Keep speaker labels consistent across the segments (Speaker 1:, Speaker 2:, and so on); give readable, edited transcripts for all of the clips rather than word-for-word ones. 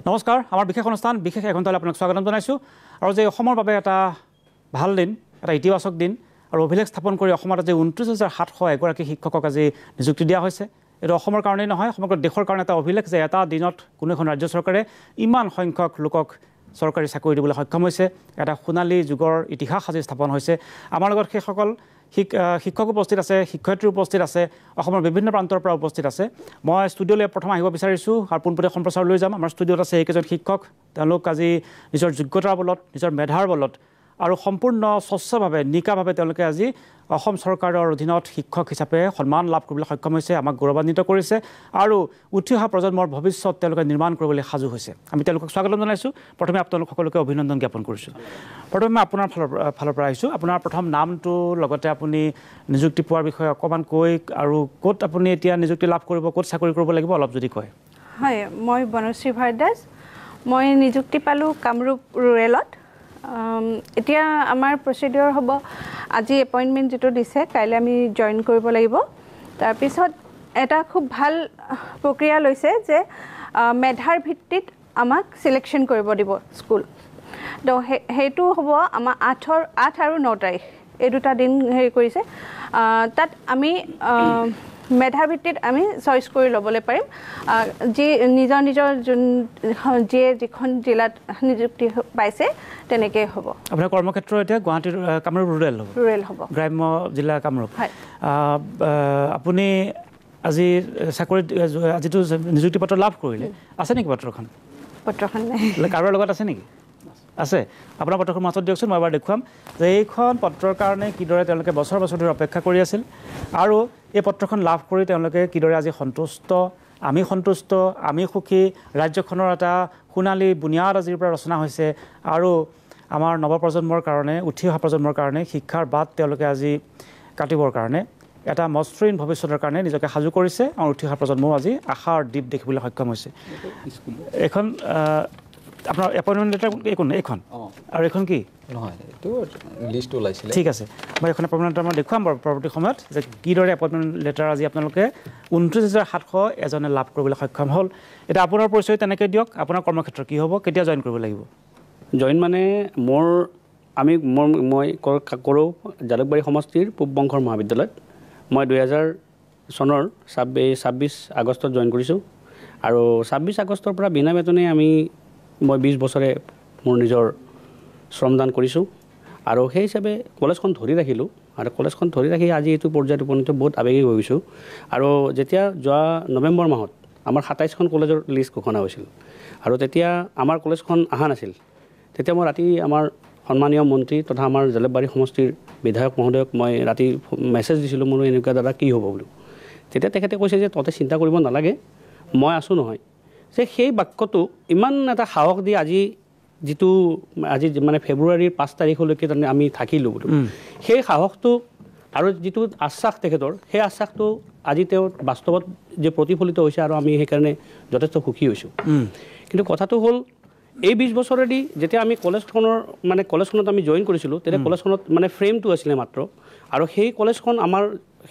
Speaker 1: নমস্কাৰ আমাৰ বিশেষ অনুষ্ঠান বিশেষ এঘণ্টালৈ আপোনাক স্বাগতম জনাইছোঁ আৰু যে অসমৰ বাবে এটা ভাল দিন এটা ইতিবাচক দিন আৰু অভিলেখ স্থাপন কৰি অসমত আজি ২৯,৭০০ এগৰাকী শিক্ষকক আজি নিযুক্তি দিয়া হৈছে এইটো অসমৰ কাৰণেই নহয় সমগ্ৰ দেশৰ কাৰণে এটা অভিলেখ যে এটা দিনত কোনো এখন ৰাজ্য চৰকাৰে ইমান সংখ্যক লোকক চৰকাৰী চাকৰি দিবলৈ সক্ষম হৈছে এটা সোণালী যুগৰ ইতিহাস আজি স্থাপন হৈছে আমাৰ লগত সেইসকল শিক্ষক উপস্থিত আছে শিক্ষয়িত্ৰী উপস্থিত আছে অসমৰ বিভিন্ন প্ৰান্তৰ পৰা উপস্থিত আছে মই ষ্টুডিঅ'লৈ প্ৰথম আহিব বিচাৰিছোঁ আৰু পোনপটীয়া সম্প্ৰচাৰ লৈ যাম আমাৰ ষ্টুডিঅ'ত আছে এইকেইজন শিক্ষক তেওঁলোক আজি নিজৰ যোগ্যতাৰ বলত নিজৰ মেধাৰ বলত আৰু সম্পূৰ্ণ স্বচ্ছভাৱে নিকাভাৱে তেওঁলোকে আজি অসম চৰকাৰৰ অধীনত শিক্ষক হিচাপে সন্মান লাভ কৰিবলৈ সক্ষম হৈছে আমাক গৌৰৱান্বিত কৰিছে আৰু উঠি অহা প্ৰজন্মৰ ভৱিষ্যত তেওঁলোকে নিৰ্মাণ কৰিবলৈ সাজু হৈছে আমি তেওঁলোকক স্বাগতম জনাইছোঁ প্ৰথমে আপোনালোক সকলোকে অভিনন্দন জ্ঞাপন কৰিছোঁ প্ৰথমে আপোনাৰ ফালৰ পৰা আহিছোঁ আপোনাৰ প্ৰথম নামটো লগতে আপুনি নিযুক্তি পোৱাৰ বিষয়ে অকণমান কৈ আৰু ক'ত আপুনি এতিয়া নিযুক্তি লাভ কৰিব ক'ত চাকৰি কৰিব লাগিব অলপ যদি কয়
Speaker 2: হয় মই বনশ্ৰী ভাৰদ্বাজ মই নিযুক্তি পালোঁ কামৰূপ ৰুৰেলত এতিয়া আমাৰ প্ৰচিডিউৰ হ'ব আজি এপইণ্টমেণ্ট যিটো দিছে কাইলৈ আমি জইন কৰিব লাগিব তাৰপিছত এটা খুব ভাল প্ৰক্ৰিয়া লৈছে যে মেধাৰ ভিত্তিত আমাক চিলেকশ্যন কৰিব দিব স্কুল তো সেইটো হ'ব আমাৰ 8 আৰু 9 তাৰিখ এই দুটা দিন হেৰি কৰিছে তাত আমি মেধাৰ ভিত্তিত আমি চইচ কৰি ল'বলৈ পাৰিম যি নিজৰ যিয়ে যিখন জিলাত নিযুক্তি পাইছে তেনেকৈ হ'ব
Speaker 1: আপোনাৰ কৰ্মক্ষেত্ৰ এতিয়া গুৱাহাটীৰ কামৰূপ ৰুৰেল হ'ব গ্ৰাম্য জিলা কামৰূপ
Speaker 2: হয়
Speaker 1: আপুনি আজি চাকৰিত আজিতো নিযুক্তি পত্ৰ লাভ কৰিলে আছে নেকি পত্ৰখন নাই কাৰোবাৰ লগত আছে নেকি আছে আপোনাৰ পত্ৰখন মাজত দিয়কচোন মই এবাৰ দেখুৱাম যে এইখন পত্ৰৰ কাৰণে কিদৰে তেওঁলোকে বছৰ বছৰ ধৰি অপেক্ষা কৰি আছিল আৰু এই পত্ৰখন লাভ কৰি তেওঁলোকে কিদৰে আজি সন্তুষ্ট আমি সুখী ৰাজ্যখনৰ এটা সোণালী বুনিয়াদ আজিৰ পৰা ৰচনা হৈছে আৰু আমাৰ নৱপ্ৰজন্মৰ কাৰণে উঠি অহা প্ৰজন্মৰ কাৰণে শিক্ষাৰ বাট তেওঁলোকে আজি কাটিবৰ কাৰণে এটা মসৃণ ভৱিষ্যতৰ কাৰণে নিজকে সাজু কৰিছে আৰু উঠি অহা প্ৰজন্মও আজি আশাৰ দ্বীপ দেখিবলৈ সক্ষম হৈছে এখন আপোনাৰ এপইণ্টমেণ্ট লেটাৰ এইখন আৰু এইখন কি
Speaker 3: নহয় এইটো লিষ্ট ওলাইছিলে
Speaker 1: ঠিক আছে মই এখন এপইণ্টমেণ্ট লেটাৰ মই দেখুৱাম বাৰু পৰৱৰ্তী সময়ত যে কিদৰে এপইণ্টমেণ্ট লেটাৰ আজি আপোনালোকে ২৯,৭০০ এজনে লাভ কৰিবলৈ সক্ষম হ'ল এতিয়া আপোনাৰ পৰিচয় তেনেকৈ দিয়ক আপোনাৰ কৰ্মক্ষেত্ৰ কি হ'ব কেতিয়া জইন কৰিব লাগিব
Speaker 4: জইন মানে মই কৰোঁ জালুকবাৰী সমষ্টিৰ পূব বংশৰ মহাবিদ্যালয়ত মই 2000 চনৰ 26 আগষ্টত জইন কৰিছোঁ আৰু 26 আগষ্টৰ পৰা বিনা বেতনে মই 20 বছৰে মোৰ নিজৰ শ্ৰমদান কৰিছোঁ আৰু সেই হিচাপে কলেজখন ধৰি ৰাখিলোঁ আৰু কলেজখন ধৰি ৰাখি আজি এইটো পৰ্যায়ত উপনীত বহুত আৱেগিক হৈ গৈছোঁ আৰু যেতিয়া যোৱা নৱেম্বৰ মাহত আমাৰ 27খন কলেজৰ লিষ্ট ঘোষণা হৈছিল আৰু তেতিয়া আমাৰ কলেজখন অহা নাছিল তেতিয়া মই ৰাতি আমাৰ সন্মানীয় মন্ত্ৰী তথা আমাৰ জালুকবাৰী সমষ্টিৰ বিধায়ক মহোদয়ক মই ৰাতি মেছেজ দিছিলোঁ মোৰ এনেকুৱা দাদা কি হ'ব বোলো তেতিয়া তেখেতে কৈছে যে তহঁতে চিন্তা কৰিব নালাগে মই আছোঁ নহয় যে সেই বাক্যটো ইমান এটা সাহস দি আজি মানে ফেব্ৰুৱাৰীৰ 5 তাৰিখলৈকে আমি থাকিলোঁ বোলো সেই সাহসটো আৰু যিটো আশ্বাস তেখেতৰ সেই আশ্বাসটো আজি তেওঁৰ বাস্তৱত যে প্ৰতিফলিত হৈছে আৰু আমি সেইকাৰণে যথেষ্ট সুখী হৈছোঁ কিন্তু কথাটো হ'ল এই 20 বছৰেদি যেতিয়া আমি কলেজখনত আমি জইন কৰিছিলোঁ তেতিয়া কলেজখনত মানে ফ্ৰেমটো আছিলে মাত্ৰ আৰু সেই কলেজখন আমাৰ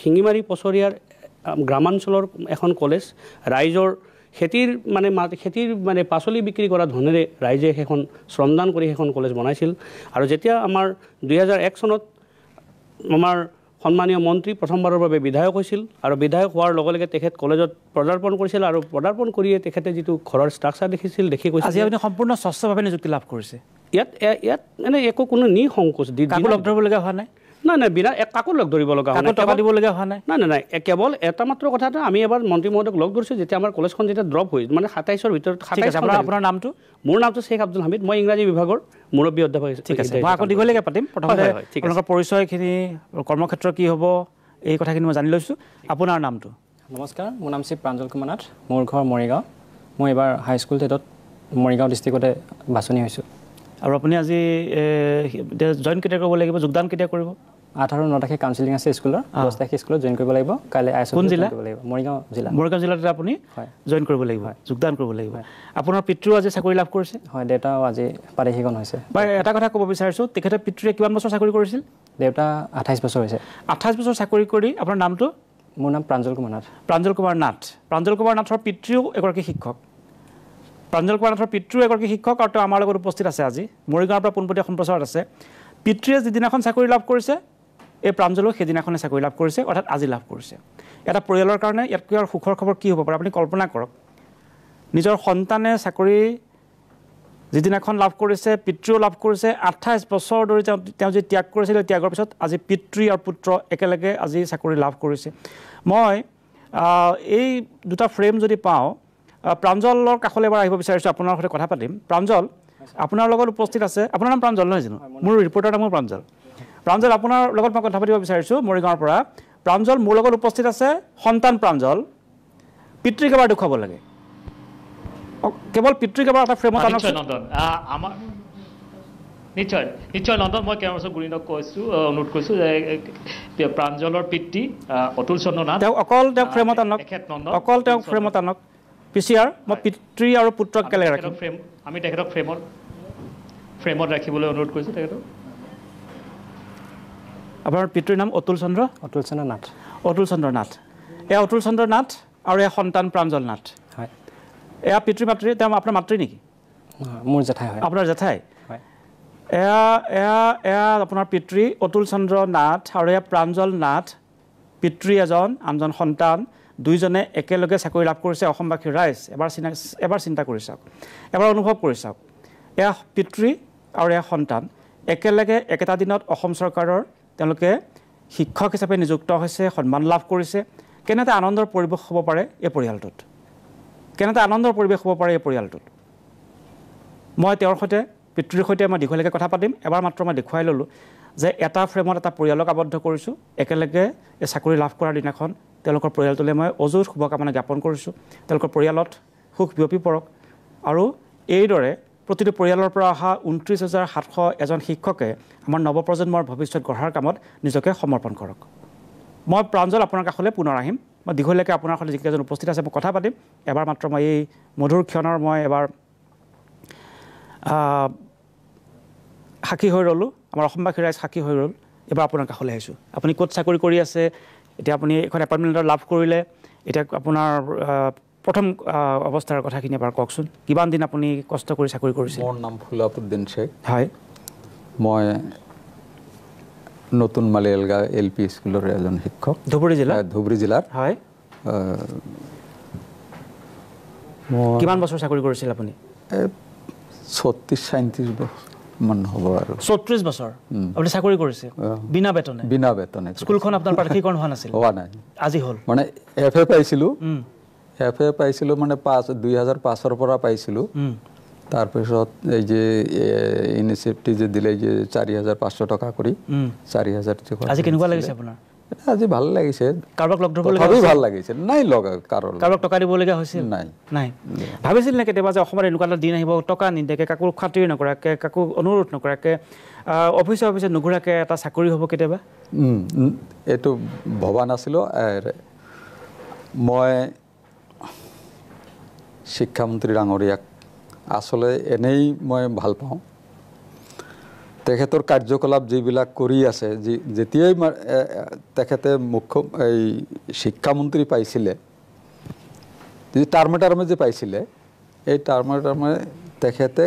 Speaker 4: শিঙিমাৰী পছৰীয়াৰ গ্ৰামাঞ্চলৰ এখন কলেজ ৰাইজৰ খেতিৰ মানে পাচলি বিক্ৰী কৰা ধনেৰে ৰাইজে সেইখন শ্ৰমদান কৰি সেইখন কলেজ বনাইছিল আৰু যেতিয়া আমাৰ 2001 চনত আমাৰ সন্মানীয় মন্ত্ৰী প্ৰথমবাৰৰ বাবে বিধায়ক হৈছিল আৰু বিধায়ক হোৱাৰ লগে লগে তেখেত কলেজত পদাৰ্পণ কৰিছিল আৰু পদাৰ্পণ কৰিয়ে তেখেতে যিটো ঘৰৰ ষ্ট্ৰাকচাৰ দেখি কৈছিল
Speaker 1: আজি আপুনি সম্পূৰ্ণ স্বচ্ছভাৱে নিযুক্তি লাভ কৰিছে
Speaker 4: ইয়াত মানে একো কোনো নিসংকোচ
Speaker 1: লগ ধৰিবলগীয়া হোৱা নাই
Speaker 4: নাই বিনা কাকো লগ ধৰিব লগা হোৱা নাই
Speaker 1: টকা দিবলগীয়া হোৱা নাই
Speaker 4: নাই কেৱল এটা মাত্ৰ কথাটো আমি এবাৰ মন্ত্ৰী মহোদয়ক লগ ধৰিছোঁ যেতিয়া আমাৰ কলেজখন যেতিয়া ড্ৰপ হৈ মানে 27ৰ ভিতৰত
Speaker 1: আপোনাৰ নামটো
Speaker 4: মোৰ নামটো শ্বেখ আব্দুল হামিদ মই ইংৰাজী বিভাগৰ মুৰব্বী অধ্যাপক
Speaker 1: ঠিক আছে মই আকৌ দীঘলীয়াকৈ পাতিম প্ৰথমতে আপোনালোকৰ পৰিচয়খিনি কৰ্মক্ষেত্ৰ কি হ'ব এই কথাখিনি মই জানি লৈছোঁ আপোনাৰ নামটো
Speaker 5: নমস্কাৰ মোৰ নাম শ্ৰী প্ৰাঞ্জল কুমাৰ নাথ মোৰ ঘৰ মৰিগাঁও মই এবাৰ হাইস্কুল টেটত মৰিগাঁও ডিষ্ট্ৰিক্টতে বাছনি হৈছোঁ
Speaker 1: আৰু আপুনি আজি জইন কেতিয়া কৰিব লাগিব যোগদান কেতিয়া কৰিব
Speaker 5: 8 আৰু 9 তাৰিখে কাউন্সিলিং আছে স্কুলৰ 10 তাৰিখে স্কুলত জইন কৰিব লাগিব কাইলৈ কোন জিলা কৰিব লাগিব মৰিগাঁও জিলাতে আপুনি জইন কৰিব লাগিব যোগদান কৰিব লাগিব আপোনাৰ পিতৃ আজি চাকৰি লাভ কৰিছে হয় দেউতাও আজি পাৰিশীকৰণ হৈছে
Speaker 1: মই এটা কথা ক'ব বিচাৰিছোঁ তেখেতে পিতৃয়ে কিমান বছৰ চাকৰি কৰিছিল
Speaker 5: দেউতা 28 বছৰ হৈছে
Speaker 1: 28 বছৰ চাকৰি কৰি আপোনাৰ নামটো
Speaker 5: মোৰ নাম প্ৰাঞ্জল কুমাৰ নাথ
Speaker 1: প্ৰাঞ্জল কুমাৰ নাথৰ পিতৃও এগৰাকী শিক্ষক প্ৰাঞ্জল কুমাৰ নাথৰ পিতৃ এগৰাকী শিক্ষক আৰু তেওঁ আমাৰ লগত উপস্থিত আছে আজি মৰিগাঁৱৰ পৰা পোনপটীয়া সম্প্ৰচাৰত আছে পিতৃয়ে যিদিনাখন চাকৰি লাভ কৰিছে এই প্ৰাঞ্জলেও সেইদিনাখনে চাকৰি লাভ কৰিছে অৰ্থাৎ আজি লাভ কৰিছে এটা পৰিয়ালৰ কাৰণে ইয়াতকৈ আৰু সুখৰ খবৰ কি হ'ব পাৰে আপুনি কল্পনা কৰক নিজৰ সন্তানে চাকৰি যিদিনাখন লাভ কৰিছে পিতৃও লাভ কৰিছে 28 বছৰ ধৰি তেওঁ যে ত্যাগ কৰিছিল ত্যাগৰ পিছত আজি পিতৃ আৰু পুত্ৰ একেলগে আজি চাকৰি লাভ কৰিছে মই এই দুটা ফ্ৰেম যদি পাওঁ প্ৰাঞ্জলৰ কাষলৈ এবাৰ আহিব বিচাৰিছোঁ আপোনাৰ সৈতে কথা পাতিম প্ৰাঞ্জল আপোনাৰ লগত উপস্থিত আছে আপোনাৰ নাম প্ৰাঞ্জল নহয় জানো মোৰ ৰিপৰ্টাৰ নামো প্ৰাঞ্জল আপোনাৰ লগত মই কথা পাতিব বিচাৰিছোঁ মৰিগাঁৱৰ পৰা প্ৰাঞ্জল মোৰ লগত উপস্থিত আছে সন্তান প্ৰাঞ্জল পিতৃক এবাৰ দেখুৱাব লাগে কেৱল পিতৃক এবাৰ এটা ফ্ৰেমত আনক
Speaker 6: নন্দন আমাৰ নিশ্চয় নন্দন মই কেৱল গুৰিণক কৈছোঁ অনুৰোধ কৰিছোঁ যে প্ৰাঞ্জলৰ পিতৃ অতুল চন্দ্ৰ নাথ
Speaker 1: তেওঁ অকল তেওঁক ফ্ৰেমত আনক অকল তেওঁক ফ্ৰেমত আনক পিচিআৰ মই পিতৃ আৰু পুত্ৰক কেলে ৰাখিম
Speaker 6: আমি তেখেতক ফ্ৰেমত ৰাখিবলৈ অনুৰোধ কৰিছোঁ তেখেতক
Speaker 1: আপোনাৰ পিতৃৰ নাম অতুল চন্দ্ৰ নাথ এয়া অতুল চন্দ্ৰ নাথ আৰু এয়া সন্তান প্ৰাঞ্জল নাথ
Speaker 5: হয়
Speaker 1: এয়া পিতৃ মাতৃ তেওঁ আপোনাৰ মাতৃ নেকি
Speaker 5: মোৰ জেঠাই হয়
Speaker 1: আপোনাৰ জেঠাই এয়া আপোনাৰ পিতৃ অতুল চন্দ্ৰ নাথ আৰু এয়া প্ৰাঞ্জল নাথ পিতৃ এজন আনজন সন্তান দুইজনে একেলগে চাকৰি লাভ কৰিছে অসমবাসীৰ ৰাইজ এবাৰ চিন্তা কৰি চাওক এবাৰ অনুভৱ কৰি চাওক এয়া পিতৃ আৰু এয়া সন্তান একেলগে একেটা দিনত অসম চৰকাৰৰ তেওঁলোকে শিক্ষক হিচাপে নিযুক্ত হৈছে সন্মান লাভ কৰিছে কেনে এটা আনন্দৰ পৰিৱেশ হ'ব পাৰে এই পৰিয়ালটোত মই তেওঁৰ সৈতে পিতৃৰ সৈতে মই দীঘলীয়াকৈ কথা পাতিম এবাৰ মাত্ৰ মই দেখুৱাই ল'লোঁ যে এটা ফ্ৰেমত এটা পৰিয়ালক আবদ্ধ কৰিছোঁ একেলগে এই চাকৰি লাভ কৰাৰ দিনাখন তেওঁলোকৰ পৰিয়ালটোলৈ মই অযুত শুভকামনা জ্ঞাপন কৰিছোঁ তেওঁলোকৰ পৰিয়ালত সুখ বিয়পি পৰক আৰু এইদৰে প্ৰতিটো পৰিয়ালৰ পৰা অহা 29,700 এজন শিক্ষকে আমাৰ নৱপ্ৰজন্মৰ ভৱিষ্যত গঢ়াৰ কামত নিজকে সমৰ্পণ কৰক মই প্ৰাঞ্জল আপোনাৰ কাষলৈ পুনৰ আহিম মই দীঘলীয়াকৈ আপোনাৰ সৈতে যিকেইজন উপস্থিত আছে মই কথা পাতিম এবাৰ মাত্ৰ মই এই মধুৰ ক্ষণৰ মই এবাৰ সাক্ষী হৈ ৰ'লোঁ আমাৰ অসমবাসী ৰাইজ সাক্ষী হৈ ৰ'ল এবাৰ আপোনাৰ কাষলৈ আহিছোঁ আপুনি ক'ত চাকৰি কৰি আছে এতিয়া আপুনি এখন এপইণ্টমেণ্ট লেটাৰ লাভ কৰিলে এতিয়া আপোনাৰ প্ৰথম অৱস্থাৰ কথাখিনি এবাৰ কওকচোন কিমান দিন আপুনি কষ্ট কৰি চাকৰি কৰিছে
Speaker 3: মোৰ নাম ফুলাপুদ্দিন শেখ
Speaker 1: হয়
Speaker 3: মই নতুন মালিয়ালগাঁও LP স্কুলৰ এজন শিক্ষক ধুবুৰী জিলাৰ
Speaker 1: হয় কিমান বছৰ চাকৰি কৰিছিল আপুনি
Speaker 3: 36-37 বছৰ মান হ'ব আৰু
Speaker 1: 36 বছৰ আপুনি চাকৰি কৰিছে বিনা বেতনে স্কুলখন আপোনাৰ প্ৰাৰ্থীকৰণ হোৱা নাছিল
Speaker 3: হোৱা নাই আজি হ'ল মানে FA পাইছিলোঁ মানে 2005 পৰা পাইছিলোঁ তাৰপিছত এই যে ইনিচিয়েটিভ যে দিলে যে 4,500 টকা কৰি 4,000
Speaker 1: আজি কেনেকুৱা লাগিছে আপোনাৰ
Speaker 3: আজি ভাল লাগিছে
Speaker 1: কাৰোবাক লগ ধৰিবলগীয়া
Speaker 3: ভাল লাগিছে নাই লগা কাৰোবাক
Speaker 1: টকা দিবলগীয়া হৈছিল নাই ভাবিছিল নে কেতিয়াবা যে অসমত এনেকুৱা এটা দিন আহিব টকা নিদিয়াকৈ কাকো খাতিৰ নকৰাকৈ কাকো অনুৰোধ নকৰাকৈ অফিচে নুঘূৰাকৈ এটা চাকৰি হ'ব কেতিয়াবা
Speaker 3: এইটো ভবা নাছিলোঁ মই শিক্ষামন্ত্ৰী ডাঙৰীয়াক আসলে এনেই মই ভাল পাওঁ তেখেতৰ কাৰ্যকলাপ যিবিলাক কৰি আছে যেতিয়াই তেখেতে এই শিক্ষামন্ত্ৰী পাইছিলে টাৰ্মে যে পাইছিলে এই টাৰ্মে তেখেতে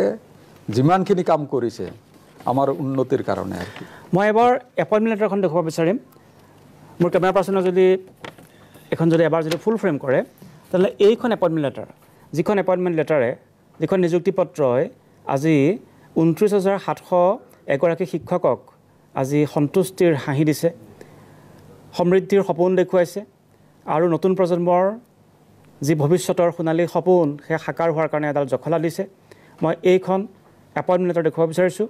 Speaker 3: যিমানখিনি কাম কৰিছে আমাৰ উন্নতিৰ কাৰণে আৰু কি
Speaker 1: মই এবাৰ এপইণ্টমেণ্ট লেটাৰখন দেখুৱাব বিচাৰিম মোৰ কেমেৰা পাৰ্চনে যদি এখন যদি এবাৰ যদি ফুল ফ্ৰেম কৰে তেতিয়াহ'লে এইখন এপইণ্টমেণ্ট লেটাৰ যিখন এপইণ্টমেণ্ট লেটাৰে যিখন নিযুক্তি পত্ৰই আজি 29,700 এগৰাকী শিক্ষকক আজি সন্তুষ্টিৰ হাঁহি দিছে সমৃদ্ধিৰ সপোন দেখুৱাইছে আৰু নতুন প্ৰজন্মৰ যি ভৱিষ্যতৰ সোণালী সপোন সেই সাকাৰ হোৱাৰ কাৰণে এডাল জখলা দিছে মই এইখন এপইণ্টমেণ্ট লেটাৰ দেখুৱাব বিচাৰিছোঁ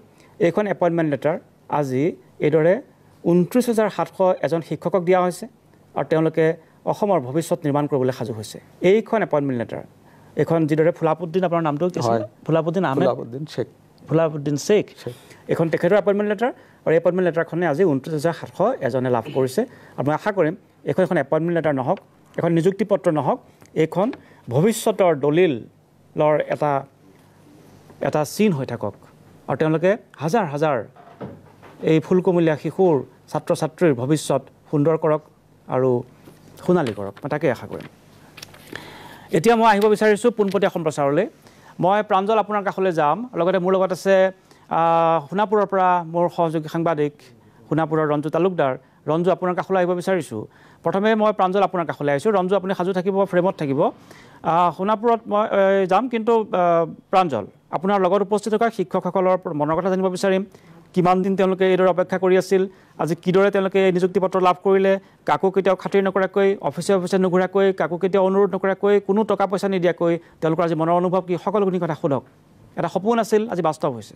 Speaker 1: এইখন এপইণ্টমেণ্ট লেটাৰ আজি এইদৰে 29,700 এজন শিক্ষকক দিয়া হৈছে আৰু তেওঁলোকে অসমৰ ভৱিষ্যত নিৰ্মাণ কৰিবলৈ সাজু হৈছে এইখন এপইণ্টমেণ্ট লেটাৰ এইখন যিদৰে ফুলাপুদ্দিন আপোনাৰ নামটো কি আছিল ফুলাপুদ্দিন শেখ এইখন তেখেতৰ এপইণ্টমেণ্ট লেটাৰ আৰু এপইণ্টমেণ্ট লেটাৰখনে আজি 29,700 এজনে লাভ কৰিছে আৰু মই আশা কৰিম এইখন এখন এপইণ্টমেণ্ট লেটাৰ নহওক এখন নিযুক্তি পত্ৰ নহওক এইখন ভৱিষ্যতৰ দলিলৰ এটা চিন হৈ থাকক আৰু তেওঁলোকে হাজাৰ হাজাৰ এই ফুলকুমলীয়া শিশুৰ ছাত্ৰ ছাত্ৰীৰ ভৱিষ্যত সুন্দৰ কৰক আৰু সোণালী কৰক মই তাকে আশা কৰিম এতিয়া মই আহিব বিচাৰিছোঁ পোনপটীয়া সম্প্ৰচাৰলৈ মই প্ৰাঞ্জল আপোনাৰ কাষলৈ যাম লগতে মোৰ লগত আছে সোণাপুৰৰ পৰা মোৰ সহযোগী সাংবাদিক সোণাপুৰৰ ৰঞ্জু তালুকদাৰ ৰঞ্জু আপোনাৰ কাষলৈ আহিব বিচাৰিছোঁ প্ৰথমে মই প্ৰাঞ্জল আপোনাৰ কাষলৈ আহিছোঁ ৰঞ্জু আপুনি সাজু থাকিব ফ্ৰেমত থাকিব সোণাপুৰত মই যাম কিন্তু প্ৰাঞ্জল আপোনাৰ লগত উপস্থিত থকা শিক্ষকসকলৰ মনৰ কথা জানিব বিচাৰিম কিমান দিন তেওঁলোকে এইদৰে অপেক্ষা কৰি আছিল আজি কিদৰে তেওঁলোকে এই নিযুক্তি পত্ৰ লাভ কৰিলে কাকো কেতিয়াও খাতিৰ নকৰাকৈ অফিচে নুঘূৰাকৈ কাকো কেতিয়াও অনুৰোধ নকৰাকৈ কোনো টকা পইচা নিদিয়াকৈ তেওঁলোকৰ আজি মনৰ অনুভৱ কি সকলোখিনি কথা সোধক এটা সপোন আছিল আজি বাস্তৱ হৈছে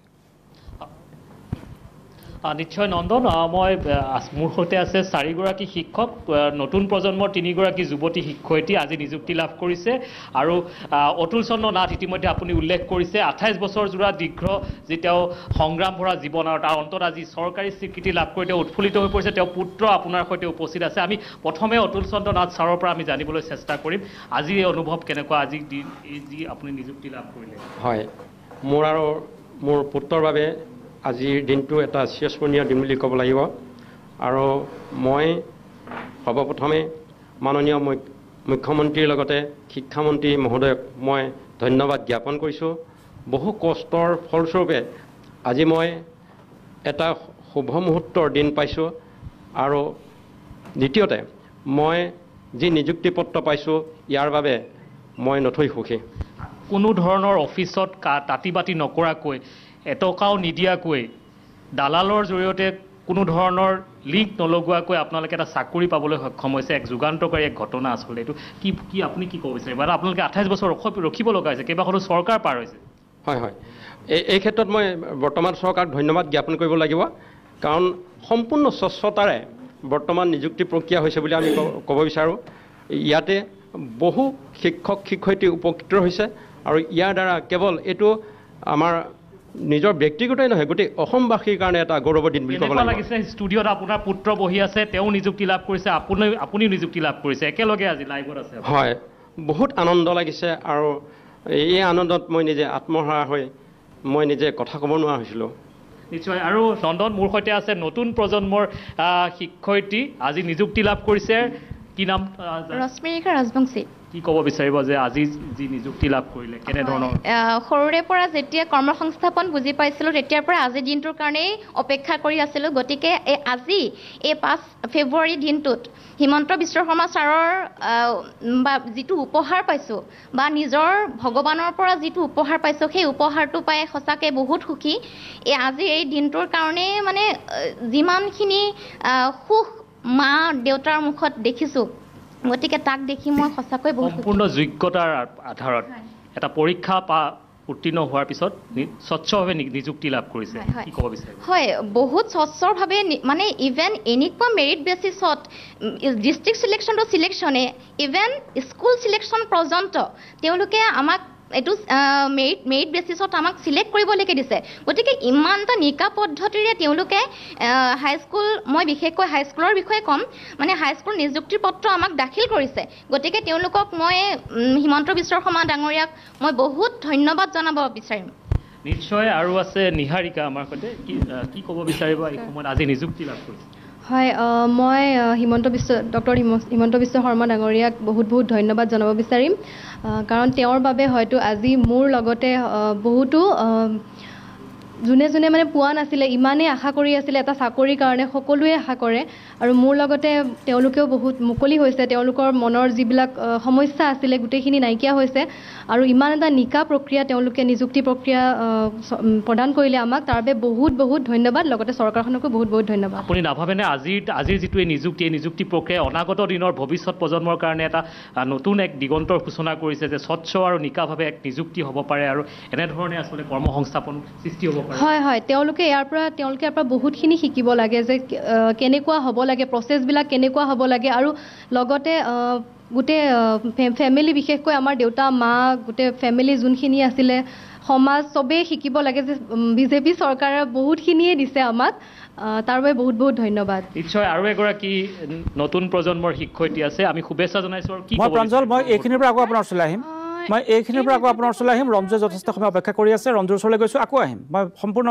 Speaker 6: নিশ্চয় নন্দন মই মোৰ সৈতে আছে 4গৰাকী শিক্ষক নতুন প্ৰজন্মৰ 3গৰাকী যুৱতী শিক্ষয়িত্ৰী আজি নিযুক্তি লাভ কৰিছে আৰু অতুল চন্দ্ৰ নাথ ইতিমধ্যে আপুনি উল্লেখ কৰিছে 28 বছৰ জোৰা দীৰ্ঘ যি তেওঁ সংগ্ৰাম ভৰা জীৱন আৰু তাৰ অন্তত আজি চৰকাৰী স্বীকৃতি লাভ কৰি তেওঁ উৎফুল্লিত হৈ পৰিছে তেওঁ পুত্ৰ আপোনাৰ সৈতে উপস্থিত আছে আমি প্ৰথমে অতুল চন্দ্ৰ নাথ ছাৰৰ পৰা আমি জানিবলৈ চেষ্টা কৰিম আজি এই অনুভৱ কেনেকুৱা আজি যি আপুনি নিযুক্তি লাভ কৰিলে
Speaker 7: হয় মোৰ আৰু মোৰ পুত্ৰৰ বাবে আজিৰ দিনটো এটা চিৰস্মৰণীয় দিন বুলি ক'ব লাগিব আৰু মই সৰ্বপ্ৰথমে মাননীয় মুখ্যমন্ত্ৰীৰ লগতে শিক্ষামন্ত্ৰী মহোদয়ক মই ধন্যবাদ জ্ঞাপন কৰিছোঁ বহু কষ্টৰ ফলস্বৰূপে আজি মই এটা শুভ মুহূৰ্তৰ দিন পাইছোঁ আৰু দ্বিতীয়তে মই যি নিযুক্তি পত্ৰ পাইছোঁ ইয়াৰ বাবে মই নথৈ সুখী
Speaker 6: কোনো ধৰণৰ অফিচত তাঁতি বাতি নকৰাকৈ এটকাও নিদিয়াকৈ দালালৰ জৰিয়তে কোনো ধৰণৰ লিংক নলগোৱাকৈ আপোনালোকে এটা চাকৰি পাবলৈ সক্ষম হৈছে এক যুগান্তকাৰী এক ঘটনা আচলতে এইটো কি আপুনি কি ক'ব বিচাৰিব আৰু আপোনালোকে 28 বছৰ ৰখিব লগা হৈছে কেইবাখনো চৰকাৰ পাৰ হৈছে
Speaker 7: হয় হয় এই ক্ষেত্ৰত মই বৰ্তমান চৰকাৰক ধন্যবাদ জ্ঞাপন কৰিব লাগিব কাৰণ সম্পূৰ্ণ স্বচ্ছতাৰে বৰ্তমান নিযুক্তি প্ৰক্ৰিয়া হৈছে বুলি আমি ক'ব বিচাৰোঁ ইয়াতে বহু শিক্ষক শিক্ষয়িত্ৰী উপকৃত হৈছে আৰু ইয়াৰ দ্বাৰা কেৱল এইটো আমাৰ নিজৰ ব্যক্তিগতই নহয় গোটেই অসমবাসীৰ কাৰণে এটা গৌৰৱৰ দিন বুলি ক'ব
Speaker 6: লাগিছে ষ্টুডিঅ'ত আপোনাৰ পুত্ৰ বহি আছে তেওঁ নিযুক্তি লাভ কৰিছে আপুনিও নিযুক্তি লাভ কৰিছে একেলগে আজি লাইভত আছে
Speaker 7: হয় বহুত আনন্দ লাগিছে আৰু এই আনন্দত মই নিজে আত্মহাৰা হৈ মই নিজে কথা ক'ব নোৱাৰা হৈছিলোঁ
Speaker 6: নিশ্চয় আৰু নন্দন মোৰ সৈতে আছে নতুন প্ৰজন্মৰ শিক্ষয়িত্ৰী আজি নিযুক্তি লাভ কৰিছে কি নাম
Speaker 8: ৰশ্মিৰেখা ৰাজবংশী
Speaker 6: কি ক'ব বিচাৰিব যে আজি যি নিযুক্তি লাভ কৰিলে কেনেধৰণৰ
Speaker 8: সৰুৰে পৰা যেতিয়া কৰ্মসংস্থাপন বুজি পাইছিলোঁ তেতিয়াৰ পৰা আজিৰ দিনটোৰ কাৰণেই অপেক্ষা কৰি আছিলোঁ গতিকে আজি এই 5 ফেব্ৰুৱাৰী দিনটোত হিমন্ত বিশ্ব শৰ্মা ছাৰৰ বা যিটো উপহাৰ পাইছোঁ বা নিজৰ ভগৱানৰ পৰা যিটো উপহাৰ পাইছোঁ সেই উপহাৰটো পাই সঁচাকৈ বহুত সুখী আজি এই দিনটোৰ কাৰণে মানে যিমানখিনি সুখ মা দেউতাৰ মুখত দেখিছোঁ গতিকে তাক দেখি মই সঁচাকৈ বহুত
Speaker 6: সম্পূৰ্ণ যোগ্যতাৰ আধাৰত এটা পৰীক্ষা উত্তীৰ্ণ হোৱাৰ পিছত স্বচ্ছভাৱে নিযুক্তি লাভ কৰিছে কি ক'ব বিচাৰিব
Speaker 8: হয় বহুত স্বচ্ছভাৱে মানে ইভেন এনেকুৱা মেৰিট বেচিছত ডিষ্ট্ৰিক্ট চিলেকশ্যন টু চিলেকশ্যনে ইভেন স্কুল চিলেকশ্যন পৰ্যন্ত তেওঁলোকে আমাক এইটো মেৰিট বেচিছত আমাক চিলেক্ট কৰিবলৈকে দিছে গতিকে ইমান এটা নিকা পদ্ধতিৰে তেওঁলোকে হাইস্কুল মই বিশেষকৈ হাইস্কুলৰ বিষয়ে ক'ম মানে হাইস্কুল নিযুক্তিৰ পত্ৰ আমাক দাখিল কৰিছে গতিকে তেওঁলোকক মই হিমন্ত বিশ্ব শৰ্মা ডাঙৰীয়াক মই বহুত ধন্যবাদ জনাব বিচাৰিম
Speaker 6: নিশ্চয় আৰু আছে নিহাৰিকা আমাৰ সৈতে কি ক'ব বিচাৰিব এই সময়ত আজি নিযুক্তি লাভ কৰিছে
Speaker 9: হয় মই ডক্টৰ হিমন্ত বিশ্ব শৰ্মা ডাঙৰীয়াক বহুত ধন্যবাদ জনাব বিচাৰিম কাৰণ তেওঁৰ বাবে হয়তো আজি মোৰ লগতে বহুতো যোনে যোনে মানে পোৱা নাছিলে ইমানেই আশা কৰি আছিলে এটা চাকৰিৰ কাৰণে সকলোৱে আশা কৰে আৰু মোৰ লগতে তেওঁলোকেও বহুত মুকলি হৈছে তেওঁলোকৰ মনৰ যিবিলাক সমস্যা আছিলে গোটেইখিনি নাইকিয়া হৈছে আৰু ইমান এটা নিকা প্ৰক্ৰিয়া তেওঁলোকে নিযুক্তি প্ৰক্ৰিয়া প্ৰদান কৰিলে আমাক তাৰ বাবে বহুত ধন্যবাদ লগতে চৰকাৰখনকো বহুত ধন্যবাদ
Speaker 6: আপুনি নাভাবেনে আজিৰ যিটো এই নিযুক্তি প্ৰক্ৰিয়া অনাগত দিনৰ ভৱিষ্যত প্ৰজন্মৰ কাৰণে এটা নতুন এক দিগন্তৰ সূচনা কৰিছে যে স্বচ্ছ আৰু নিকাভাৱে এক নিযুক্তি হ'ব পাৰে আৰু এনেধৰণে আচলতে কৰ্মসংস্থাপন সৃষ্টি হ'ব পাৰে
Speaker 9: হয় তেওঁলোকে ইয়াৰ পৰা বহুতখিনি শিকিব লাগে যে কেনেকুৱা হ'ব লাগে প্ৰচেছবিলাক কেনেকুৱা হ'ব লাগে আৰু লগতে গোটেই ফেমিলি বিশেষকৈ আমাৰ দেউতা মা গোটেই ফেমিলি যোনখিনি আছিলে সমাজ চবেই শিকিব লাগে যে বিজেপি চৰকাৰে বহুতখিনিয়ে দিছে আমাক তাৰ বাবে বহুত ধন্যবাদ
Speaker 6: নিশ্চয় আৰু এগৰাকী নতুন প্ৰজন্মৰ শিক্ষয়িত্ৰী আছে আমি শুভেচ্ছা জনাইছোঁ আৰু কি
Speaker 1: প্ৰাঞ্জল মই এইখিনিৰ পৰা আকৌ আপোনাৰ ওচৰলৈ আহিম ৰঞ্জুৱে যথেষ্ট সময় অপেক্ষা কৰি আছে ৰঞ্জুৰ ওচৰলৈ গৈছোঁ আকৌ আহিম মই সম্পূৰ্ণ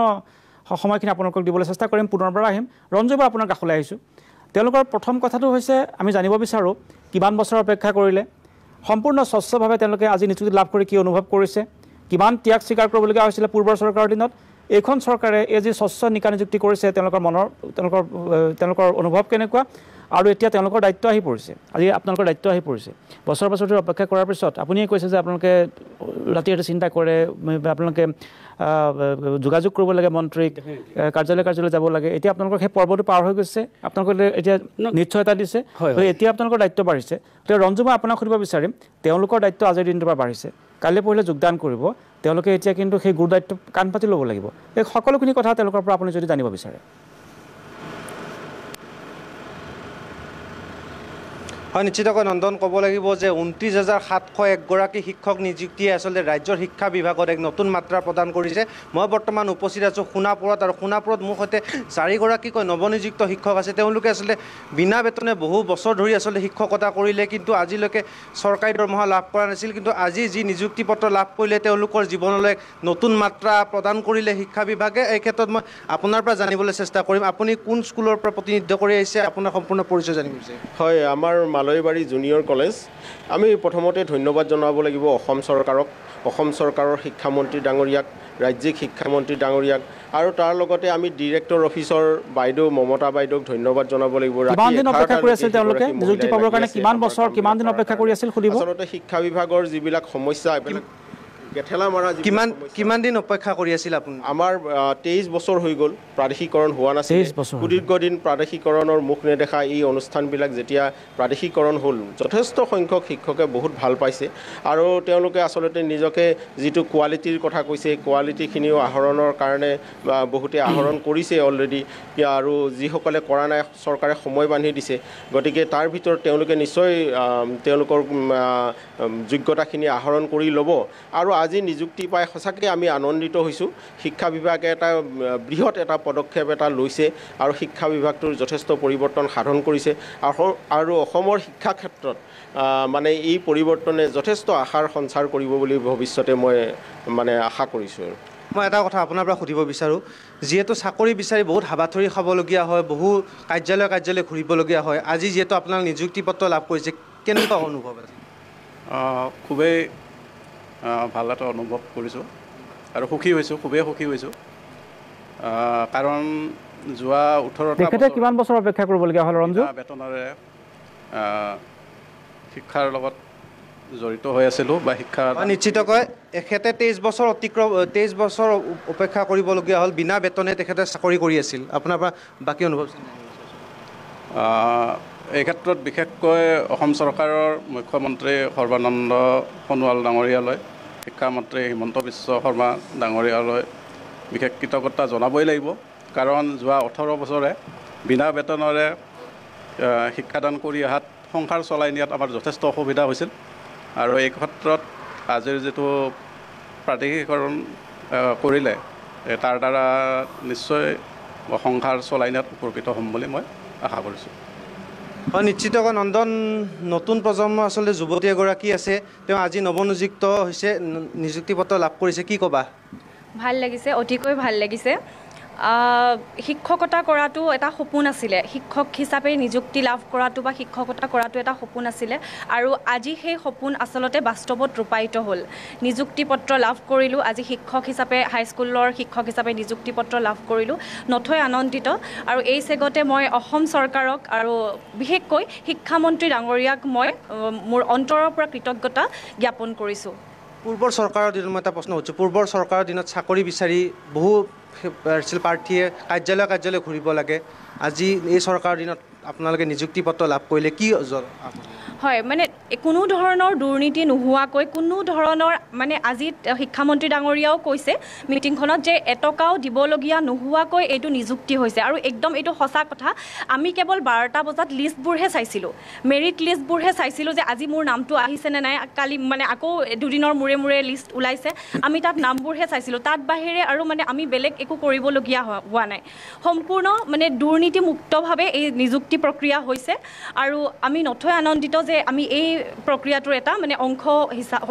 Speaker 1: সময়খিনি আপোনালোকক দিবলৈ চেষ্টা কৰিম পুনৰবাৰ আহিম ৰঞ্জুৰ পৰা আপোনাৰ কাষলৈ আহিছোঁ তেওঁলোকৰ প্ৰথম কথাটো হৈছে আমি জানিব বিচাৰোঁ কিমান বছৰ অপেক্ষা কৰিলে সম্পূৰ্ণ স্বচ্ছভাৱে তেওঁলোকে আজি নিযুক্তি লাভ কৰি কি অনুভৱ কৰিছে কিমান ত্যাগ স্বীকাৰ কৰিবলগীয়া হৈছিলে পূৰ্বৰ চৰকাৰৰ দিনত। এইখন চৰকাৰে এই যি স্বচ্ছ নিকা নিযুক্তি কৰিছে তেওঁলোকৰ অনুভৱ কেনেকুৱা আৰু এতিয়া তেওঁলোকৰ দায়িত্ব আহি পৰিছে, আজি আপোনালোকৰ দায়িত্ব আহি পৰিছে। বছৰ বছৰ ধৰি অপেক্ষা কৰাৰ পিছত আপুনিয়ে কৈছে যে আপোনালোকে ৰাতি ৰাতি চিন্তা কৰে, আপোনালোকে যোগাযোগ কৰিব লাগে মন্ত্ৰীক, কাৰ্যালয় যাব লাগে। এতিয়া আপোনালোকৰ সেই পৰ্বটো পাৰ হৈ গৈছে, আপোনালোকে এতিয়া নিশ্চয়তা দিছে, এতিয়া আপোনালোকৰ দায়িত্ব বাঢ়িছে। গতিকে ৰঞ্জু, মই আপোনাক সুধিব বিচাৰিম, তেওঁলোকৰ দায়িত্ব আজিৰ দিনটোৰ পৰা বাঢ়িছে, কাইলৈ পৰহিলে যোগদান কৰিব, তেওঁলোকে এতিয়া কিন্তু সেই গুৰু দায়িত্ব কাণ পাতি ল'ব লাগিব। এই সকলোখিনি কথা তেওঁলোকৰ পৰা আপুনি যদি জানিব বিচাৰে।
Speaker 10: হয়, নিশ্চিতকৈ নন্দন, ক'ব লাগিব যে 29,701 গৰাকী শিক্ষক নিযুক্তিয়ে আচলতে ৰাজ্যৰ শিক্ষা বিভাগত এক নতুন মাত্ৰা প্ৰদান কৰিছে। মই বৰ্তমান উপস্থিত আছোঁ সোণাপুৰত, আৰু সোণাপুৰত মোৰ সৈতে 4 গৰাকীকৈ নৱনিযুক্ত শিক্ষক আছে। তেওঁলোকে আচলতে বিনা বেতনে বহু বছৰ ধৰি আচলতে শিক্ষকতা কৰিলে, কিন্তু আজিলৈকে চৰকাৰী দৰমহা লাভ কৰা নাছিল। কিন্তু আজি যি নিযুক্তি পত্ৰ লাভ কৰিলে তেওঁলোকৰ জীৱনলৈ এক নতুন মাত্ৰা প্ৰদান কৰিলে শিক্ষা বিভাগে। এই ক্ষেত্ৰত মই আপোনাৰ পৰা জানিবলৈ চেষ্টা কৰিম, আপুনি কোন স্কুলৰ পৰা প্ৰতিনিধিত্ব কৰি আহিছে, আপোনাৰ সম্পূৰ্ণ পৰিচয় জানিব বিচাৰিম।
Speaker 11: হয়, আমাৰ মালৈবাৰী জুনিয়ৰ কলেজ। আমি প্ৰথমতে ধন্যবাদ জনাব লাগিব অসম চৰকাৰক, অসম চৰকাৰৰ শিক্ষামন্ত্ৰী ডাঙৰীয়াক, ৰাজ্যিক শিক্ষামন্ত্ৰী ডাঙৰীয়াক, আৰু তাৰ লগতে আমি ডিৰেক্টৰ অফিচৰ বাইদেউ মমতা বাইদেউক ধন্যবাদ জনাব লাগিব। আচলতে শিক্ষা বিভাগৰ যিবিলাক সমস্যা,
Speaker 10: কিমান দিন অপেক্ষা কৰি আছিল আপুনি?
Speaker 11: আমাৰ 23 বছৰ হৈ গ'ল প্ৰাদেশিকৰণ হোৱা নাছিল। সুদীৰ্ঘ দিন প্ৰাদেশিকৰণৰ মুখ নেদেখা এই অনুষ্ঠানবিলাক যেতিয়া প্ৰাদেশিকৰণ হ'ল, যথেষ্ট সংখ্যক শিক্ষকে বহুত ভাল পাইছে, আৰু তেওঁলোকে আচলতে নিজকে যিটো কোৱালিটিৰ কথা কৈছে, কোৱালিটিখিনিও আহৰণৰ কাৰণে বহুতে আহৰণ কৰিছে অলৰেডি, আৰু যিসকলে কৰা নাই চৰকাৰে সময় বান্ধি দিছে। গতিকে তাৰ ভিতৰত তেওঁলোকে নিশ্চয় তেওঁলোকৰ যোগ্যতাখিনি আহৰণ কৰি ল'ব। আৰু আজি নিযুক্তি পাই সঁচাকৈ আমি আনন্দিত হৈছোঁ। শিক্ষা বিভাগে এটা বৃহৎ এটা পদক্ষেপ এটা লৈছে, আৰু শিক্ষা বিভাগটোৰ যথেষ্ট পৰিৱৰ্তন সাধন কৰিছে, আৰু অসমৰ শিক্ষা ক্ষেত্ৰত মানে এই পৰিৱৰ্তনে যথেষ্ট আশাৰ সঞ্চাৰ কৰিব বুলি ভৱিষ্যতে মই আশা কৰিছোঁ।
Speaker 10: মই এটা কথা আপোনাৰ পৰা সুধিব বিচাৰোঁ, যিহেতু চাকৰি বিচাৰি বহুত হাবাথৰি খাবলগীয়া হয়, বহু কাৰ্যালয় ঘূৰিবলগীয়া হয়, আজি যিহেতু আপোনাৰ নিযুক্তি পত্ৰ লাভ কৰিছে, কেনেকুৱা অনুভৱ আছে?
Speaker 12: খুবেই ভাল এটা অনুভৱ কৰিছোঁ, আৰু সুখী হৈছোঁ, খুবেই সুখী হৈছোঁ। কাৰণ যোৱা 18টা
Speaker 1: কিমান বছৰ অপেক্ষা কৰিবলগীয়া হ'ল ৰঞ্জু?
Speaker 12: বেতনেৰে শিক্ষাৰ লগত জড়িত হৈ আছিলোঁ, বা শিক্ষা
Speaker 10: নিশ্চিতকৈ এখেতে 23 বছৰ অপেক্ষা কৰিবলগীয়া হ'ল, বিনা বেতনে তেখেতে চাকৰি কৰি আছিল। আপোনাৰ পৰা বাকী অনুভৱ?
Speaker 12: এই ক্ষেত্ৰত বিশেষকৈ অসম চৰকাৰৰ মুখ্যমন্ত্ৰী সৰ্বানন্দ সোণোৱাল ডাঙৰীয়ালৈ, শিক্ষামন্ত্ৰী হিমন্ত বিশ্ব শৰ্মা ডাঙৰীয়ালৈ বিশেষ কৃতজ্ঞতা জনাবই লাগিব। কাৰণ যোৱা 18 বছৰে বিনা বেতনেৰে শিক্ষাদান কৰি অহাত সংসাৰ চলাই নিয়াত আমাৰ যথেষ্ট অসুবিধা হৈছিল, আৰু এই ক্ষেত্ৰত আজিৰ যিটো প্ৰাদেশিকৰণ কৰিলে, তাৰ দ্বাৰা নিশ্চয় সংসাৰ চলাই নিয়াত উপকৃত হ'ম বুলি মই আশা কৰিছোঁ।
Speaker 10: হয়, নিশ্চিতকৈ নন্দন, নতুন প্ৰজন্ম আচলতে যুৱতী এগৰাকী আছে, তেওঁ আজি নৱনিযুক্ত হৈছে, নিযুক্তি পত্ৰ লাভ কৰিছে, কি ক'বা?
Speaker 13: ভাল লাগিছে, অতিকৈ ভাল লাগিছে। শিক্ষকতা কৰাটো এটা সপোন আছিলে, শিক্ষক হিচাপে নিযুক্তি লাভ কৰাটো বা শিক্ষকতা কৰাটো এটা সপোন আছিলে, আৰু আজি সেই সপোন আচলতে বাস্তৱত ৰূপায়িত হ'ল। নিযুক্তি পত্ৰ লাভ কৰিলোঁ, আজি শিক্ষক হিচাপে, হাইস্কুলৰ শিক্ষক হিচাপে নিযুক্তি পত্ৰ লাভ কৰিলোঁ, নথৈ আনন্দিত। আৰু এই চেগতে মই অসম চৰকাৰক আৰু বিশেষকৈ শিক্ষামন্ত্ৰী ডাঙৰীয়াক মই মোৰ অন্তৰৰ পৰা কৃতজ্ঞতা জ্ঞাপন কৰিছোঁ।
Speaker 10: পূৰ্বৰ চৰকাৰৰ দিনত মই এটা প্ৰশ্ন সুধিছোঁ, পূৰ্বৰ চৰকাৰৰ দিনত চাকৰি বিচাৰি বহু প্ৰাৰ্থীয়ে কাৰ্যালয় ঘূৰিব লাগে, আজি এই চৰকাৰৰ দিনত আপোনালোকে নিযুক্তি পত্ৰ লাভ কৰিলে, কি?
Speaker 13: হয়, কোনো ধৰণৰ দুৰ্নীতি নোহোৱাকৈ, কোনো ধৰণৰ আজি শিক্ষামন্ত্ৰী ডাঙৰীয়াও কৈছে মিটিংখনত যে এটকাও দিবলগীয়া নোহোৱাকৈ এইটো নিযুক্তি হৈছে, আৰু একদম এইটো সঁচা কথা। আমি কেৱল 12টা বজাত লিষ্টবোৰহে চাইছিলোঁ, মেৰিট লিষ্টবোৰহে চাইছিলোঁ, যে আজি মোৰ নামটো আহিছেনে নাই, কালি আকৌ দুদিনৰ মূৰে মূৰে লিষ্ট ওলাইছে, আমি তাত নামবোৰহে চাইছিলোঁ, তাত বাহিৰে আৰু আমি বেলেগ একো কৰিবলগীয়া হোৱা নাই। সম্পূৰ্ণ দুৰ্নীতিমুক্তভাৱে এই নিযুক্তি প্ৰক্ৰিয়া হৈছে, আৰু আমি নথৈ আনন্দিত যে আমি এই প্ৰক্ৰিয়াটোৰ এটা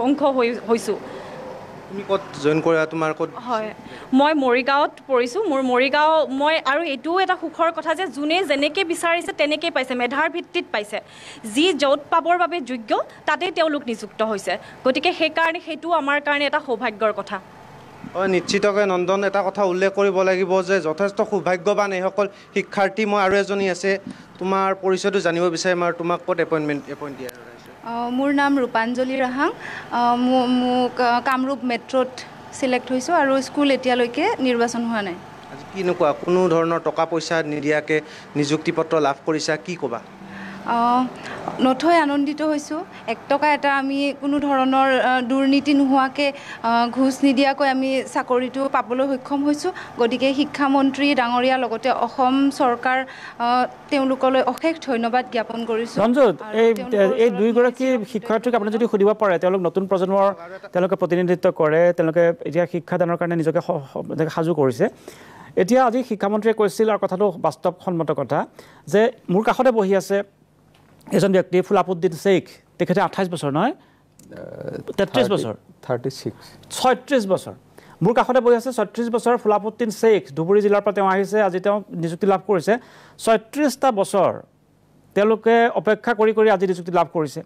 Speaker 13: অংশ হৈছোঁ।
Speaker 10: তুমি ক'ত জইন কৰা তোমাৰ ক'ত
Speaker 13: হয় মই মৰিগাঁৱত পঢ়িছোঁ মোৰ মৰিগাঁও মই আৰু এইটোও এটা সুখৰ কথা যে যোনে যেনেকৈ বিচাৰিছে তেনেকৈ পাইছে মেধাৰ ভিত্তিত পাইছে যি য'ত পাবৰ বাবে যোগ্য তাতেই তেওঁলোক নিযুক্ত হৈছে গতিকে সেইকাৰণে সেইটো আমাৰ কাৰণে এটা সৌভাগ্যৰ কথা
Speaker 10: হয় নিশ্চিতকৈ নন্দন এটা কথা উল্লেখ কৰিব লাগিব যে যথেষ্ট সৌভাগ্যৱান এইসকল শিক্ষাৰ্থী মই আৰু এজনী আছে তোমাৰ পৰিচয়টো জানিব বিচাৰিম আৰু তোমাক ক'ত এপইণ্ট দিয়া
Speaker 14: মোৰ নাম ৰূপাঞ্জলি ৰাহাং মোক কামৰূপ মেট্ৰ'ত চিলেক্ট হৈছোঁ আৰু স্কুল এতিয়ালৈকে নিৰ্বাচন হোৱা নাই
Speaker 10: আজি কেনেকুৱা কোনো ধৰণৰ টকা পইচা নিদিয়াকৈ নিযুক্তি পত্ৰ লাভ কৰিছা কি ক'বা
Speaker 14: নথৈ আনন্দিত হৈছোঁ 1 টকা এটা আমি কোনো ধৰণৰ দুৰ্নীতি নোহোৱাকৈ ঘোষ নিদিয়াকৈ আমি চাকৰিটো পাবলৈ সক্ষম হৈছোঁ গতিকে শিক্ষামন্ত্ৰী ডাঙৰীয়াৰ লগতে অসম চৰকাৰ তেওঁলোকলৈ অশেষ ধন্যবাদ জ্ঞাপন কৰিছোঁ
Speaker 1: ৰঞ্জুত এই দুইগৰাকী শিক্ষাৰ্থীক আপুনি যদি সুধিব পাৰে তেওঁলোক নতুন প্ৰজন্মৰ তেওঁলোকে প্ৰতিনিধিত্ব কৰে তেওঁলোকে এতিয়া শিক্ষাদানৰ কাৰণে নিজকে সাজু কৰিছে এতিয়া আজি শিক্ষামন্ত্ৰীয়ে কৈছিল আৰু কথাটো বাস্তৱসন্মত কথা যে মোৰ কাষতে বহি আছে এজন ব্যক্তি ফুলাপুদ্দিন শ্বেখ তেখেতে 28 বছৰ নহয় 33 বছৰ 36 বছৰ মোৰ কাষতে বহি আছে 36 বছৰ ফুলাপুদ্দিন শ্বেখ ধুবুৰী জিলাৰ পৰা তেওঁ আহিছে আজি তেওঁ নিযুক্তি লাভ কৰিছে 36টা বছৰ তেওঁলোকে অপেক্ষা কৰি কৰি আজি নিযুক্তি লাভ কৰিছে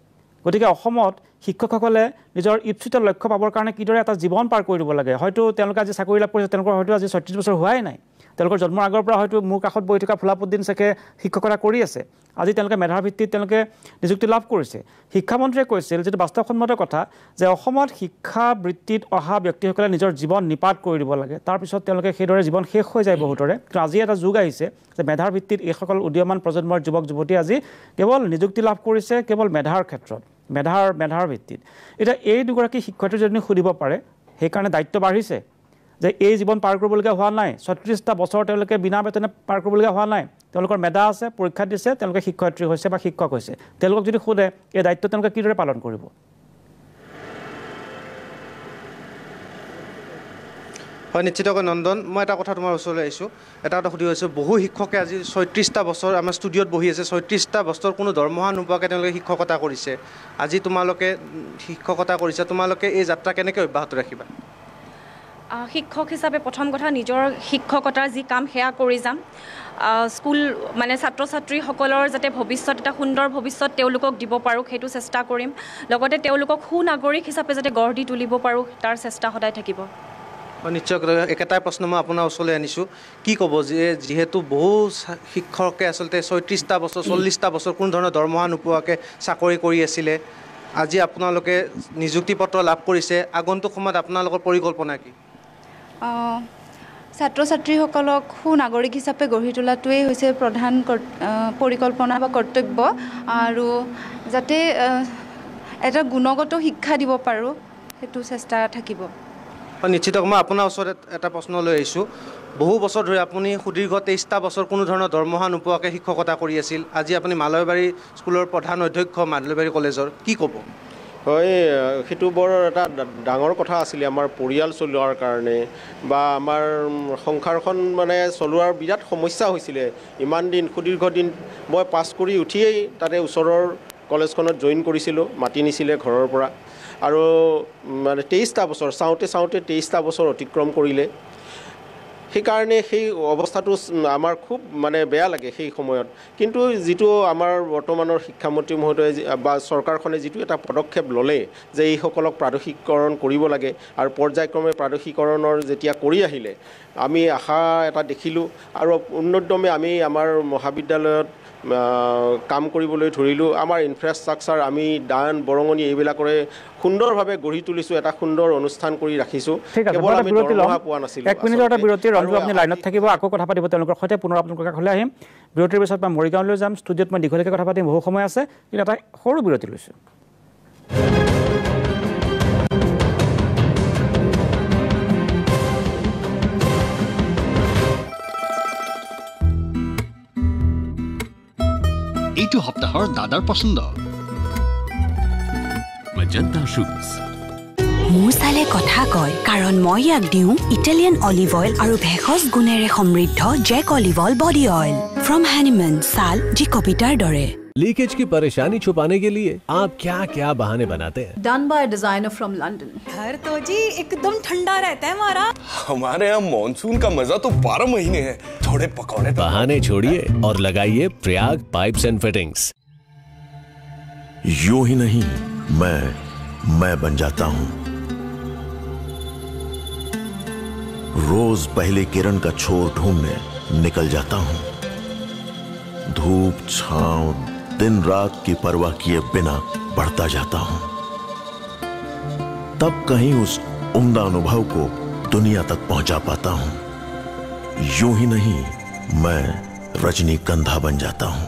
Speaker 1: গতিকে অসমত শিক্ষকসকলে নিজৰ ইচ্ছিত লক্ষ্য পাবৰ কাৰণে কিদৰে এটা জীৱন পাৰ কৰি দিব লাগে হয়তো তেওঁলোকে আজি চাকৰি লাভ কৰিছে তেওঁলোকৰ হয়তো আজি 36 বছৰ হোৱাই নাই তেওঁলোকৰ জন্মৰ আগৰ পৰা হয়তো মোৰ কাষত বহি থকা ফুলাপুদ্দিন শ্বেখে শিক্ষকতা কৰি আছে আজি তেওঁলোকে মেধাৰ ভিত্তিত তেওঁলোকে নিযুক্তি লাভ কৰিছে শিক্ষামন্ত্ৰীয়ে কৈছিল যেটো বাস্তৱসন্মত কথা যে অসমত শিক্ষা বৃত্তিত অহা ব্যক্তিসকলে নিজৰ জীৱন নিপাত কৰি দিব লাগে তাৰপিছত তেওঁলোকে সেইদৰে জীৱন শেষ হৈ যায় বহুতৰে কিন্তু আজি এটা যুগ আহিছে যে মেধাৰ ভিত্তিত এইসকল উদীয়মান প্ৰজন্মৰ যুৱক যুৱতী আজি কেৱল নিযুক্তি লাভ কৰিছে কেৱল মেধাৰ ক্ষেত্ৰত মেধাৰ ভিত্তিত এটা এই দুগৰাকী শিক্ষাৰ্থী যদি সুধিব পাৰে সেইকাৰণে দায়িত্ব বাঢ়িছে যে এই জীৱন পাৰ কৰিবলগীয়া হোৱা নাই 36টা বছৰ তেওঁলোকে বিনা বেতনে পাৰ কৰিবলগীয়া হোৱা নাই তেওঁলোকৰ মেধা আছে পৰীক্ষা দিছে তেওঁলোকে শিক্ষয়িত্ৰী হৈছে বা শিক্ষক হৈছে তেওঁলোকক যদি সোধে এই দায়িত্ব তেওঁলোকে কিদৰে পালন কৰিব
Speaker 10: হয় নিশ্চিতকৈ নন্দন মই এটা কথা তোমাৰ ওচৰলৈ আহিছোঁ এটা কথা সুধি হৈছোঁ বহু শিক্ষকে আজি 36টা বছৰ আমাৰ ষ্টুডিঅ'ত বহি আছে 36টা বছৰ কোনো দৰমহা নোপোৱাকৈ তেওঁলোকে শিক্ষকতা কৰিছে আজি তোমালোকে শিক্ষকতা কৰিছে তোমালোকে এই যাত্ৰা কেনেকৈ অব্যাহত ৰাখিবা
Speaker 13: শিক্ষক হিচাপে প্ৰথম কথা নিজৰ শিক্ষকতাৰ যি কাম সেয়া কৰি যাম স্কুল মানে ছাত্ৰ ছাত্ৰীসকলৰ যাতে ভৱিষ্যত এটা সুন্দৰ ভৱিষ্যত তেওঁলোকক দিব পাৰোঁ সেইটো চেষ্টা কৰিম লগতে তেওঁলোকক সুনাগৰিক হিচাপে যাতে গঢ় দি তুলিব পাৰোঁ তাৰ চেষ্টা সদায় থাকিব
Speaker 10: নিশ্চয় একেটাই প্ৰশ্ন মই আপোনাৰ ওচৰলৈ আনিছোঁ কি ক'ব যে যিহেতু বহু শিক্ষকে আচলতে 36টা বছৰ 40টা বছৰ কোনো ধৰণৰ দৰমহা নোপোৱাকৈ চাকৰি কৰি আছিলে আজি আপোনালোকে নিযুক্তি পত্ৰ লাভ কৰিছে আগন্তুক সময়ত আপোনালোকৰ পৰিকল্পনা কি
Speaker 14: ছাত্ৰ ছাত্ৰীসকলক সুনাগৰিক হিচাপে গঢ়ি তোলাটোৱেই হৈছে প্ৰধান পৰিকল্পনা বা কৰ্তব্য আৰু যাতে এটা গুণগত শিক্ষা দিব পাৰোঁ সেইটো চেষ্টা থাকিব
Speaker 10: নিশ্চিত মই আপোনাৰ ওচৰত এটা প্ৰশ্ন লৈ আহিছোঁ বহু বছৰ ধৰি আপুনি সুদীৰ্ঘ 23টা বছৰ কোনো ধৰণৰ দৰমহা নোপোৱাকৈ শিক্ষকতা কৰি আছিল আজি আপুনি মালয়বাৰী স্কুলৰ প্ৰধান অধ্যক্ষ মালয়বাৰী কলেজৰ কি ক'ব
Speaker 11: হয় সেইটো বৰ এটা ডাঙৰ কথা আছিলে আমাৰ পৰিয়াল চলোৱাৰ কাৰণে বা আমাৰ সংসাৰখন মানে চলোৱাৰ বিৰাট সমস্যা হৈছিলে ইমান দিন সুদীৰ্ঘ দিন মই পাছ কৰি উঠিয়েই তাতে ওচৰৰ কলেজখনত জইন কৰিছিলোঁ মাতি নিছিলে ঘৰৰ পৰা আৰু মানে 23টা বছৰ চাওঁতে 23টা বছৰ অতিক্ৰম কৰিলে সেইকাৰণে সেই অৱস্থাটো আমাৰ খুব মানে বেয়া লাগে সেই সময়ত কিন্তু যিটো আমাৰ বৰ্তমানৰ শিক্ষামন্ত্ৰী মহোদয়ে বা চৰকাৰখনে যিটো এটা পদক্ষেপ ল'লে যে এইসকলক প্ৰাদেশিকৰণ কৰিব লাগে আৰু পৰ্যায়ক্ৰমে প্ৰাদেশিকৰণৰ যেতিয়া কৰি আহিলে আমি আশা এটা দেখিলোঁ আৰু উন্নতমে আমি আমাৰ মহাবিদ্যালয়ত কাম কৰিবলৈ ধৰিলোঁ আমাৰ ইনফ্ৰাষ্ট্ৰাকচাৰ আমি দান বৰঙণি এইবিলাকৰে সুন্দৰভাৱে গঢ়ি তুলিছোঁ এটা সুন্দৰ অনুষ্ঠান কৰি ৰাখিছোঁ কেৱল আমি দৰমহা পোৱা নাছিলোঁ
Speaker 1: এক মিনিটৰ এটা বিৰতি ৰঞ্জু আপুনি লাইনত থাকিব আকৌ কথা পাতিব তেওঁলোকৰ সৈতে পুনৰ আপোনালোকৰ কাষলৈ আহিম বিৰতিৰ পিছত মই মৰিগাঁৱলৈ যাম ষ্টুডিঅ'ত মই দীঘলীয়াকৈ কথা পাতিম বহু সময় আছে কিন্তু এটা সৰু বিৰতি লৈছোঁ
Speaker 15: এইটো সপ্তাহৰ দাদাৰ পছন্দ মেজেন্টা শুজ
Speaker 16: মোৰ চালে কথা কয় কাৰণ মই ইয়াক দিওঁ ইটালিয়ান অলিভ অইল আৰু ভেষজ গুণেৰে সমৃদ্ধ জেক olive oil body oil from হেনিমেন ছাল যি কবিতাৰ দৰে
Speaker 17: लीकेज की परेशानी छुपाने के लिए आप क्या क्या बहाने बनाते हैं?
Speaker 18: Done by a designer from London. घर तो जी एकदम ठंडा रहता है हमारा।
Speaker 19: हमारे यहाँ मानसून का मजा तो 12 महीने है। थोड़े पकौड़े
Speaker 17: बहाने छोड़िए और लगाइए प्रयाग पाइप्स एंड फिटिंग्स।
Speaker 20: यूं ही नहीं मैं बन जाता हूं। रोज पहले किरण का छोर ढूंढने निकल जाता हूं। धूप छांव दिन रात की परवाह किए बिना बढ़ता जाता हूं। तब कहीं उस उम्दा अनुभव को दुनिया तक पहुंचा पाता हूं। यूं ही नहीं मैं रजनीगंधा बन जाता हूं।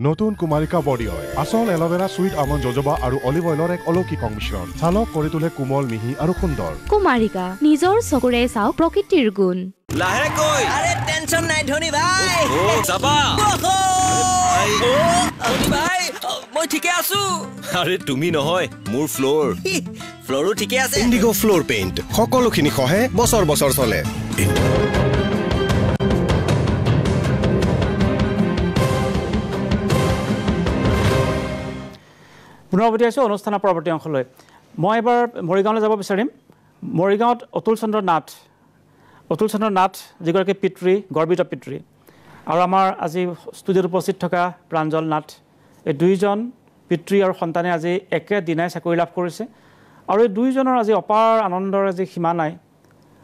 Speaker 21: নতুন কুমাৰিকা বডি অইল আসল এল'ভেৰা সুইট আমন্ড জজবা আৰু অলিভ অইলৰ এক অলৌকিক সংমিশ্ৰণ ছালক কৰি তোলে কোমল মিহি আৰু সুন্দৰ
Speaker 22: কুমাৰিকা নিজৰ চকুৰে চাওক প্ৰকৃতিৰ গুণ
Speaker 23: লাহে কৈ আৰে টেনচন নাই ধনী ভাই ও চাপা ধনী ভাই মই ঠিকে আছো
Speaker 19: আৰে তুমি নহয় মোৰ ফ্লোৰ
Speaker 23: ফ্লোৰো ঠিকে আছে
Speaker 19: ইণ্ডিগো ফ্লোৰ পেইণ্ট সকলোখিনি খহে বছৰ বছৰ চলে
Speaker 1: পুনৰবৰ্তী আছোঁ অনুষ্ঠানৰ পৰৱৰ্তী অংশলৈ মই এবাৰ মৰিগাঁৱলৈ যাব বিচাৰিম মৰিগাঁৱত অতুল চন্দ্ৰ নাথ যিগৰাকী পিতৃ গৰ্বিত পিতৃ আৰু আমাৰ আজি ষ্টুডিঅ'ত উপস্থিত থকা প্ৰাঞ্জল নাথ এই দুইজন পিতৃ আৰু সন্তানে আজি একেদিনাই চাকৰি লাভ কৰিছে আৰু এই দুইজনৰ আজি অপাৰ আনন্দৰ আজি সীমা নাই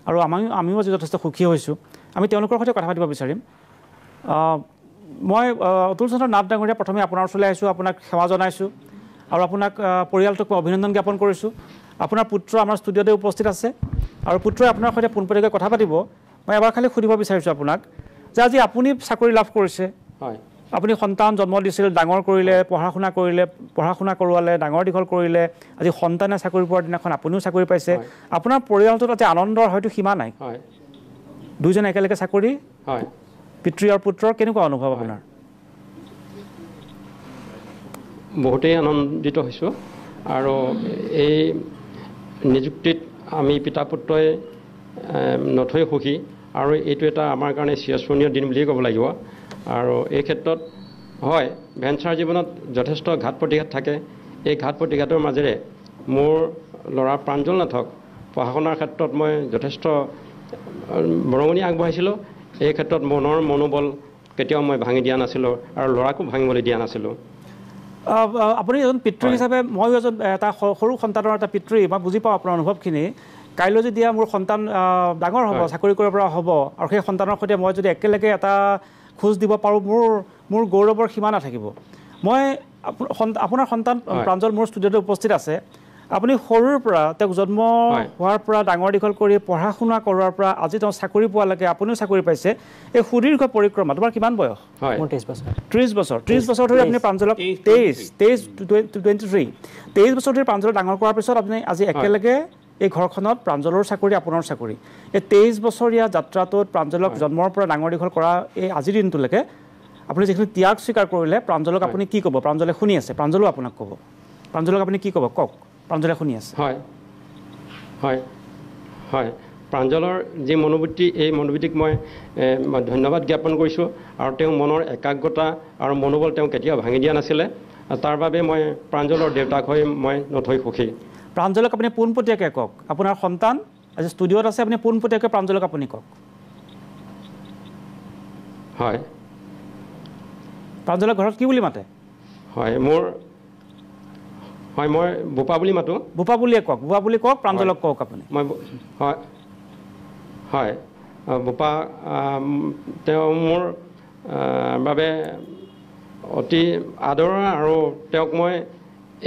Speaker 1: আৰু আমিও আজি যথেষ্ট সুখী হৈছোঁ আমি তেওঁলোকৰ সৈতে কথা পাতিব বিচাৰিম মই অতুল চন্দ্ৰ নাথ ডাঙৰীয়া প্ৰথমে আপোনাৰ ওচৰলৈ আহিছোঁ আপোনাক সেৱা জনাইছোঁ আৰু আপোনাক পৰিয়ালটোক অভিনন্দন জ্ঞাপন কৰিছোঁ আপোনাৰ পুত্ৰ আমাৰ ষ্টুডিঅ'তে উপস্থিত আছে আৰু পুত্ৰই আপোনাৰ সৈতে পোনপটীয়াকৈ কথা পাতিব মই এবাৰ খালি সুধিব বিচাৰিছোঁ আপোনাক যে আজি আপুনি চাকৰি লাভ কৰিছে
Speaker 7: হয়
Speaker 1: আপুনি সন্তান জন্ম দিছিল ডাঙৰ কৰিলে পঢ়া শুনা কৰোৱালে ডাঙৰ দীঘল কৰিলে আজি সন্তানে চাকৰি পোৱাৰ দিনাখন আপুনিও চাকৰি পাইছে আপোনাৰ পৰিয়ালটোত আজি আনন্দৰ হয়তো সীমা নাই
Speaker 7: হয়
Speaker 1: দুইজন একেলগে চাকৰি
Speaker 7: হয়
Speaker 1: পিতৃ আৰু পুত্ৰৰ কেনেকুৱা অনুভৱ আপোনাৰ
Speaker 7: বহুতেই আনন্দিত হৈছোঁ আৰু এই নিযুক্তিত আমি পিতা পুত্ৰই নথৈ সুখী আৰু এইটো এটা আমাৰ কাৰণে চিৰস্মৰণীয় দিন বুলিয়েই ক'ব লাগিব আৰু এই ক্ষেত্ৰত হয় ভেঞ্চাৰ জীৱনত যথেষ্ট ঘাত প্ৰতিঘাত থাকে এই ঘাত প্ৰতিঘাতৰ মাজেৰে মোৰ ল'ৰা প্ৰাঞ্জল নাথক পঢ়া শুনাৰ ক্ষেত্ৰত মই যথেষ্ট বৰঙণি আগবঢ়াইছিলোঁ এই ক্ষেত্ৰত মনৰ মনোবল কেতিয়াও মই ভাঙি দিয়া নাছিলোঁ আৰু ল'ৰাকো ভাঙিবলৈ দিয়া নাছিলোঁ
Speaker 1: আপুনি এজন পিতৃ হিচাপে ময়ো এজন এটা সৰু সন্তানৰ এটা পিতৃ মই বুজি পাওঁ আপোনাৰ অনুভৱখিনি কাইলৈ যদি মোৰ সন্তান ডাঙৰ হ'ব চাকৰি কৰিব পৰা হ'ব আৰু সেই সন্তানৰ সৈতে মই যদি একেলগে এটা খোজ দিব পাৰোঁ মোৰ গৌৰৱৰ সীমা নাথাকিব মই আপোনাৰ সন্তান প্ৰাঞ্জল মোৰ ষ্টুডিঅ'তে উপস্থিত আছে আপুনি সৰুৰ পৰা তেওঁক জন্ম হোৱাৰ পৰা ডাঙৰ দীঘল কৰি পঢ়া শুনা কৰোৱাৰ পৰা আজি তেওঁ চাকৰি পোৱালৈকে আপুনিও চাকৰি পাইছে এই সুদীৰ্ঘ পৰিক্ৰমা তোমাৰ কিমান বয়স 30 বছৰ ধৰি আপুনি প্ৰাঞ্জলক 23 বছৰ ধৰি প্ৰাঞ্জলক ডাঙৰ কৰাৰ পিছত আপুনি আজি একেলগে এই ঘৰখনত প্ৰাঞ্জলৰ চাকৰি আপোনাৰ চাকৰি এই 23 বছৰীয়া যাত্ৰাটোত প্ৰাঞ্জলক জন্মৰ পৰা ডাঙৰ দীঘল কৰা এই আজিৰ দিনটোলৈকে আপুনি যিখিনি ত্যাগ স্বীকাৰ কৰিলে প্ৰাঞ্জলক আপুনি কি ক'ব প্ৰাঞ্জলে শুনি আছে প্ৰাঞ্জলো আপোনাক ক'ব প্ৰাঞ্জলক আপুনি কি ক'ব কওক প্ৰাঞ্জলে শুনি আছে
Speaker 7: হয় হয় হয় প্ৰাঞ্জলৰ যি মনোবৃত্তি এই মনোবৃত্তিক মই ধন্যবাদ জ্ঞাপন কৰিছোঁ আৰু তেওঁ মনৰ একাগ্ৰতা আৰু মনোবল তেওঁ কেতিয়াও ভাঙি দিয়া নাছিলে তাৰ বাবে মই প্ৰাঞ্জলৰ দেউতাক হৈ মই নথৈ সুখী
Speaker 1: প্ৰাঞ্জলক আপুনি পোনপটীয়াকৈ কওক আপোনাৰ সন্তান আজি ষ্টুডিঅ'ত আছে আপুনি পোনপটীয়াকৈ প্ৰাঞ্জলক আপুনি কওক
Speaker 7: হয়
Speaker 1: প্ৰাঞ্জলক ঘৰত কি বুলি মাতে
Speaker 7: হয় মই বোপা বুলি মাতোঁ
Speaker 1: বোপা বুলিয়ে কওক প্ৰাঞ্জলক কওক আপুনি
Speaker 7: মই হয় হয় বোপা তেওঁ মোৰ বাবে অতি আদৰৰ আৰু তেওঁক মই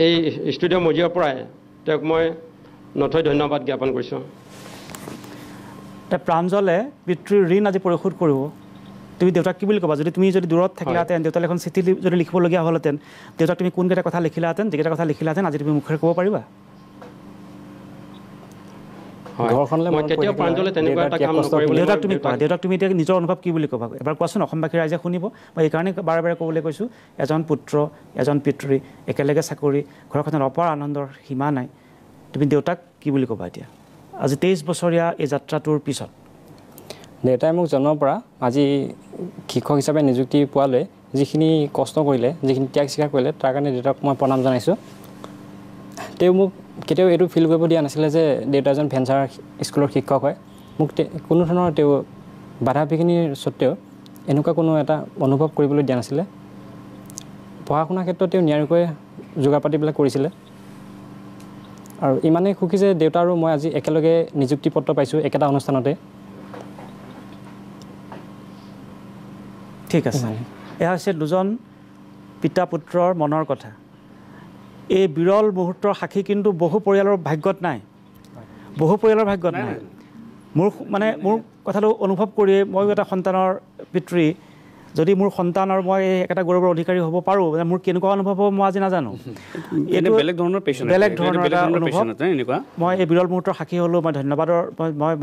Speaker 7: এই ষ্টুডিঅ' মজিয়াৰ পৰাই তেওঁক মই নথৈ ধন্যবাদ জ্ঞাপন কৰিছোঁ
Speaker 1: প্ৰাঞ্জলে পিতৃৰ ঋণ আজি পৰিশোধ কৰিব তুমি দেউতাক কি বুলি ক'বা যদি তুমি যদি দূৰত থাকিলাহেঁতেন দেউতালৈ এখন চিঠি যদি লিখিবলগীয়া হ'লহেঁতেন দেউতাক তুমি কোনকেইটা কথা লিখিলাহেঁতেন যিকেইটা কথা লিখিলাহেঁতেন আজি তুমি মুখেৰে ক'ব পাৰিবা দেউতাক তুমি এতিয়া নিজৰ অনুভৱ কি বুলি ক'বা এবাৰ কোৱাচোন অসমবাসী ৰাইজে শুনিব মই এইকাৰণে বাৰে বাৰে ক'বলৈ কৈছোঁ এজন পুত্ৰ এজন পিতৃ একেলগে চাকৰি ঘৰখনত অপাৰ আনন্দৰ সীমা নাই তুমি দেউতাক কি বুলি ক'বা এতিয়া আজি 23 বছৰীয়া এই যাত্ৰাটোৰ পিছত
Speaker 5: দেউতাই মোক জন্মৰ পৰা আজি শিক্ষক হিচাপে নিযুক্তি পোৱালৈ যিখিনি কষ্ট কৰিলে যিখিনি ত্যাগ স্বীকাৰ কৰিলে তাৰ কাৰণে দেউতাক মই প্ৰণাম জনাইছোঁ তেওঁ মোক কেতিয়াও এইটো ফিল কৰিব দিয়া নাছিলে যে দেউতা এজন ভেঞ্চাৰ স্কুলৰ শিক্ষক হয় মোক কোনো ধৰণৰ তেওঁ বাধা বিঘিনিৰ স্বত্তেও এনেকুৱা কোনো এটা অনুভৱ কৰিবলৈ দিয়া নাছিলে পঢ়া শুনাৰ ক্ষেত্ৰত তেওঁ নিয়াৰিকৈ যোগাৰ পাতিবিলাক কৰিছিলে আৰু ইমানেই সুখী যে দেউতা আৰু মই আজি একেলগে নিযুক্তি পত্ৰ পাইছোঁ একেটা অনুষ্ঠানতে
Speaker 1: ঠিক আছে এয়া হৈছে দুজন পিতা পুত্ৰৰ মনৰ কথা এই বিৰল মুহূৰ্তৰ সাক্ষী কিন্তু বহু পৰিয়ালৰ ভাগ্যত নাই মোৰ কথাটো অনুভৱ কৰিয়ে ময়ো এটা সন্তানৰ পিতৃ যদি মোৰ সন্তান আৰু মই এটা গৌৰৱৰ অধিকাৰী হ'ব পাৰোঁ মোৰ কেনেকুৱা অনুভৱ হ'ব মই আজি নাজানো
Speaker 2: বেলেগ ধৰণৰ
Speaker 1: মই এই বিৰল মুহূৰ্তৰ সাক্ষী হ'লোঁ মই ধন্যবাদৰ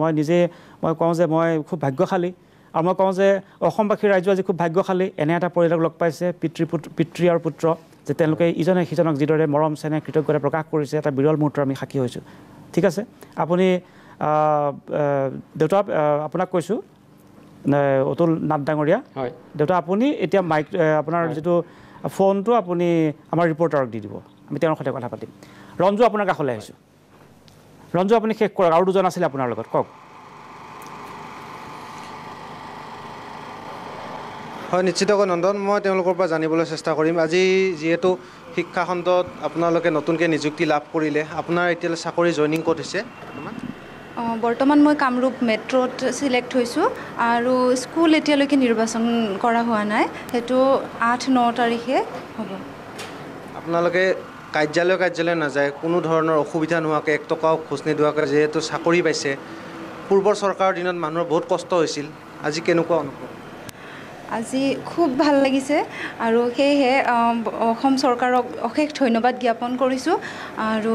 Speaker 1: মই নিজে মই কওঁ যে মই খুব ভাগ্যশালী আৰু মই কওঁ যে অসমবাসী ৰাইজো আজি খুব ভাগ্যশালী এনে এটা পৰিয়ালক লগ পাইছে পিতৃ আৰু পুত্ৰ যে তেওঁলোকে ইজনে সিজনক যিদৰে মৰম চেনেহ কৃতজ্ঞতা প্ৰকাশ কৰিছে এটা বিৰল মুহূৰ্তৰ আমি সাক্ষী হৈছোঁ ঠিক আছে আপুনি দেউতা আপোনাক কৈছোঁ অতুল নাথ ডাঙৰীয়া দেউতা আপুনি এতিয়া মাইক আপোনাৰ যিটো ফোনটো আপুনি আমাৰ ৰিপৰ্টাৰক দি দিব আমি তেওঁৰ সৈতে কথা পাতিম ৰঞ্জু আপোনাৰ কাষলৈ আহিছোঁ ৰঞ্জু আপুনি শেষ কৰক আৰু দুজন আছিলে আপোনাৰ লগত কওক
Speaker 10: হয় নিশ্চিতকৈ নন্দন মই তেওঁলোকৰ পৰা জানিবলৈ চেষ্টা কৰিম আজি যিহেতু শিক্ষা খণ্ডত আপোনালোকে নতুনকৈ নিযুক্তি লাভ কৰিলে আপোনাৰ এতিয়ালৈ চাকৰি জইনিং ক'ত হৈছে
Speaker 14: বৰ্তমান মই কামৰূপ মেট্ৰ'ত ছিলেক্ট হৈছোঁ আৰু স্কুল এতিয়ালৈকে নিৰ্বাচন কৰা হোৱা নাই সেইটো 8-9 তাৰিখে হ'ব
Speaker 10: আপোনালোকে কাৰ্যালয় নাযায় কোনো ধৰণৰ অসুবিধা নোহোৱাকৈ 1 টকাও খোজ নিদিয়াকৈ যিহেতু চাকৰি পাইছে পূৰ্বৰ চৰকাৰৰ দিনত মানুহৰ বহুত কষ্ট হৈছিল আজি কেনেকুৱা অনুভৱ
Speaker 14: আজি খুব ভাল লাগিছে আৰু সেয়েহে অসম চৰকাৰক অশেষ ধন্যবাদ জ্ঞাপন কৰিছোঁ আৰু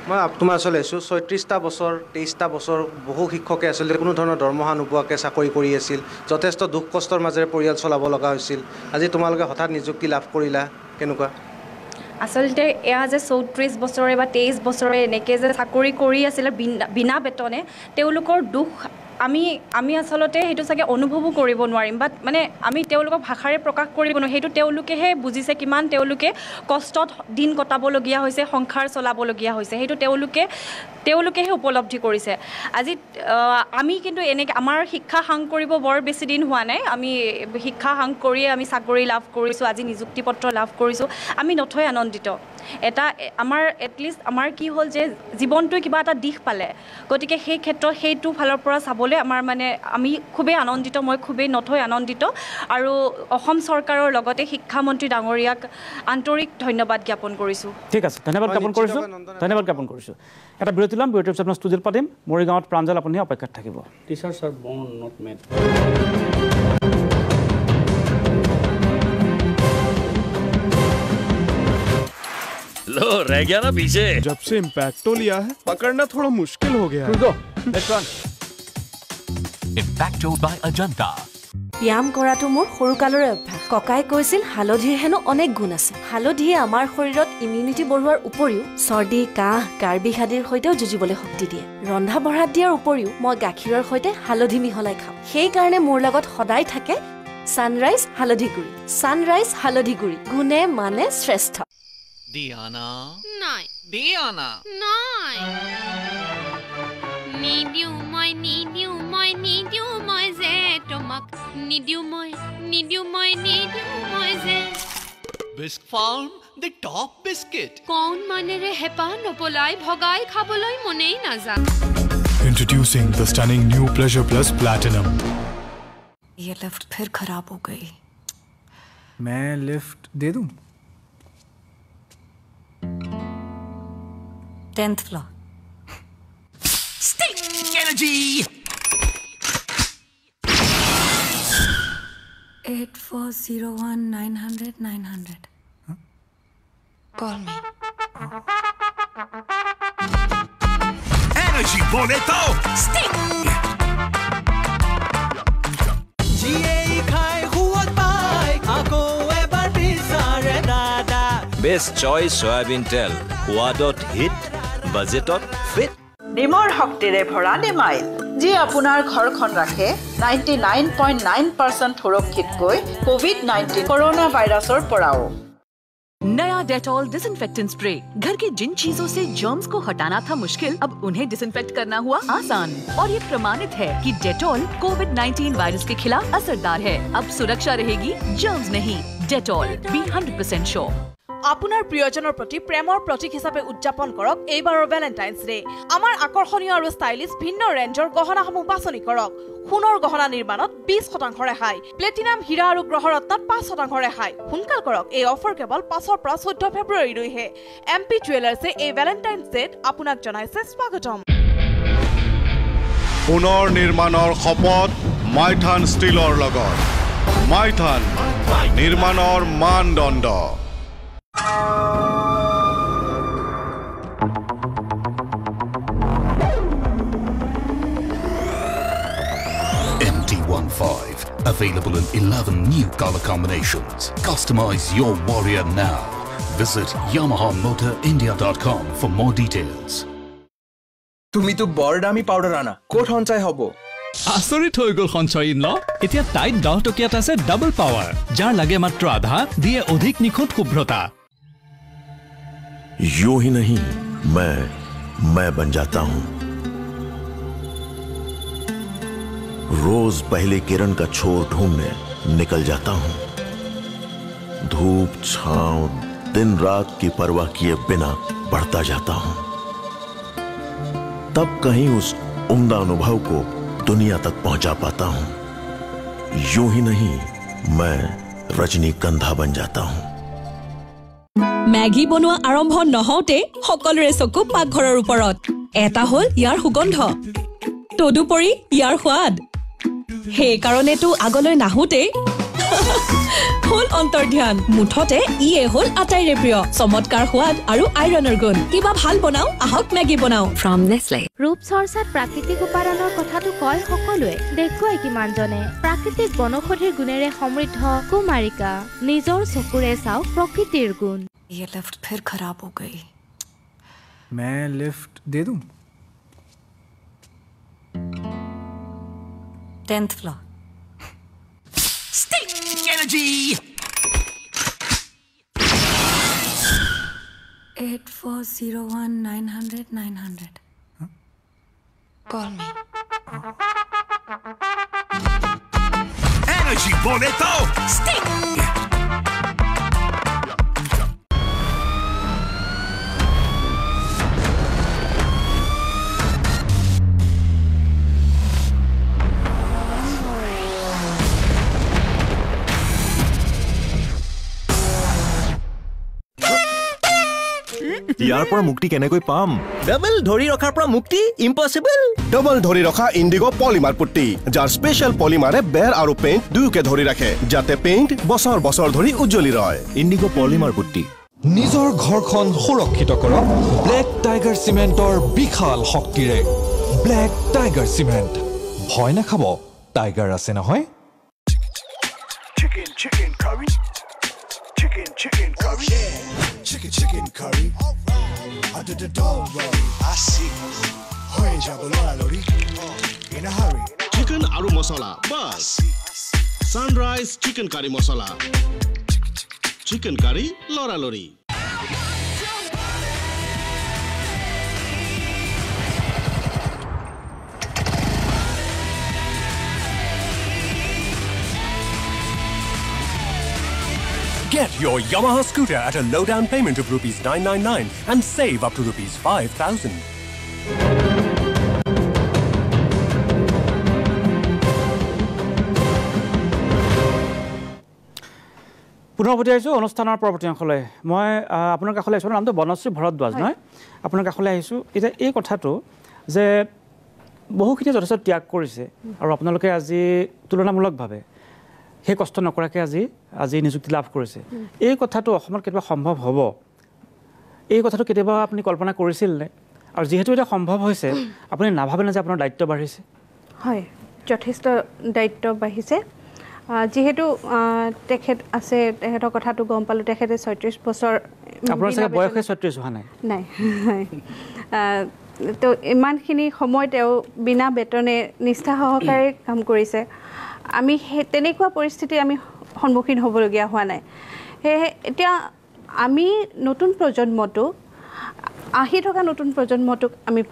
Speaker 10: মই তোমাৰ ওচৰলৈ আহিছোঁ 36টা বছৰ 23টা বছৰ বহু শিক্ষকে আচলতে কোনো ধৰণৰ দৰমহা নোপোৱাকৈ চাকৰি কৰি আছিল যথেষ্ট দুখ কষ্টৰ মাজেৰে পৰিয়াল চলাব লগা হৈছিল আজি তোমালোকে হঠাৎ নিযুক্তি লাভ কৰিলা কেনেকুৱা
Speaker 13: আচলতে এয়া যে 34 বছৰে বা 23 বছৰে এনেকৈ যে চাকৰি কৰি আছিলে বিনা বেতনে তেওঁলোকৰ দুখ আমি আচলতে সেইটো চাগে অনুভৱো কৰিব নোৱাৰিম বাট মানে আমি তেওঁলোকক ভাষাৰে প্ৰকাশ কৰিব নোৱাৰোঁ সেইটো তেওঁলোকেহে বুজিছে কিমান তেওঁলোকে কষ্টত দিন কটাবলগীয়া হৈছে সংসাৰ চলাবলগীয়া হৈছে সেইটো তেওঁলোকেহে উপলব্ধি কৰিছে আজি আমি কিন্তু এনেকৈ আমাৰ শিক্ষা সাং কৰিব বৰ বেছি দিন হোৱা নাই আমি শিক্ষা সাং কৰিয়ে আমি চাকৰি লাভ কৰিছোঁ আজি নিযুক্তি পত্ৰ লাভ কৰিছোঁ আমি নথৈ আনন্দিত এটা আমাৰ এটলিষ্ট আমাৰ কি হ'ল যে জীৱনটোৱে কিবা এটা দিশ পালে গতিকে সেই ক্ষেত্ৰত সেইটো ফালৰ পৰা চাবলৈ আমাৰ মানে আমি খুবেই আনন্দিত মই খুবেই নথৈ আনন্দিত আৰু অসম চৰকাৰৰ লগতে শিক্ষামন্ত্ৰী ডাঙৰীয়াক আন্তৰিক ধন্যবাদ জ্ঞাপন কৰিছোঁ
Speaker 1: ঠিক আছে ধন্যবাদ জ্ঞাপন কৰিছোঁ এটা বিৰতি ল'ম বিৰতিৰ পিছত ষ্টুডিঅ'ত পাতিম মৰিগাঁৱত প্ৰাঞ্জল আপুনি অপেক্ষাত থাকিব
Speaker 2: teachers are born not made
Speaker 3: लो रह गया ना पीछे
Speaker 21: जब से इम्पैक्टो लिया है पकड़ना थोड़ा मुश्किल हो गया है
Speaker 15: इम्पैक्टो बाय अजंता
Speaker 4: ব্যায়াম কৰাটো মোৰ সৰুকালৰে অভ্যাস ককাই কৈছিল হালধিৰ হেনো অনেক গুণ আছে হালধিয়ে আমাৰ শৰীৰত ইমিউনিটি বঢ়োৱাৰ উপৰিও চৰ্দি কাহ গাৰ বিষ আদিৰ সৈতেও যুঁজিবলৈ শক্তি দিয়ে ৰন্ধা বঢ়াত দিয়াৰ উপৰিও মই গাখীৰৰ সৈতে হালধি মিহলাই খাওঁ সেই কাৰণে মোৰ লগত সদায় থাকে সানৰাইজ হালধি গুৰি গুণে মানে শ্ৰেষ্ঠ
Speaker 3: Diana. Nine. Diana. Nine. Need you, my Zetomak. Need you, my Z. Bisc Farm, the top biscuit. Kaun manere hepa nopolai bhogai khaboloi monei naja.
Speaker 21: Introducing the stunning new Pleasure Plus Platinum.
Speaker 4: ये lift फिर खराब हो गई
Speaker 24: मैं lift दे दूं
Speaker 4: 10th floor.
Speaker 15: Stick energy.
Speaker 4: 8401-900-900.
Speaker 15: Huh?
Speaker 4: Call me.
Speaker 15: Energy boleto. Stick.
Speaker 3: Best choice soybean tel. Quadot hit, budgetot fit.
Speaker 25: ডিমৰ শক্তিৰে ভৰা ডিমাইল
Speaker 6: যি আপোনাৰ ঘৰখন ৰাখে 99.9% সুৰক্ষিতকৈ কোভিড-19 কৰোনা ভাইৰাছৰ পৰাও।
Speaker 8: नया डेटॉल डिसइंफेक्टेंट स्प्रे। घर की जिन चीजों से जर्म्स को हटाना था मुश्किल, अब उन्हें डिसइंफेक्ट करना हुआ आसान। और ये प्रमाणित है कि डेटॉल कोविड-19 वायरस के खिलाफ असरदार है। अब सुरक्षा रहेगी, जर्म्स नहीं। Dettol, be 100% sure.
Speaker 9: আপোনাৰ প্ৰিয়জনৰ প্ৰতি প্ৰেমৰ প্ৰতীক হিচাপে উদযাপন কৰক এইবাৰৰ ভেলেণ্টাইন্স ডে। আমাৰ আকৰ্ষণীয় আৰু ষ্টাইলিছ ভিন্ন ৰেঞ্জৰ গহনাসমূহ বাছনি কৰক। সোণৰ গহনা নিৰ্মাণত 20% ৰেহাই, প্লেটিনাম হীৰা আৰু গ্ৰহৰত্নত 5% ৰেহাই। সোনকাল কৰক, এই অফাৰ কেৱল 5 পৰা 14 ফেব্ৰুৱাৰীলৈহে। MP জুৱেলাৰ্ছে এই ভেলেণ্টাইন্স ডেত আপোনাক জনাইছে স্বাগতম।
Speaker 12: পুনৰ নিৰ্মাণৰ শপত মাইথান ষ্টীলৰ লগত। মাইথান নিৰ্মাণৰ মানদণ্ড।
Speaker 25: MT-15, available in 11 new color combinations. Customize your Warrior now. Visit YamahaMotorIndia.com for more details.
Speaker 26: তুমি তো বৰ দামী পাউডাৰ আনা, ক'ত সঞ্চয় হ'ব?
Speaker 27: আচৰিত হৈ গ'ল সঞ্চয়িন ন। এতিয়া টাইট 10 টকীয়াত আছে ডাবল পাৱাৰ, যাৰ লাগে মাত্ৰ আধা, দিয়ে অধিক নিখুঁত শুভ্ৰতা।
Speaker 20: यूं ही नहीं मैं बन जाता हूं। रोज पहले किरण का छोर ढूंढने निकल जाता हूं। धूप छांव दिन रात की परवाह किए बिना बढ़ता जाता हूं। तब कहीं उस उम्दा अनुभव को दुनिया तक पहुंचा पाता हूं। यूं ही नहीं मैं रजनीगंधा बन जाता हूं।
Speaker 28: মেগী বনোৱা আৰম্ভ নহওঁতে সকলোৰে চকু পাকঘৰৰ ওপৰত। এটা হ'ল ইয়াৰ সুগন্ধ, তদুপৰি ইয়াৰ সোৱাদ। সেইকাৰণেতো আগলৈ নাহোঁতে হ'ল অন্তৰ্ধান। মুঠতে ইয়ে হ'ল আটাইৰে প্ৰিয় চমৎকাৰ সোৱাদ আৰু আইৰণৰ গুণ। কিবা ভাল বনাও, আহক মেগী বনাও ফ্ৰম নেছলে।
Speaker 22: ৰূপ চৰ্চাত প্ৰাকৃতিক উপাদানৰ কথাটো কয় সকলোৱে, দেখুৱাই কিমানজনে। প্ৰাকৃতিক বনৌষধিৰ গুণেৰে সমৃদ্ধ কুমাৰিকা, নিজৰ চকুৰে চাওক প্ৰকৃতিৰ গুণ।
Speaker 4: ये लिफ्ट फिर खराब हो गई।
Speaker 24: मैं लिफ्ट दे दूं?
Speaker 4: 10th floor।
Speaker 15: Sting energy.
Speaker 4: 8401-900-900. Call me.
Speaker 15: Energy boleto. Sting.
Speaker 29: ইয়াৰ পৰা মুক্তি কেনেকৈ পাম?
Speaker 26: ডাবল ধৰি ৰখাৰ পৰা মুক্তি ইম্পসিবল।
Speaker 21: ডাবল ধৰি ৰখা ইণ্ডিগো পলিমাৰ পুট্টি, যাৰ স্পেচিয়েল পলিমাৰে বেৰ আৰু পেইণ্ট দুয়োকে ধৰি ৰাখে, যাতে পেইণ্ট বছৰ বছৰ ধৰি উজ্জ্বলি ৰয়।
Speaker 29: Indigo polymer putty.
Speaker 30: নিজৰ ঘৰখন সুৰক্ষিত কৰক ব্লেক টাইগাৰ চিমেণ্টৰ বিশাল শক্তিৰে। ব্লেক টাইগাৰ চিমেণ্ট, ভয় নাখাব, টাইগাৰ আছে নহয়।
Speaker 31: Chicken curry. Chicken curry. I did the don't worry. I see. Hoy jabala lori. In a hurry.
Speaker 21: Chicken aru masala. Bas. Sunrise chicken curry masala. Chicken curry lora lori.
Speaker 17: Get your Yamaha scooter at a low down payment of ₹999 and save up to ₹5,000.
Speaker 1: পুনৰ পঠিয়াইছোঁ অনুষ্ঠানৰ পৰৱৰ্তী অংশলৈ। মই আপোনাৰ কাষলৈ আহিছোঁ, নামটো বনশ্ৰী ভৰদ্বাজ নহয়, আপোনাৰ কাষলৈ আহিছোঁ। এতিয়া এই কথাটো যে বহুখিনি যথেষ্ট ত্যাগ কৰিছে আৰু আপোনালোকে আজি তুলনামূলকভাৱে সেই কষ্ট নকৰাকৈ আজি নিযুক্তি লাভ কৰিছে। এই কথাটো অসমত কেতিয়াবা সম্ভৱ হ'ব? এই কথাটো কেতিয়াবা আপুনি কল্পনা কৰিছিল নে? আৰু যিহেতু এটা সম্ভৱ হৈছে, আপুনি নাভাবেনে যে আপোনাৰ দায়িত্ব বাঢ়িছে?
Speaker 32: হয়, যথেষ্ট দায়িত্ব বাঢ়িছে। যিহেতু তেখেত আছে, তেখেতৰ কথাটো গম পালোঁ, তেখেতে 36 বছৰ।
Speaker 1: আপোনাৰ চাগে বয়সে 36 হোৱা নাই?
Speaker 32: নাই, তো ইমানখিনি সময় তেওঁ বিনা বেতনে নিষ্ঠা সহকাৰে কাম কৰিছে আমি তেনেকুৱা পৰিস্থিতি আমি সন্মুখীন হ'বলগীয়া হোৱা নাই সেয়েহে এতিয়া আমি নতুন প্ৰজন্মটো আহি থকা নতুন প্ৰজন্মটোক আমি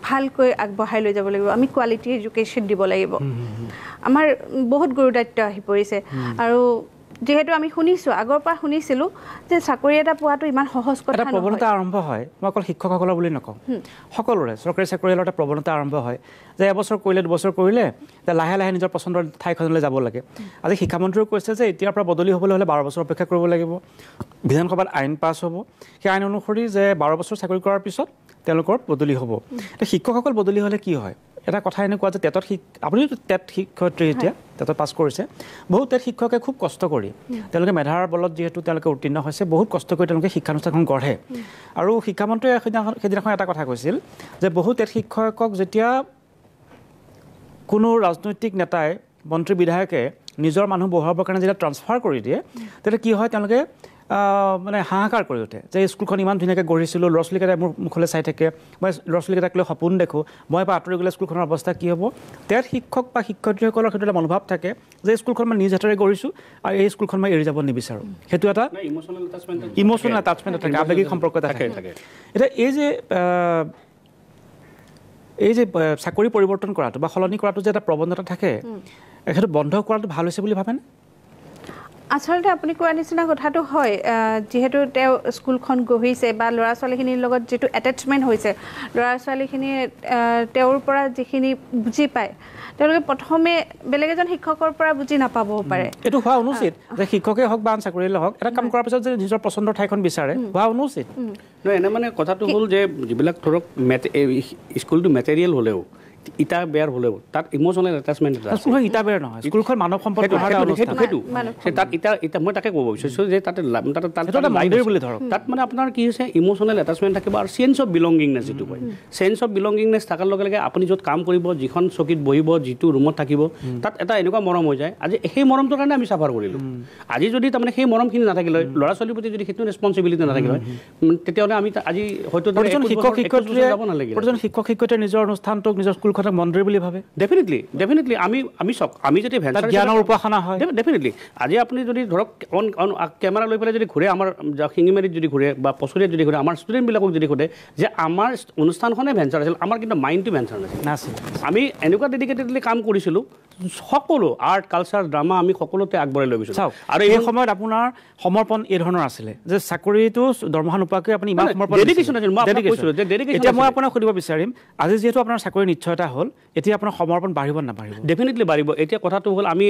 Speaker 32: ভালকৈ আগবঢ়াই লৈ যাব লাগিব আমি কোৱালিটি এডুকেশ্যন দিব লাগিব আমাৰ বহুত গুৰু দায়িত্ব আহি পৰিছে আৰু যেহেতু আমি শুনিছোঁ আগৰ পৰা শুনিছিলোঁ যে চাকৰি এটা পোৱাটো ইমান সহজ কথা নহয়
Speaker 1: প্ৰৱণতা আৰম্ভ হয় মই অকল শিক্ষকসকলৰ বুলি নকওঁ সকলোৰে চৰকাৰী চাকৰিয়ালৰ এটা প্ৰৱণতা আৰম্ভ হয় যে এবছৰ কৰিলে দুবছৰ কৰিলে লাহে লাহে নিজৰ পচন্দৰ ঠাইখনলৈ যাব লাগে আজি শিক্ষামন্ত্ৰীও কৈছে যে এতিয়াৰ পৰা বদলি হ'বলৈ হ'লে 12 বছৰ অপেক্ষা কৰিব লাগিব বিধানসভাত আইন পাছ হ'ব সেই আইন অনুসৰি যে 12 বছৰ চাকৰি কৰাৰ পিছত তেওঁলোকৰ বদলি হ'ব শিক্ষকসকল বদলি হ'লে কি হয় এটা কথা এনেকুৱা যে টেটত আপুনি টেট শিক্ষয়িত্ৰী এতিয়া টেটত পাছ কৰিছে বহুত টেট শিক্ষকে খুব কষ্ট কৰি তেওঁলোকে মেধাৰ বলত যিহেতু তেওঁলোকে উত্তীৰ্ণ হৈছে বহুত কষ্ট কৰি তেওঁলোকে শিক্ষানুষ্ঠানখন গঢ়ে আৰু শিক্ষামন্ত্ৰীয়ে সেইদিনাখন এটা কথা কৈছিল যে বহু টেট শিক্ষকক যেতিয়া কোনো ৰাজনৈতিক নেতাই মন্ত্ৰী বিধায়কে নিজৰ মানুহ বঢ়াবৰ কাৰণে যেতিয়া ট্ৰান্সফাৰ কৰি দিয়ে তেতিয়া কি হয় তেওঁলোকে মানে হাহাকাৰ কৰি উঠে যে স্কুলখন ইমান ধুনীয়াকৈ গঢ়িছিলোঁ ল'ৰা ছোৱালীকেইটাই মোৰ মুখলৈ চাই থাকে মই ল'ৰা ছোৱালীকেইটাক লৈ সপোন দেখোঁ মই পৰা আঁতৰি গ'লে স্কুলখনৰ অৱস্থা কি হ'ব টেট শিক্ষক বা শিক্ষয়িত্ৰীসকলৰ সেইটো এটা মনোভাৱ থাকে যে স্কুলখন মই নিজ হাতেৰে গঢ়িছোঁ আৰু এই স্কুলখন মই এৰি যাব নিবিচাৰোঁ সেইটো এটা ইম'চনেল এটাচমেণ্ট থাকে আৱেগিক সম্পৰ্ক এটা থাকে এতিয়া এই যে চাকৰি পৰিৱৰ্তন কৰাটো বা সলনি কৰাটো যে এটা প্ৰৱণতা থাকে সেইটো বন্ধ কৰাটো ভাল হৈছে বুলি ভাবেনে
Speaker 32: আচলতে আপুনি কোৱাৰ নিচিনা কথাটো হয় যেহেতু তেওঁ স্কুলখন গঢ়িছে বা ল'ৰা ছোৱালীখিনিৰ লগত যিটো এটেচমেণ্ট হৈছে ল'ৰা ছোৱালীখিনিয়ে তেওঁৰ পৰা যিখিনি বুজি পায় তেওঁলোকে প্ৰথমে বেলেগ এজন শিক্ষকৰ পৰা বুজি নাপাবও পাৰে
Speaker 1: এইটো হোৱা অনুচিত যে শিক্ষকেই হওক বা আন চাকৰিয়ালেই হওক এটা কাম কৰাৰ পিছত যে নিজৰ পচন্দৰ ঠাইখন বিচাৰে হোৱা অনুচিত
Speaker 2: নহয় এনে মানে কথাটো হ'ল যে যিবিলাক ধৰক স্কুলটো মেটেৰিয়েল হ'লেও ইটা বেয়াৰ হ'লেও তাত ইম'চনেল এটাচমেণ্ট এটা
Speaker 1: স্কুলখন ইটা বেয়াৰ নহয় স্কুলখন মানৱ সম্পদ
Speaker 2: সেইটো তাত ইটা মই তাকে ক'ব বিচাৰিছোঁ যে তাত মানে আপোনাৰ কি হৈছে ইম'চনেল এটাচমেণ্ট থাকিব আৰু চেঞ্চ অফ বিলংগিংনেছ যিটো কয় চেঞ্চ অফ বিলংগিংনেছ থকাৰ লগে লগে আপুনি য'ত কাম কৰিব যিখন চকীত বহিব যিটো ৰুমত থাকিব তাত এটা এনেকুৱা মৰম হৈ যায় আজি সেই মৰমটোৰ কাৰণে আমি চাফাৰ কৰিলোঁ আজি যদি তাৰমানে সেই মৰমখিনি নাথাকিলে হয় ল'ৰা ছোৱালীৰ প্ৰতি যদি সেইটো ৰেছপনচিবিলিটি নাথাকিলে হয় তেতিয়াহ'লে আমি আজি হয়তো
Speaker 1: শিক্ষক শিক্ষয়িত্ৰীয়ে নিজৰ অনুষ্ঠানটোক নিজৰ মন্দিৰ বুলি ভাবে
Speaker 2: ডেফিনেটলি আমি চাওক আমি যদি
Speaker 1: জ্ঞানৰ উপাসনা হয়
Speaker 2: ডেফিনেটলি আজি আপুনি যদি ধৰক কেমেৰা লৈ পেলাই যদি ঘূৰে আমাৰ শিঙিমাৰীত যদি ঘূৰে বা পচৰিয়াত যদি ঘূৰে আমাৰ ষ্টুডেণ্টবিলাকক যদি সোধে যে আমাৰ অনুষ্ঠানখনে ভেঞ্চাৰ আছিল আমাৰ কিন্তু মাইণ্ডটো ভেঞ্চাৰ নাছিল আমি এনেকুৱা ডেডিকেটেডলি কাম কৰিছিলোঁ সকলো আৰ্ট কালচাৰ ড্ৰামা আমি সকলোতে আগবঢ়াই লৈ গৈছিলোঁ
Speaker 1: আৰু এই সময়ত আপোনাৰ সমৰ্পণ এই ধৰণৰ আছিলে যে চাকৰিটো দৰমহা নোপোৱাকৈ আপুনি ইমান সমৰ্পণ এতিয়া মই আপোনাক সুধিব বিচাৰিম আজি যিহেতু আপোনাৰ চাকৰি নিশ্চয়তা হ'ল এতিয়া আপোনাৰ সমৰ্পণ বাঢ়িব নাবাঢ়িব
Speaker 2: ডেফিনেটলি বাঢ়িব এতিয়া কথাটো হ'ল আমি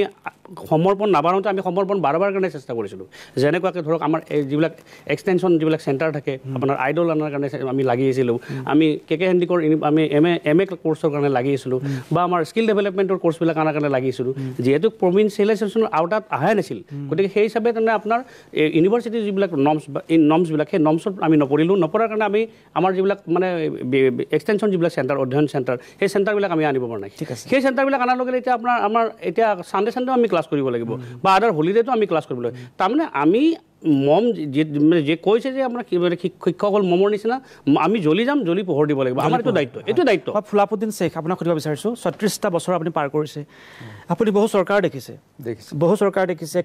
Speaker 2: সমৰ্পণ নাবাঢ়োঁতে আমি সমৰ্পণ বাঢ়াবৰ কাৰণে চেষ্টা কৰিছিলোঁ যেনেকুৱাকৈ ধৰক আমাৰ যিবিলাক এক্সটেনশ্যন যিবিলাক চেণ্টাৰ থাকে আপোনাৰ আইডল আনাৰ কাৰণে আমি লাগি আছিলোঁ আমি কে হেণ্ডিকৰ আমি এম এ কোৰ্চৰ কাৰণে লাগি আছিলোঁ বা আমাৰ স্কিল ডেভেলপমেণ্টৰ কোৰ্চবিলাক আনাৰ কাৰণে লাগিছিলোঁ যিহেতু প্ৰভিঞ্চিয়েলাইজেশ্যনৰ আউটাত অহাই নাছিল গতিকে সেই হিচাপে তাৰমানে আপোনাৰ ইউনিভাৰ্চিটিৰ যিবিলাক নৰ্মছবিলাক সেই নৰ্মছত আমি নপঢ়াৰ কাৰণে আমি আমাৰ যিবিলাক মানে এক্সটেনশ্যন যিবিলাক চেণ্টাৰ অধ্যয়ন চেণ্টাৰ সেই চেণ্টাৰবিলাক আমি আনিব পৰা নাই সেই চেণ্টাৰবিলাক আনাৰ লগে এতিয়া আমাৰ এতিয়া চানডে আমি ক্লাছ কৰিব লাগিব বা আদাৰ হলিডেটো আমি ক্লাছ কৰিব লাগিব তাৰমানে আমি মম যে কৈছে যে আমাৰ শিক্ষকসকল মমৰ নিচিনা আমি জ্বলি যাম জ্বলি পোহৰ দিব লাগিব আমাৰ এইটো দায়িত্ব
Speaker 1: ফুলাপুদ্দিন শ্বেখ আপোনাক সুধিব বিচাৰিছোঁ 36টা বছৰ আপুনি পাৰ কৰিছে আপুনি বহু চৰকাৰ দেখিছে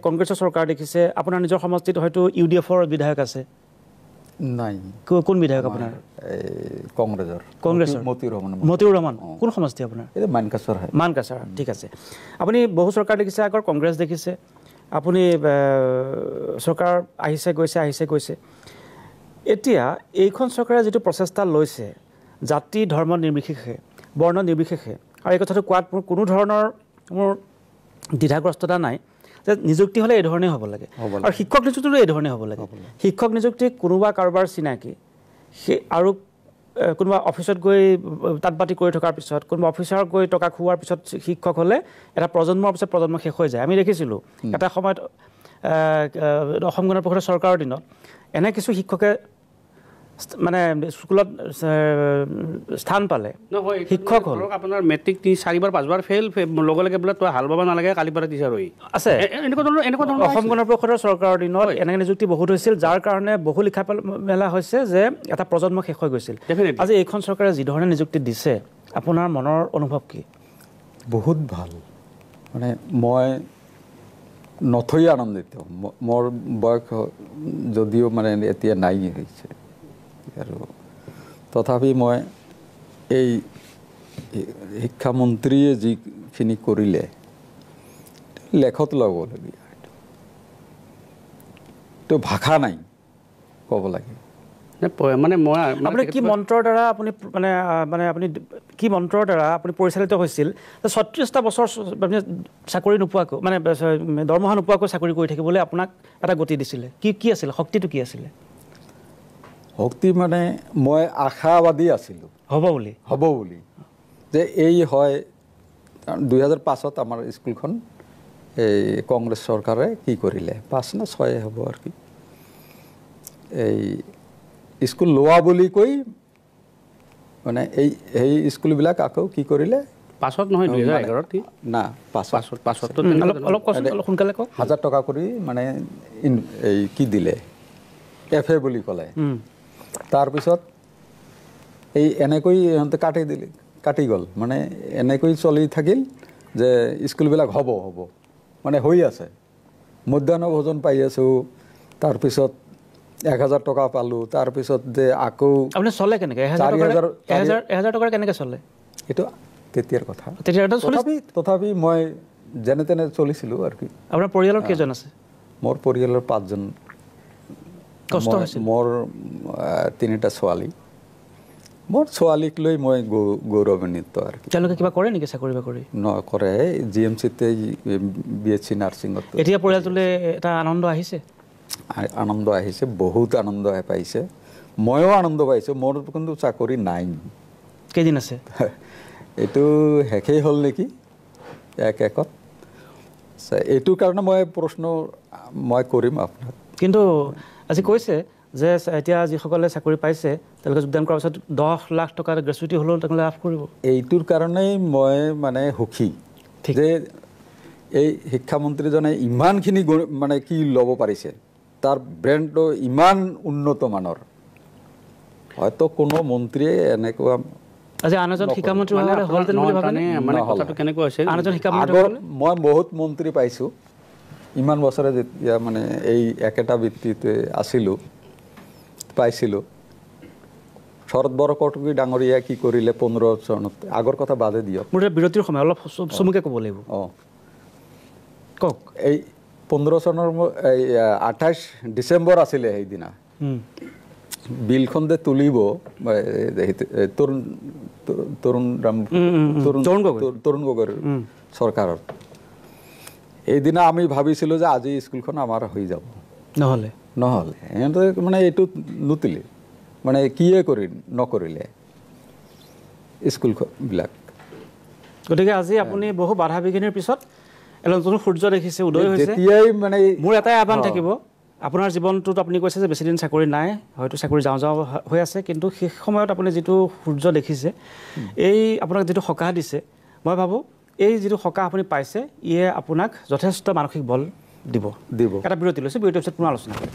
Speaker 1: কংগ্ৰেছৰ চৰকাৰ দেখিছে আপোনাৰ নিজৰ সমষ্টিত হয়তো UDFৰ বিধায়ক আছে
Speaker 3: নাই
Speaker 1: কোন বিধায়ক আপোনাৰ কংগ্ৰেছৰ মতিউৰ ৰহমান কোন সমষ্টি আপোনাৰ মানকাছৰ ঠিক আছে আপুনি বহু চৰকাৰ দেখিছে আগৰ কংগ্ৰেছ দেখিছে আপুনি চৰকাৰ আহিছে গৈছে এতিয়া এইখন চৰকাৰে যিটো প্ৰচেষ্টা লৈছে জাতি ধৰ্ম নিৰ্বিশেষে বৰ্ণ নিৰ্বিশেষে আৰু এই কথাটো কোৱাত মোৰ কোনো ধৰণৰ মোৰ দ্বিধাগ্ৰস্ততা নাই যে নিযুক্তি হ'লে এই ধৰণেই হ'ব লাগে আৰু শিক্ষক নিযুক্তিটো এই ধৰণেই হ'ব লাগে শিক্ষক নিযুক্তি কোনোবা কাৰোবাৰ চিনাকি সেই আৰু কোনোবা অফিচত গৈ তাঁত বাতি কৰি থকাৰ পিছত কোনোবা অফিচাৰত গৈ টকা খুওৱাৰ পিছত শিক্ষক হ'লে এটা প্ৰজন্মৰ পিছত প্ৰজন্ম শেষ হৈ যায় আমি দেখিছিলোঁ এটা সময়ত অসম গণ পৰিষদৰ চৰকাৰৰ দিনত এনে কিছু শিক্ষকে মানে স্কুলত স্থান পালে শিক্ষক হ'ল
Speaker 2: আপোনাৰ মেট্ৰিক 4বাৰ 5বাৰ ফেইল লগে লগে বোলে তই হাল বাব নালাগে কালি পৰা টিচাৰ হৈ
Speaker 1: আছে
Speaker 2: এনেকুৱা ধৰণৰ
Speaker 1: অসম গণ পৰিষদৰ চৰকাৰৰ দিনত এনেকৈ নিযুক্তি বহুত হৈছিল যাৰ কাৰণে বহু লিখা মেলা হৈছে যে এটা প্ৰজন্ম শেষ হৈ গৈছিল আজি এইখন চৰকাৰে যি ধৰণে নিযুক্তি দিছে আপোনাৰ মনৰ অনুভৱ কি
Speaker 3: বহুত ভাল মানে মই নথৈ আনন্দিত মোৰ বয়স যদিও মানে এতিয়া নাই হৈছে আৰু তথাপি মই এই শিক্ষামন্ত্ৰীয়ে যিখিনি কৰিলে লেখত ল'বলগীয়া এইটো ভাষা নাই ক'ব লাগে
Speaker 2: মানে মই
Speaker 1: আপুনি কি মন্ত্ৰৰ দ্বাৰা আপুনি মানে আপুনি কি মন্ত্ৰৰ দ্বাৰা আপুনি পৰিচালিত হৈছিল ৩৬টা বছৰ আপুনি চাকৰি নোপোৱাকৈ মানে দৰমহা নোপোৱাকৈ চাকৰি কৰি থাকিবলৈ আপোনাক এটা গতি দিছিলে কি আছিলে শক্তিটো কি আছিলে
Speaker 3: শক্তি মানে মই আশাবাদী আছিলোঁ
Speaker 1: হ'ব বুলি
Speaker 3: যে এই হয় 2005ত আমাৰ স্কুলখন এই কংগ্ৰেছ চৰকাৰে কি কৰিলে 5 না 6 হ'ব আৰু কি এই স্কুল লোৱা বুলি কৈ মানে এই স্কুলবিলাক আকৌ কি কৰিলে
Speaker 2: 5ত নহয় 2011ত
Speaker 3: না 5ত
Speaker 1: অলপ সোনকালে কওক
Speaker 3: 1000 টকা কৰি মানে এই কি দিলে এফএ বুলি ক'লে তাৰপিছত এই এনেকৈ ইহঁতে কাটি গ'ল মানে এনেকৈ চলি থাকিল যে স্কুলবিলাক হ'ব মানে হৈ আছে মধ্যাহ্ন ভোজন পাই আছোঁ তাৰপিছত 1000 টকা পালোঁ তাৰপিছত যে আকৌ
Speaker 1: আপুনি চলে কেনেকৈ 1000 টকাৰ কেনেকৈ চলে
Speaker 3: এইটো তেতিয়াৰ কথা তথাপি মই যেনে তেনে চলিছিলোঁ আৰু কি
Speaker 1: আপোনাৰ পৰিয়ালৰ কেইজন আছে
Speaker 3: মোৰ পৰিয়ালৰ 5জন
Speaker 1: কষ্ট হৈছিল
Speaker 3: মোৰ 3টা ছোৱালী মোৰ ছোৱালীক লৈ মই গৌৰৱান্বিত আৰু
Speaker 1: তেওঁলোকে কিবা কৰে নেকি চাকৰি বাকৰি
Speaker 3: নকৰে জিএমচিতে বিএছচি নাৰ্ছিঙত
Speaker 1: এতিয়া পৰিয়ালটোলৈ এটা আনন্দ আহিছে
Speaker 3: বহুত আনন্দ পাইছে ময়ো আনন্দ পাইছোঁ মোৰ কিন্তু চাকৰি নাই
Speaker 1: কেইদিন আছে
Speaker 3: এইটো শেষেই হ'ল নেকি একত এইটোৰ কাৰণে মই প্ৰশ্ন মই কৰিম আপোনাক
Speaker 1: কিন্তু আজি কৈছে যে এতিয়া যিসকলে চাকৰি পাইছে তেওঁলোকে যোগদান কৰাৰ পিছত 10 লাখ টকাৰ গ্ৰেচুইটি হ'লেও তেওঁলোকে লাভ কৰিব
Speaker 3: এইটোৰ কাৰণেই মই মানে সুখী যে এই শিক্ষামন্ত্ৰীজনে ইমানখিনি মানে কি ল'ব পাৰিছে তাৰ ব্ৰেণ্ডটো ইমান উন্নত মানৰ হয়তো কোনো মন্ত্ৰীয়ে এনেকুৱা
Speaker 1: আজি আনজন শিক্ষামন্ত্ৰী হ'লতেন বুলি ভাবেনে
Speaker 2: মানে কথাটো কেনেকুৱা হৈছে
Speaker 1: আনজন শিক্ষামন্ত্ৰী
Speaker 3: মই বহুত মন্ত্ৰী পাইছোঁ ইমান বছৰে যেতিয়া মানে এই একেটা ভিত্তিতে পাইছিলোঁ শৰৎ বৰকটকী ডাঙৰীয়া কি কৰিলে 15 চনত আগৰ কথা বাদে দিয়ক
Speaker 1: মোৰ বিৰতিৰ সময় অলপ চমুকে ক'ব লাগিব কওক
Speaker 3: এই 15 চনৰ 28 ডিচেম্বৰ আছিলে সেইদিনা বিলখন যে তুলিব তৰুণ গগৈৰ চৰকাৰৰ এইদিনা আমি ভাবিছিলোঁ যে আজি স্কুলখন আমাৰ হৈ যাব
Speaker 1: নহ'লে
Speaker 3: সিহঁতে মানে এইটো নুতুলে মানে কিয়ে নকৰিলে স্কুলবিলাক
Speaker 1: গতিকে আজি আপুনি বহু বাধা বিঘিনিৰ পিছত নতুন সূৰ্য দেখিছে উদয় হৈছে
Speaker 3: যেতিয়াই মানে
Speaker 1: মোৰ এটাই আহ্বান থাকিব আপোনাৰ জীৱনটোত আপুনি কৈছে যে বেছিদিন চাকৰি নাই হয়তো চাকৰি যাওঁ হৈ আছে কিন্তু শেষ সময়ত আপুনি যিটো সূৰ্য দেখিছে এই আপোনাক যিটো সকাহ দিছে মই ভাবোঁ এই যিটো সকাহ আপুনি পাইছে ইয়ে আপোনাক যথেষ্ট মানসিক বল দিব এটা বিৰতি লৈছোঁ বিৰতিৰ পিছত পুনৰ আলোচনা কৰিম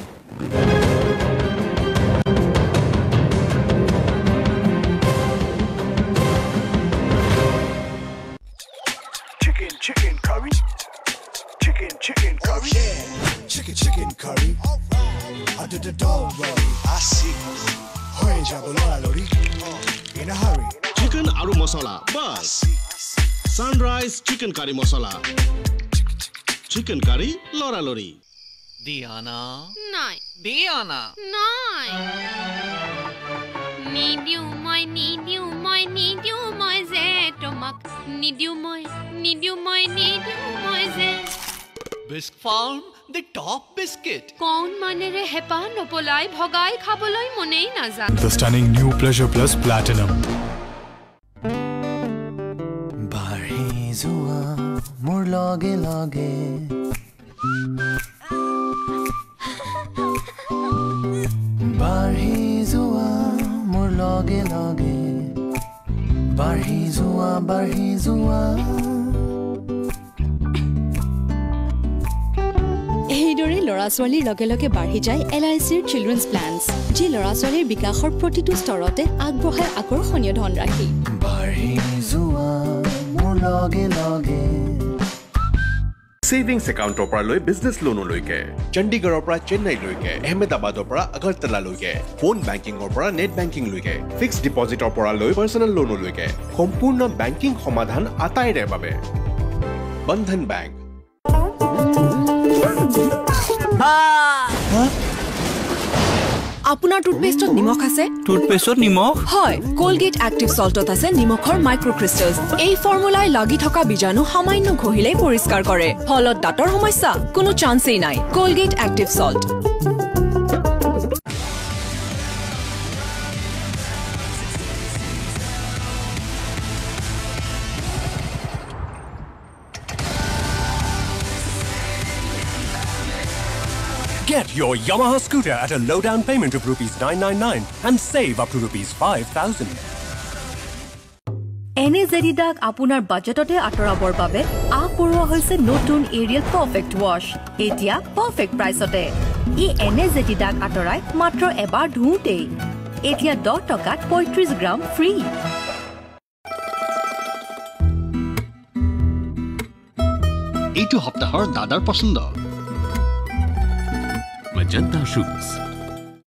Speaker 31: Chicken curry. Chicken curry. I did the don't worry. I see. Hoy jabalola lori. In a hurry.
Speaker 12: Chicken aru masala. Bas. Sunrise chicken curry masala. Chicken curry lora lori.
Speaker 5: Diana.
Speaker 22: Nai.
Speaker 5: Diana.
Speaker 22: Nai. Need you my zetomak. Need you my zet.
Speaker 5: Bisc Farm, the top biscuit.
Speaker 22: कौन माने रे HEPA नपोलाई भगाई खाबोलाई मनेई ना जा
Speaker 30: The stunning new Pleasure Plus Platinum.
Speaker 6: Barhi zua mur lage Barhi zua বাঢ়ি যোৱা
Speaker 28: এইদৰে ল'ৰা ছোৱালীৰ লগে লগে বাঢ়ি যায় LICৰ চিলড্ৰেনছ প্লানছ, যি ল'ৰা ছোৱালীৰ বিকাশৰ প্ৰতিটো স্তৰতে আগবঢ়ায় আকৰ্ষণীয় ধনৰাশি।
Speaker 6: বাঢ়ি যোৱা মোৰ লগে লগে
Speaker 7: সেভিংছ একাউণ্টৰ পৰা লৈ বিজনেছ লোনলৈকে, চণ্ডীগড়ৰ পৰা চেন্নাইলৈকে, আহমেদাবাদৰ পৰা আগৰতলালৈকে, ফোন বেংকিঙৰ পৰা নেট বেংকিংলৈকে, ফিক্সড ডিপজিটৰ পৰা লৈ পাৰ্চনেল লোনলৈকে সম্পূৰ্ণ বেংকিং সমাধান আটাইৰে বাবে বন্ধন বেংক।
Speaker 28: আপোনাৰ টুথপেষ্টত নিমখ আছে?
Speaker 8: টুথপেষ্টত নিমখ?
Speaker 28: হয়, কলগেট এক্টিভ সল্টত আছে নিমখৰ মাইক্ৰক্ৰিষ্টেলছ। এই ফৰ্মুলাই লাগি থকা বীজাণু সামান্য ঘঁহিলেই পৰিষ্কাৰ কৰে। ফলত দাঁতৰ সমস্যা কোনো চান্সেই নাই। Colgate active salt.
Speaker 17: Get your Yamaha scooter at a low down payment of ₹999 and save up to ₹5,000.
Speaker 28: NAZDAG আপোনাৰ বাজেটতে আঁতৰাবৰ বাবে আপৰোৱা হৈছে নতুন এৰিয়েল পাৰফেক্ট ৱাছ। এতিয়া পাৰফেক্ট প্ৰাইচতে ই NAZDAG আঁতৰাই মাত্ৰ এবাৰ ধুওঁতেই। এতিয়া 10 টকাত 35 গ্ৰাম ফ্ৰী।
Speaker 12: এইটো সপ্তাহৰ দাদাৰ পছন্দ মেজেন্টা শুজ।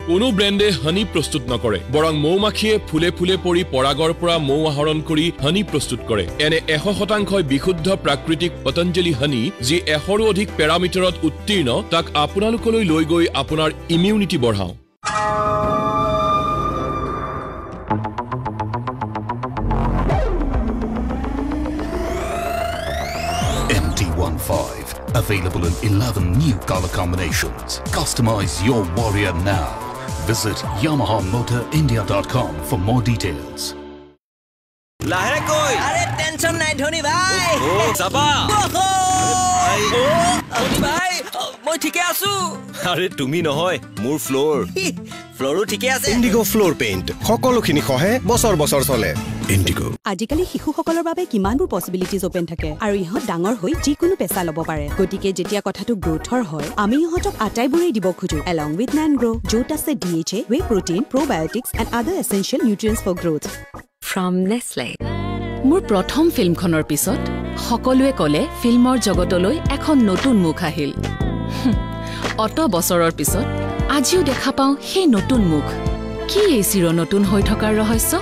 Speaker 9: কোনো ব্ৰেণ্ডে হানি প্ৰস্তুত নকৰে, বৰং মৌমাখিয়ে ফুলে ফুলে পৰি পৰাগৰ পৰা মৌ আহৰণ কৰি হানি প্ৰস্তুত কৰে। এনে 100% বিশুদ্ধ প্ৰাকৃতিক পতঞ্জলি হানি, যি 100ৰো অধিক পেৰামিটাৰত উত্তীৰ্ণ, তাক আপোনালোকলৈ লৈ গৈ আপোনাৰ immunity বঢ়াওঁ।
Speaker 10: MT15, available in 11 new color combinations. Customize your Warrior now. Visit YamahaMotorIndia.com for more details.
Speaker 8: লাহে কই
Speaker 11: আরে টেনশন নাই ধনী ভাই
Speaker 8: ও চাপা
Speaker 11: ধনী ভাই মই ঠিকে আছো
Speaker 8: আরে তুমি নহয় মোৰ ফ্লোৰ
Speaker 11: ফ্লোৰো ঠিকে আছে
Speaker 13: ইন্ডিগো ফ্লোৰ পেইণ্ট সকলোখিনি খহে বছৰ বছৰ চলে ইন্ডিগো।
Speaker 28: আজিকালি শিশুসকলৰ বাবে কিমানবোৰ পসিবিলিটিজ ওপেন থাকে আৰু ইহঁত ডাঙৰ হৈ যিকোনো পেছা ল'ব পাৰে। গতিকে যেতিয়া কথাটো গ্ৰোথৰ হয়, আমি ইহঁতক আটাইবোৰেই দিব খোজো, along with NanGrow, য'ত আছে DHA, whey protein, probiotics and other essential nutrients for growth. From Nestle. মোৰ প্ৰথম ফিল্মখনৰ পিছত সকলোৱে ক'লে ফিল্মৰ জগতলৈ এখন নতুন মুখ আহিল। অত বছৰৰ পিছত আজিও দেখা পাওঁ সেই নতুন মুখ। কি এই চিৰ নতুন হৈ থকাৰ ৰহস্য?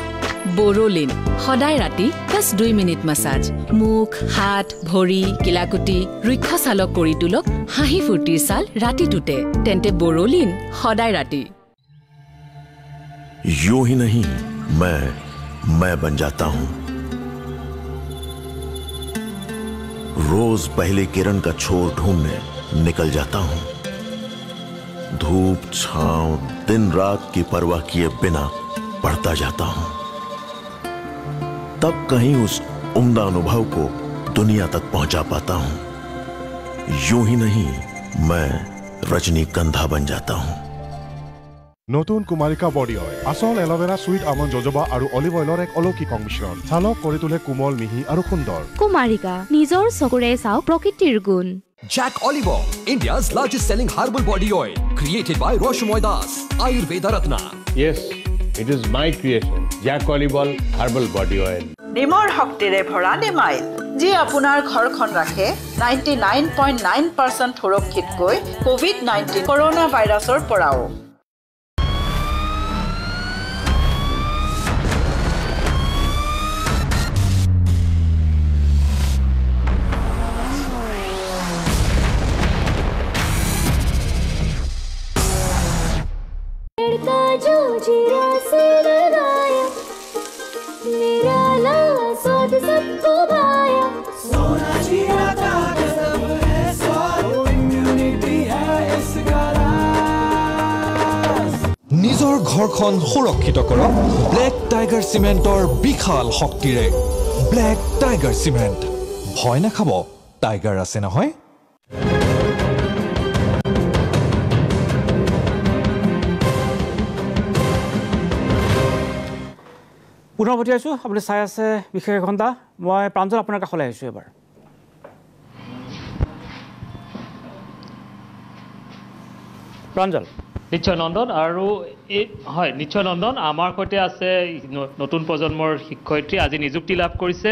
Speaker 28: বোৰলিন, সদায় ৰাতি বাছ 2 মিনিট মাছাজ। মুখ, হাত, ভৰি, কিলাকুটি ৰুক্ষ চালক কৰি তোলক হাঁহি ফূৰ্তিৰ ছাল ৰাতিটোতে। তেন্তে বোৰলিন সদায় ৰাতি।
Speaker 20: यूं ही नहीं मैं बन जाता हूं। रोज पहले किरण का छोर ढूंढने निकल जाता हूं। धूप छांव दिन रात की परवाह किए बिना पढ़ता जाता हूं। तब कहीं उस उम्दा अनुभव को दुनिया तक पहुंचा पाता हूं। यूं ही नहीं मैं रजनीगंधा बन जाता हूं।
Speaker 21: নতুন কুমাৰিকা বডি অইল আসল এল'ভেৰা সুইট আমন্ড জজবা আৰু অলিভ অইলৰ এক অলৌকিক সংমিশ্ৰণ। ছালক কৰি তোলে কোমল মিহি আৰু সুন্দৰ।
Speaker 22: কুমাৰিকা নিজৰ চকুৰে চাওক প্ৰকৃতিৰ গুণ।
Speaker 30: Jack Oliver, India's largest selling herbal body oil, created by Roshamoy Das, Ayurveda Ratna.
Speaker 14: Yes, it is my creation, Jack Oliver herbal body oil.
Speaker 16: নিমৰ শক্তিৰে ভৰা নিমাইল, যি আপোনাৰ ঘৰখন ৰাখে 99.9% সুৰক্ষিতকৈ COVID-19 কৰোনা ভাইৰাছৰ পৰাও।
Speaker 18: जो जीरा से लगाया मेरा लाला स्वाद सबको भाया सोना जीरा का गजब है स्वाद इम्यूनिटी है इसका राज।
Speaker 30: নিজৰ ঘৰখন সুৰক্ষিত কৰক ব্লেক টাইগাৰ চিমেণ্টৰ বিশাল শক্তিৰে। ব্লেক টাইগাৰ চিমেণ্ট, ভয় নাখাব, টাইগাৰ আছে নহয়।
Speaker 1: পুনৰ উভতি আছোঁ আপুনি চাই আছে বিশেষ ঘণ্টা মই প্ৰাঞ্জল আপোনাৰ কাষলৈ আহিছোঁ এবাৰ প্ৰাঞ্জল
Speaker 2: নিশ্চয় নন্দন আৰু হয় নিশ্চয় নন্দন আমাৰ সৈতে আছে নতুন প্ৰজন্মৰ শিক্ষয়িত্ৰী আজি নিযুক্তি লাভ কৰিছে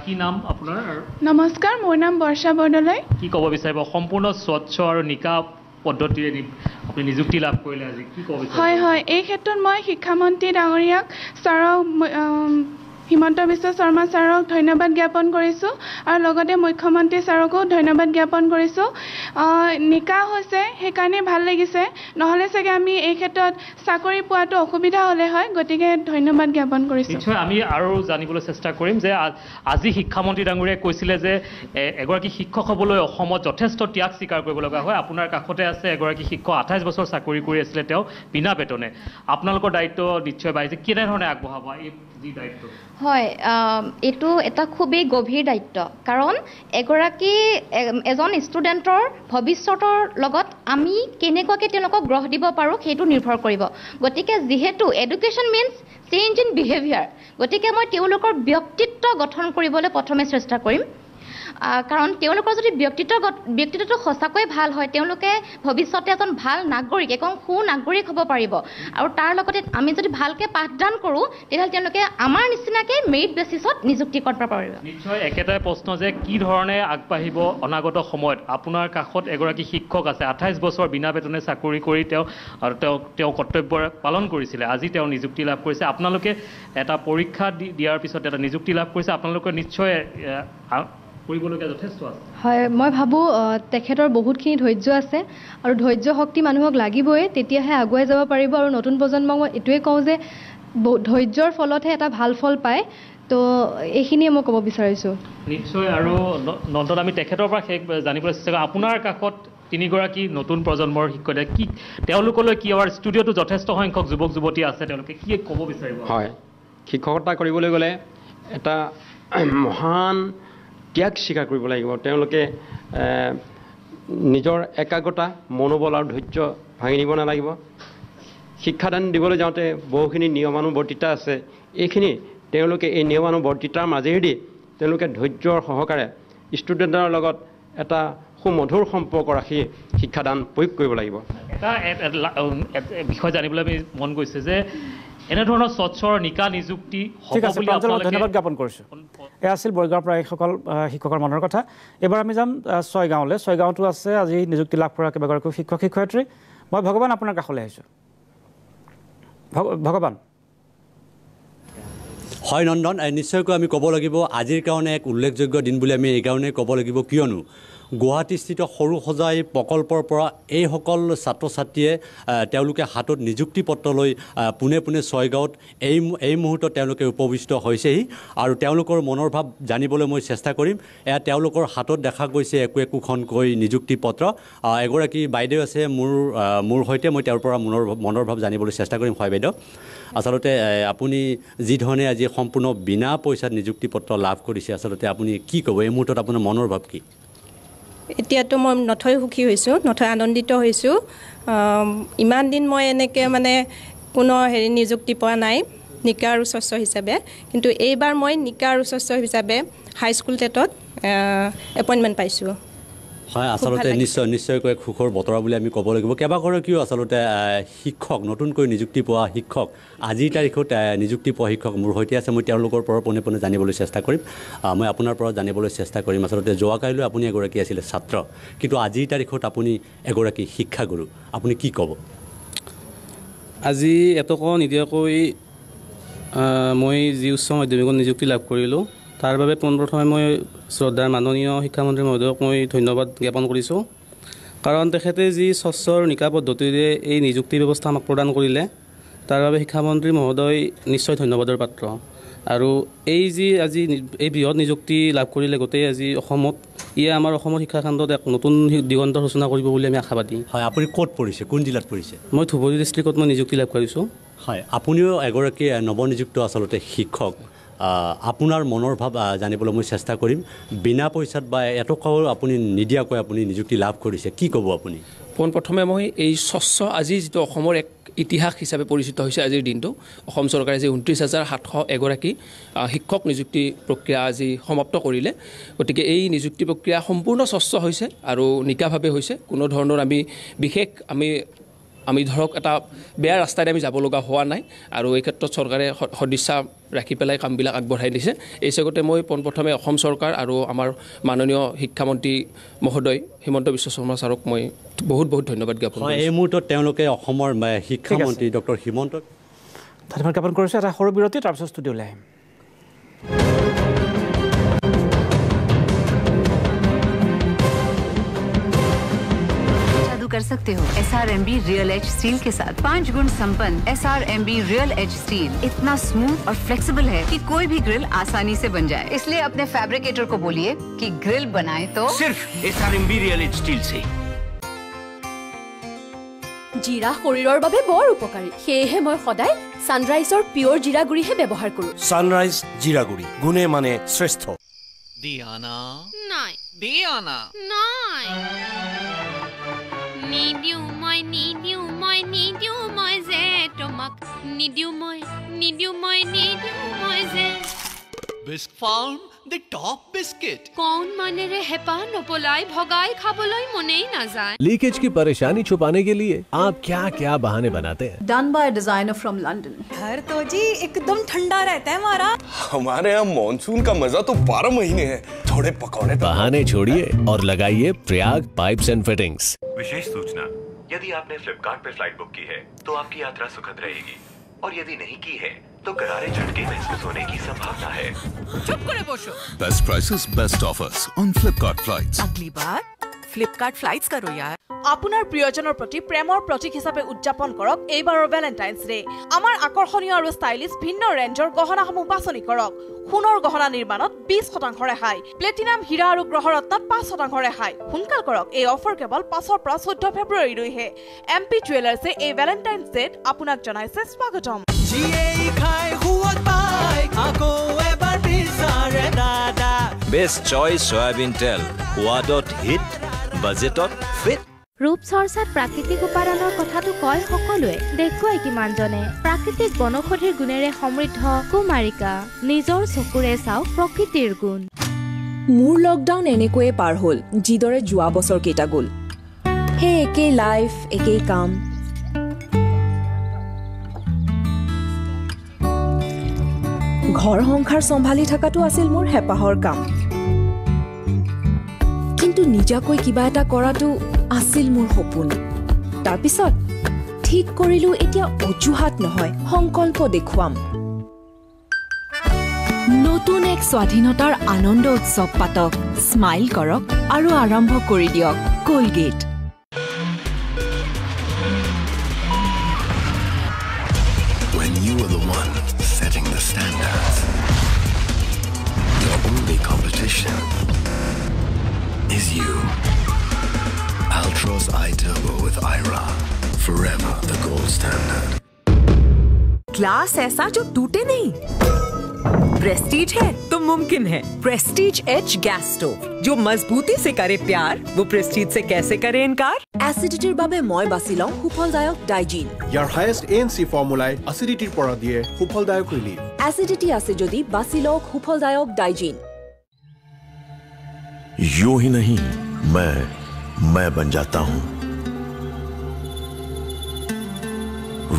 Speaker 2: কি নাম আপোনাৰ
Speaker 3: নমস্কাৰ মোৰ নাম বৰ্ষা বৰদলৈ
Speaker 2: কি ক'ব বিচাৰিব সম্পূৰ্ণ স্বচ্ছ আৰু নিকা পদ্ধতিৰে আপুনি নিযুক্তি লাভ কৰিলে আজি কি ক'ব বিচাৰিব
Speaker 3: হয় হয় এই ক্ষেত্ৰত মই শিক্ষামন্ত্ৰী ডাঙৰীয়াক ছাৰক হিমন্ত বিশ্ব শৰ্মা ছাৰক ধন্যবাদ জ্ঞাপন কৰিছোঁ আৰু লগতে মুখ্যমন্ত্ৰী ছাৰকো ধন্যবাদ জ্ঞাপন কৰিছোঁ নিকা হৈছে সেইকাৰণে ভাল লাগিছে নহ'লে চাগে আমি এই ক্ষেত্ৰত চাকৰি পোৱাটো অসুবিধা হ'লে হয় গতিকে ধন্যবাদ জ্ঞাপন কৰিছোঁ
Speaker 2: নিশ্চয় আমি আৰু জানিবলৈ চেষ্টা কৰিম যে আজি শিক্ষামন্ত্ৰী ডাঙৰীয়াই কৈছিলে যে এগৰাকী শিক্ষক হ'বলৈ অসমত যথেষ্ট ত্যাগ স্বীকাৰ কৰিব লগা হয় আপোনাৰ কাষতে আছে এগৰাকী শিক্ষক 28 বছৰ চাকৰি কৰি আছিলে তেওঁ বিনা বেতনে আপোনালোকৰ দায়িত্ব নিশ্চয় বাঢ়িছে কেনেধৰণে আগবঢ়াব এই যি দায়িত্ব
Speaker 4: হয় এইটো এটা খুবেই গভীৰ দায়িত্ব কাৰণ এজন ষ্টুডেণ্টৰ ভৱিষ্যতৰ লগত আমি কেনেকুৱাকৈ তেওঁলোকক গ্ৰহ দিব পাৰোঁ সেইটো নিৰ্ভৰ কৰিব গতিকে যিহেতু education means change in behaviour গতিকে মই তেওঁলোকৰ ব্যক্তিত্ব গঠন কৰিবলৈ প্ৰথমে চেষ্টা কৰিম কাৰণ তেওঁলোকৰ যদি ব্যক্তিত্বটো সঁচাকৈ ভাল হয় তেওঁলোকে ভৱিষ্যতে এজন ভাল নাগৰিক এখন সুনাগৰিক হ'ব পাৰিব আৰু তাৰ লগতে আমি যদি ভালকৈ পাঠদান কৰোঁ তেতিয়াহ'লে তেওঁলোকে আমাৰ নিচিনাকৈ মেৰিট বেচিছত নিযুক্তি কৰিব পাৰিব
Speaker 2: নিশ্চয় একেটাই প্ৰশ্ন যে কি ধৰণে আগবাঢ়িব অনাগত সময়ত আপোনাৰ কাষত এগৰাকী শিক্ষক আছে 28 বছৰ বিনা বেতনে চাকৰি কৰি তেওঁ কৰ্তব্য পালন কৰিছিলে আজি তেওঁ নিযুক্তি লাভ কৰিছে আপোনালোকে এটা পৰীক্ষা দিয়াৰ পিছত এটা নিযুক্তি লাভ কৰিছে আপোনালোকে নিশ্চয় কৰিবলগীয়া যথেষ্ট আছে
Speaker 15: হয় মই ভাবোঁ তেখেতৰ বহুতখিনি ধৈৰ্য আছে আৰু ধৈৰ্য শক্তি মানুহক লাগিবই তেতিয়াহে আগুৱাই যাব পাৰিব আৰু নতুন প্ৰজন্মক মই এইটোৱে কওঁ যে ধৈৰ্যৰ ফলতহে এটা ভাল ফল পায় তো এইখিনিয়ে মই ক'ব বিচাৰিছোঁ
Speaker 2: নিশ্চয় আৰু নন্দন আমি তেখেতৰ পৰা জানিবলৈ চেষ্টা কৰোঁ আপোনাৰ কাষত তিনিগৰাকী নতুন প্ৰজন্মৰ শিক্ষক কি তেওঁলোকলৈ কি আমাৰ ষ্টুডিঅ'টো যথেষ্ট সংখ্যক যুৱক যুৱতী আছে তেওঁলোকে কি ক'ব বিচাৰিব
Speaker 19: হয় শিক্ষকতা কৰিবলৈ গ'লে এটা মহান ত্যাগ স্বীকাৰ কৰিব লাগিব তেওঁলোকে নিজৰ একাগ্ৰতা মনোবল আৰু ধৈৰ্য ভাঙি নিব নালাগিব শিক্ষাদান দিবলৈ যাওঁতে বহুখিনি নিয়মানুৱৰ্তিতা আছে এইখিনি তেওঁলোকে এই নিয়মানুৱৰ্তিতাৰ মাজেৰেদি তেওঁলোকে ধৈৰ্যৰ সহকাৰে ষ্টুডেণ্টৰ লগত এটা সুমধুৰ সম্পৰ্ক ৰাখি শিক্ষাদান প্ৰয়োগ কৰিব লাগিব
Speaker 2: এটা বিষয় জানিবলৈ আমি মন গৈছে যে এনেধৰণৰ স্বচ্ছৰ নিকা নিযুক্তি
Speaker 1: ঠিক আছে ধন্যবাদ জ্ঞাপন কৰিছোঁ এয়া আছিল বৰগাঁৱৰ পৰা এইসকল শিক্ষকৰ মনৰ কথা এইবাৰ আমি যাম ছয়গাঁৱলৈ ছয়গাঁৱতো আছে আজি নিযুক্তি লাভ কৰা কেইবাগৰাকী শিক্ষক শিক্ষয়িত্ৰী মই ভগৱান আপোনাৰ কাষলৈ আহিছোঁ ভগৱান
Speaker 23: হয় নন্দন নিশ্চয়কৈ আমি ক'ব লাগিব আজিৰ কাৰণে এক উল্লেখযোগ্য দিন বুলি আমি এইকাৰণে ক'ব লাগিব কিয়নো গুৱাহাটীস্থিত সৰু সজাই প্ৰকল্পৰ পৰা এইসকল ছাত্ৰ ছাত্ৰীয়ে তেওঁলোকে হাতত নিযুক্তি পত্ৰ লৈ পোনে পোনে ছয়গাঁৱত এই মুহূৰ্তত তেওঁলোকে উপবিষ্ট হৈছেহি আৰু তেওঁলোকৰ মনৰ ভাৱ জানিবলৈ মই চেষ্টা কৰিম এয়া তেওঁলোকৰ হাতত দেখা গৈছে একোখনকৈ নিযুক্তি পত্ৰ এগৰাকী বাইদেউ আছে মোৰ সৈতে মই তেওঁৰ পৰা মনৰ ভাৱ জানিবলৈ চেষ্টা কৰিম হয় বাইদেউ আচলতে আপুনি যি ধৰণে আজি সম্পূৰ্ণ বিনা পইচাত নিযুক্তি পত্ৰ লাভ কৰিছে আচলতে আপুনি কি ক'ব এই মুহূৰ্তত আপোনাৰ মনৰ ভাৱ কি
Speaker 24: এতিয়াতো মই নথৈ সুখী হৈছোঁ নথৈ আনন্দিত হৈছোঁ ইমান দিন মই এনেকৈ মানে কোনো নিযুক্তি পোৱা নাই নিকা আৰু স্বচ্ছ হিচাপে কিন্তু এইবাৰ মই নিকা আৰু স্বচ্ছ হিচাপে হাইস্কুল টেটত এপইণ্টমেণ্ট পাইছোঁ
Speaker 23: হয় আচলতে নিশ্চয়কৈ সুখৰ বতৰা বুলি আমি ক'ব লাগিব কেইবাগৰাকীও আচলতে শিক্ষক নতুনকৈ নিযুক্তি পোৱা শিক্ষক আজিৰ তাৰিখত নিযুক্তি পোৱা শিক্ষক মোৰ সৈতে আছে মই তেওঁলোকৰ পৰা পোনে পোনে জানিবলৈ চেষ্টা কৰিম মই আপোনাৰ পৰা জানিবলৈ চেষ্টা কৰিম আচলতে যোৱাকালিলৈ আপুনি এগৰাকী আছিলে ছাত্ৰ কিন্তু আজিৰ তাৰিখত আপুনি এগৰাকী শিক্ষাগুৰু আপুনি কি ক'ব
Speaker 25: আজি এটকাও নিদিয়াকৈ মই যি উচ্চ মাধ্যমিকত নিযুক্তি লাভ কৰিলোঁ তাৰ বাবে পোনপ্ৰথমে মই শ্ৰদ্ধাৰ মাননীয় শিক্ষামন্ত্ৰী মহোদয়ক মই ধন্যবাদ জ্ঞাপন কৰিছোঁ কাৰণ তেখেতে যি স্বচ্ছৰ নিকা পদ্ধতিৰে এই নিযুক্তি ব্যৱস্থা আমাক প্ৰদান কৰিলে তাৰ বাবে শিক্ষামন্ত্ৰী মহোদয় নিশ্চয় ধন্যবাদৰ পাত্ৰ আৰু এই যি আজি এই বৃহৎ নিযুক্তি লাভ কৰিলে গোটেই আজি অসমত ইয়ে আমাৰ অসমৰ শিক্ষাখণ্ডত এক নতুন দিগন্তৰ সূচনা কৰিব বুলি আমি আশাবাদী
Speaker 23: হয় আপুনি ক'ত পৰিছে কোন জিলাত পৰিছে
Speaker 25: মই ধুবুৰী ডিষ্ট্ৰিক্টত মই নিযুক্তি লাভ কৰিছোঁ
Speaker 23: হয় আপুনিও এগৰাকী নৱনিযুক্ত আচলতে শিক্ষক আপোনাৰ মনৰ ভাৱ জানিবলৈ মই চেষ্টা কৰিম বিনা পইচাত বা এটকাও আপুনি নিদিয়াকৈ আপুনি নিযুক্তি লাভ কৰিছে কি ক'ব আপুনি
Speaker 26: পোনপ্ৰথমে মই এই স্বচ্ছ আজি যিটো অসমৰ এক
Speaker 5: ইতিহাস হিচাপে পৰিচিত হৈছে আজিৰ দিনটো অসম চৰকাৰে যে 29,700 এগৰাকী শিক্ষক নিযুক্তি প্ৰক্ৰিয়া আজি সমাপ্ত কৰিলে গতিকে এই নিযুক্তি প্ৰক্ৰিয়া সম্পূৰ্ণ স্বচ্ছ হৈছে আৰু নিকাভাৱে হৈছে কোনো ধৰণৰ বিশেষ আমি ধৰক এটা বেয়া ৰাস্তাৰে আমি যাব লগা হোৱা নাই আৰু এই ক্ষেত্ৰত চৰকাৰে সদিচ্ছা ৰাখি পেলাই কামবিলাক আগবঢ়াই দিছে এই চেগতে মই পোনপ্ৰথমে অসম চৰকাৰ আৰু আমাৰ মাননীয় শিক্ষামন্ত্ৰী মহোদয় হিমন্ত বিশ্ব শৰ্মা ছাৰক মই বহুত ধন্যবাদ জ্ঞাপন কৰিছোঁ
Speaker 23: এই মুহূৰ্তত তেওঁলোকে অসমৰ শিক্ষামন্ত্ৰী ডক্টৰ হিমন্ত
Speaker 1: ধন্যবাদ জ্ঞাপন কৰিছোঁ এটা সৰু বিৰতি তাৰপিছত ষ্টুডিঅ'লৈ আহিম
Speaker 6: कर सकते हो SRMB रियल एज स्टील के साथ 5 गुण संपन्न SRMB रियल एज स्टील इतना स्मूथ और फ्लेक्सिबल है कि कोई भी ग्रिल आसानी से बन जाए इसलिए अपने फैब्रिकेटर को बोलिए कि ग्रिल बनाए तो
Speaker 8: सिर्फ SRMB रियल एज स्टील से
Speaker 7: जीरा शरीৰৰ বাবে বৰ উপকাৰী সেয়েহে মই সদায় সানৰাইজৰ পিওৰ জিৰা গুড়িহে ব্যৱহাৰ কৰো
Speaker 8: সানৰাইজ জিৰা গুড়ি গুণে মানে শ্ৰেষ্ঠ
Speaker 9: দিয়ানা
Speaker 22: নাই
Speaker 9: দিয়ানা
Speaker 22: নাই নিদিও মই যে তোমাক নিদিও মই যে
Speaker 9: bisque farm the top biscuit
Speaker 22: कौन माने रे हेपा नपलाई भगाई खाबलाई मनेई ना जाए
Speaker 10: लीकेज की परेशानी छुपाने के लिए आप क्या क्या बहाने बनाते हैं
Speaker 7: done by designer from London
Speaker 12: घर तो जी एकदम ठंडा रहता है हमारा
Speaker 13: हमारे यहाँ मॉनसून का मजा तो 12 महीने है थोड़े पकौड़े
Speaker 10: बहाने छोड़िए और लगाइए प्रयाग पाइप्स एंड फिटिंग्स
Speaker 17: विशेष सूचना यदि आपने फ्लिपकार्ट पे फ्लाइट बुक की है तो आपकी यात्रा सुखद रहेगी और यदि नहीं की है तो करारे झटके महसूस होने की संभावना है
Speaker 12: चुप करे बोशो
Speaker 17: best prices best offers on Flipkart flights
Speaker 12: अगली बार फ्लिपकार्ट फ्लाइट्स करो यार আপোনাৰ প্ৰিয়জনৰ প্ৰতি প্ৰেমৰ প্ৰতীক হিচাপে উদযাপন কৰক এইবাৰৰ ভ্যালেন্টাইন্স ডে আমাৰ আকৰ্ষণীয় আৰু ষ্টাইলিছ ভিন্ন ৰেঞ্জৰ গহনাসমূহ বাছনি কৰক সোণৰ গহনা নিৰ্মাণত 20% ৰেহাই প্লেটিনাম হীৰা আৰু গ্ৰহৰত্নত 5% ৰেহাই সোনকাল কৰক এই অফাৰ কেৱল 5 পৰা 14 ফেব্ৰুৱাৰীলৈহে এমপি জুৱেলাৰ্ছে এই ভ্যালেন্টাইন্স ডেত আপোনাক জনাইছে স্বাগতম
Speaker 8: বেষ্ট চইচ সয়াবিন তেল সোৱাদত হিট বাজেটত ফিট
Speaker 22: ৰূপচৰ্চাত প্ৰাকৃতিক উপাদানৰ কথাটো কয় সকলোৱে দেখুৱাই কিমানজনে প্ৰাকৃতিক বনৌষধিৰ গুণেৰে সমৃদ্ধ কুমাৰিকা নিজৰ চকুৰে চাওক প্ৰকৃতিৰ গুণ
Speaker 26: মোৰ লকডাউন এনেকৈয়ে পাৰ হ'ল যিদৰে যোৱা বছৰ কেইটা গ'ল হে একেই লাইফ একেই কাম ঘৰ সংসাৰ চম্ভালি থকাটো আছিল মোৰ হেঁপাহৰ কাম কিন্তু নিজাকৈ কিবা এটা কৰাটো আছিল মোৰ সপোন তাৰপিছত ঠিক কৰিলো এতিয়া অজুহাত নহয় সংকল্প দেখুৱাম নতুন এক স্বাধীনতাৰ আনন্দ উৎসৱ পাতক স্মাইল কৰক আৰু আৰম্ভ কৰি দিয়ক Colgate
Speaker 20: When you are the one setting the standards, your only competition is you. Altroz iTurbo with IRA, forever the gold standard.
Speaker 26: Glass ऐसा जो टूटे नहीं प्रेस्टीज है तो मुमकिन है प्रेस्टीज एच गैस स्टोव जो मजबूती से करे प्यार वो प्रेस्टीज से कैसे करे इनकार एसिडिटीर বাবে মই বাছি লওঁ সুফলদায়ক ডাইজিন
Speaker 13: ইয়াৰ হাইয়েষ্ট ANC ফৰ্মুলাই এসিডিটিৰ পৰা দিয়ে সুফলদায়ক ৰিলিফ
Speaker 26: এসিডিটি আছে যদি বাছি লওক সুফলদায়ক ডাইজিন
Speaker 20: यूं ही नहीं मैं बन जाता हूं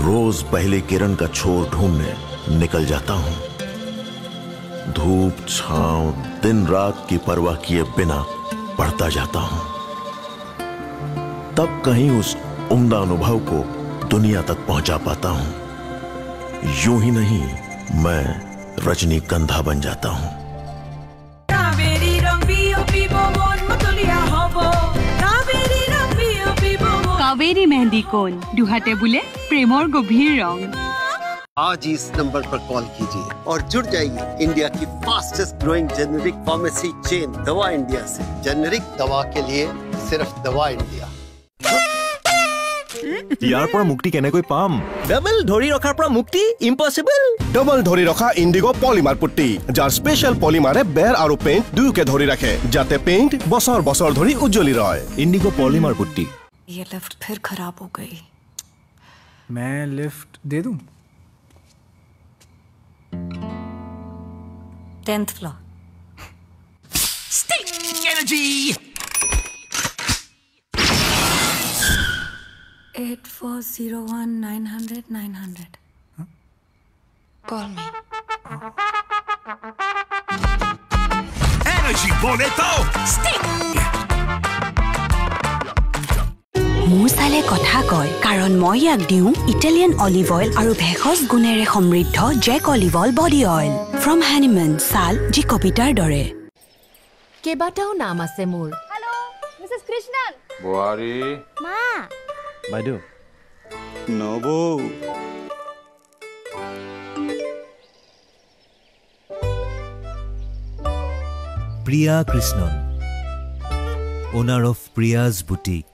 Speaker 20: रोज पहले किरण का छोर ढूंढने निकल जाता हूं धूप छांव दिन रात की परवाह किए बिना पढ़ता जाता हूं तब कहीं उस उम्दा अनुभव को दुनिया तक पहुंचा पाता हूं यूं ही नहीं मैं रजनीगंधा बन जाता हूं
Speaker 26: कावेरी मेहंदी कोन दुहाटे बुले प्रेमर गभीर रंग
Speaker 27: आज ही इस नंबर पर कॉल कीजिए और जुड़ जाइए इंडिया की fastest growing generic pharmacy chain Dawaa India से जेनेरिक दवा के लिए सिर्फ दवा इंडिया
Speaker 13: ইয়াৰ পৰা মুক্তি কেনেকৈ পাম
Speaker 11: ডাবল ধৰি ৰখাৰ পৰা মুক্তি ইম্পসিবল
Speaker 13: ডাবল ধৰি ৰখা ইন্ডিগো পলিমাৰ পুট্টি যাৰ স্পেশাল পলিমাৰে বেৰ আৰু পেইন্ট দুয়োকে ধৰি ৰাখে যাতে পেইন্ট বছৰ বছৰ ধৰি উজ্জ্বলি ৰয় ইন্ডিগো পলিমাৰ পুট্টি
Speaker 26: ये लिफ्ट फिर खराब हो गई
Speaker 3: मैं लिफ्ट दे दूं?
Speaker 4: 10th floor.
Speaker 11: Sting energy!
Speaker 4: 8401-900-900. Call me.
Speaker 11: Energy Boneto! Sting!
Speaker 14: মুছালে কথা কয় কাৰণ মই ইয়াক দিওঁ ইটালিয়ান অলিভ অইল আৰু ভেষজ গুণেৰে সমৃদ্ধ জেক olive oil body oil from হেনিমেন ছাল যি কবিতাৰ দৰে
Speaker 15: কেইবাটাও নাম আছে মোৰ
Speaker 16: হেল্ল' মিছেছ কৃষ্ণন
Speaker 18: বুৱাৰী
Speaker 16: মা
Speaker 18: বাইদেউ নবৌ
Speaker 21: Priya Krishnan owner of প্ৰিয়াজ boutique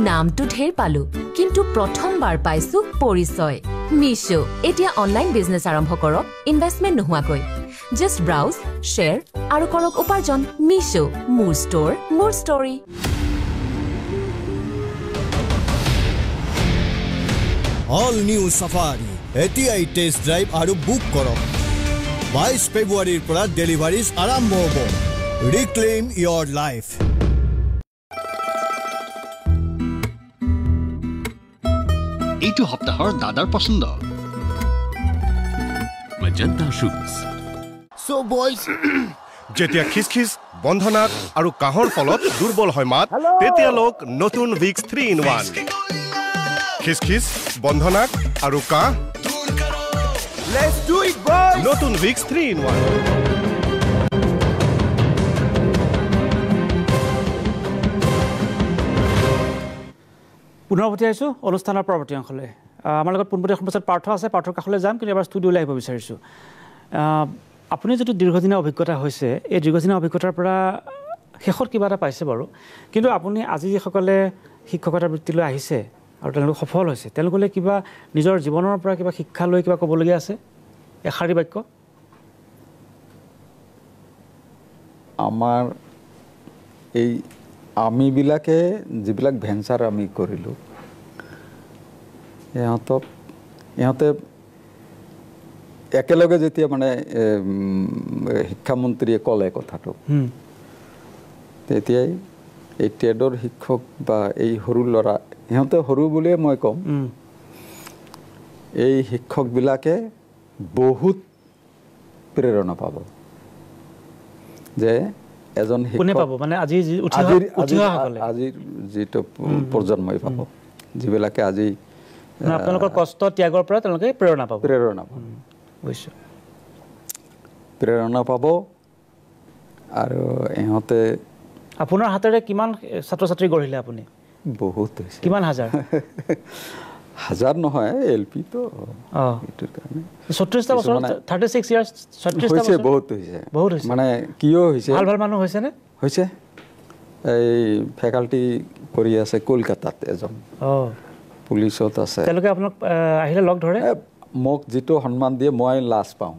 Speaker 15: নামটো ঢেৰ পালো কিন্তু প্ৰথমবাৰ পাইছো পৰিচয় মিছো এতিয়া অনলাইন বিজনেছ আৰম্ভ কৰক ইনভেষ্টমেণ্ট নোহোৱাকৈ জাষ্ট ব্ৰাউজ শ্বেয়াৰ আৰু কৰক উপাৰ্জন মিছো মোৰ ষ্ট'ৰ মোৰ ষ্টৰী
Speaker 28: অল নিউ সাফাৰি এতিয়াই টেষ্ট ড্ৰাইভ আৰু বুক কৰক 22 ফেব্ৰুৱাৰীৰ পৰা ডেলিভাৰীজ আৰম্ভ হ'ব ৰিক্লেইম ইয়ৰ লাইফ
Speaker 9: এইটো সপ্তাহৰ দাদাৰ পছন্দ মেজেন্টা শুজ
Speaker 13: সো বয়জ যেতিয়া খিচখিচ বন্ধনাত আৰু কাহৰ ফলত দুৰ্বল হয় মাত তেতিয়া লোক নতুন ভিক্স 3 in 1 খিচখিচ বন্ধনাত আৰু কাহ লেটস ডু ইট বয়জ নতুন ভিক্স 3 in 1
Speaker 1: পুনৰ উভতি আহিছোঁ অনুষ্ঠানৰ পৰৱৰ্তী অংশলৈ আমাৰ লগত পোনপটীয়া সম্প্ৰচাৰ পাৰ্থ আছে পাৰ্থৰ কাষলৈ যাম কিন্তু এবাৰ ষ্টুডিঅ'লৈ আহিব বিচাৰিছোঁ আপুনি যিটো দীৰ্ঘদিনীয়া অভিজ্ঞতা হৈছে এই দীৰ্ঘদিনীয়া অভিজ্ঞতাৰ পৰা শেষত কিবা এটা পাইছে বাৰু কিন্তু আপুনি আজি যিসকলে শিক্ষকতাৰ বৃত্তিলৈ আহিছে আৰু তেওঁলোক সফল হৈছে তেওঁলোকে কিবা নিজৰ জীৱনৰ পৰা কিবা শিক্ষা লৈ কিবা ক'বলগীয়া আছে এষাৰি বাক্য
Speaker 29: আমাৰ এই আমিবিলাকে যিবিলাক ভেঞ্চাৰ আমি কৰিলোঁ ইহঁতে একেলগে যেতিয়া মানে শিক্ষামন্ত্ৰীয়ে ক'লে কথাটো তেতিয়াই এই টেডৰ শিক্ষক বা এই সৰু ল'ৰা ইহঁতে সৰু বুলিয়ে মই ক'ম এই শিক্ষকবিলাকে বহুত প্ৰেৰণা পাব যে এজন শিক্ষক
Speaker 1: মানে আজিৰ
Speaker 29: যিটো প্ৰজন্মই পাব যিবিলাকে আজি
Speaker 1: আপোনালোকৰ কষ্ট ত্যাগৰ পৰা তেওঁলোকে প্ৰেৰণা পাব বুজিছোঁ
Speaker 29: প্ৰেৰণা পাব আৰু ইহঁতে
Speaker 1: আপোনাৰ হাতেৰে কিমান ছাত্ৰ ছাত্ৰী গঢ়িলে আপুনি
Speaker 29: বহুত হৈছে
Speaker 1: কিমান হাজাৰ
Speaker 29: হাজাৰ নহয় এলপি তো এইটোৰ কাৰণে
Speaker 1: 36টা বছৰ 36 ইয়াৰ্ছ 36টা বছৰ
Speaker 29: বহুত হৈছে মানে কিয় হৈছে
Speaker 1: ভাল ভাল মানুহ হৈছে নে
Speaker 29: হৈছে এই ফেকাল্টি কৰি আছে কলকাতাত এজন পুলিচত আছে
Speaker 1: তেওঁলোকে আপোনাক আহিলে লগ ধৰে
Speaker 29: মোক যিটো সন্মান দিয়ে মই লাজ পাওঁ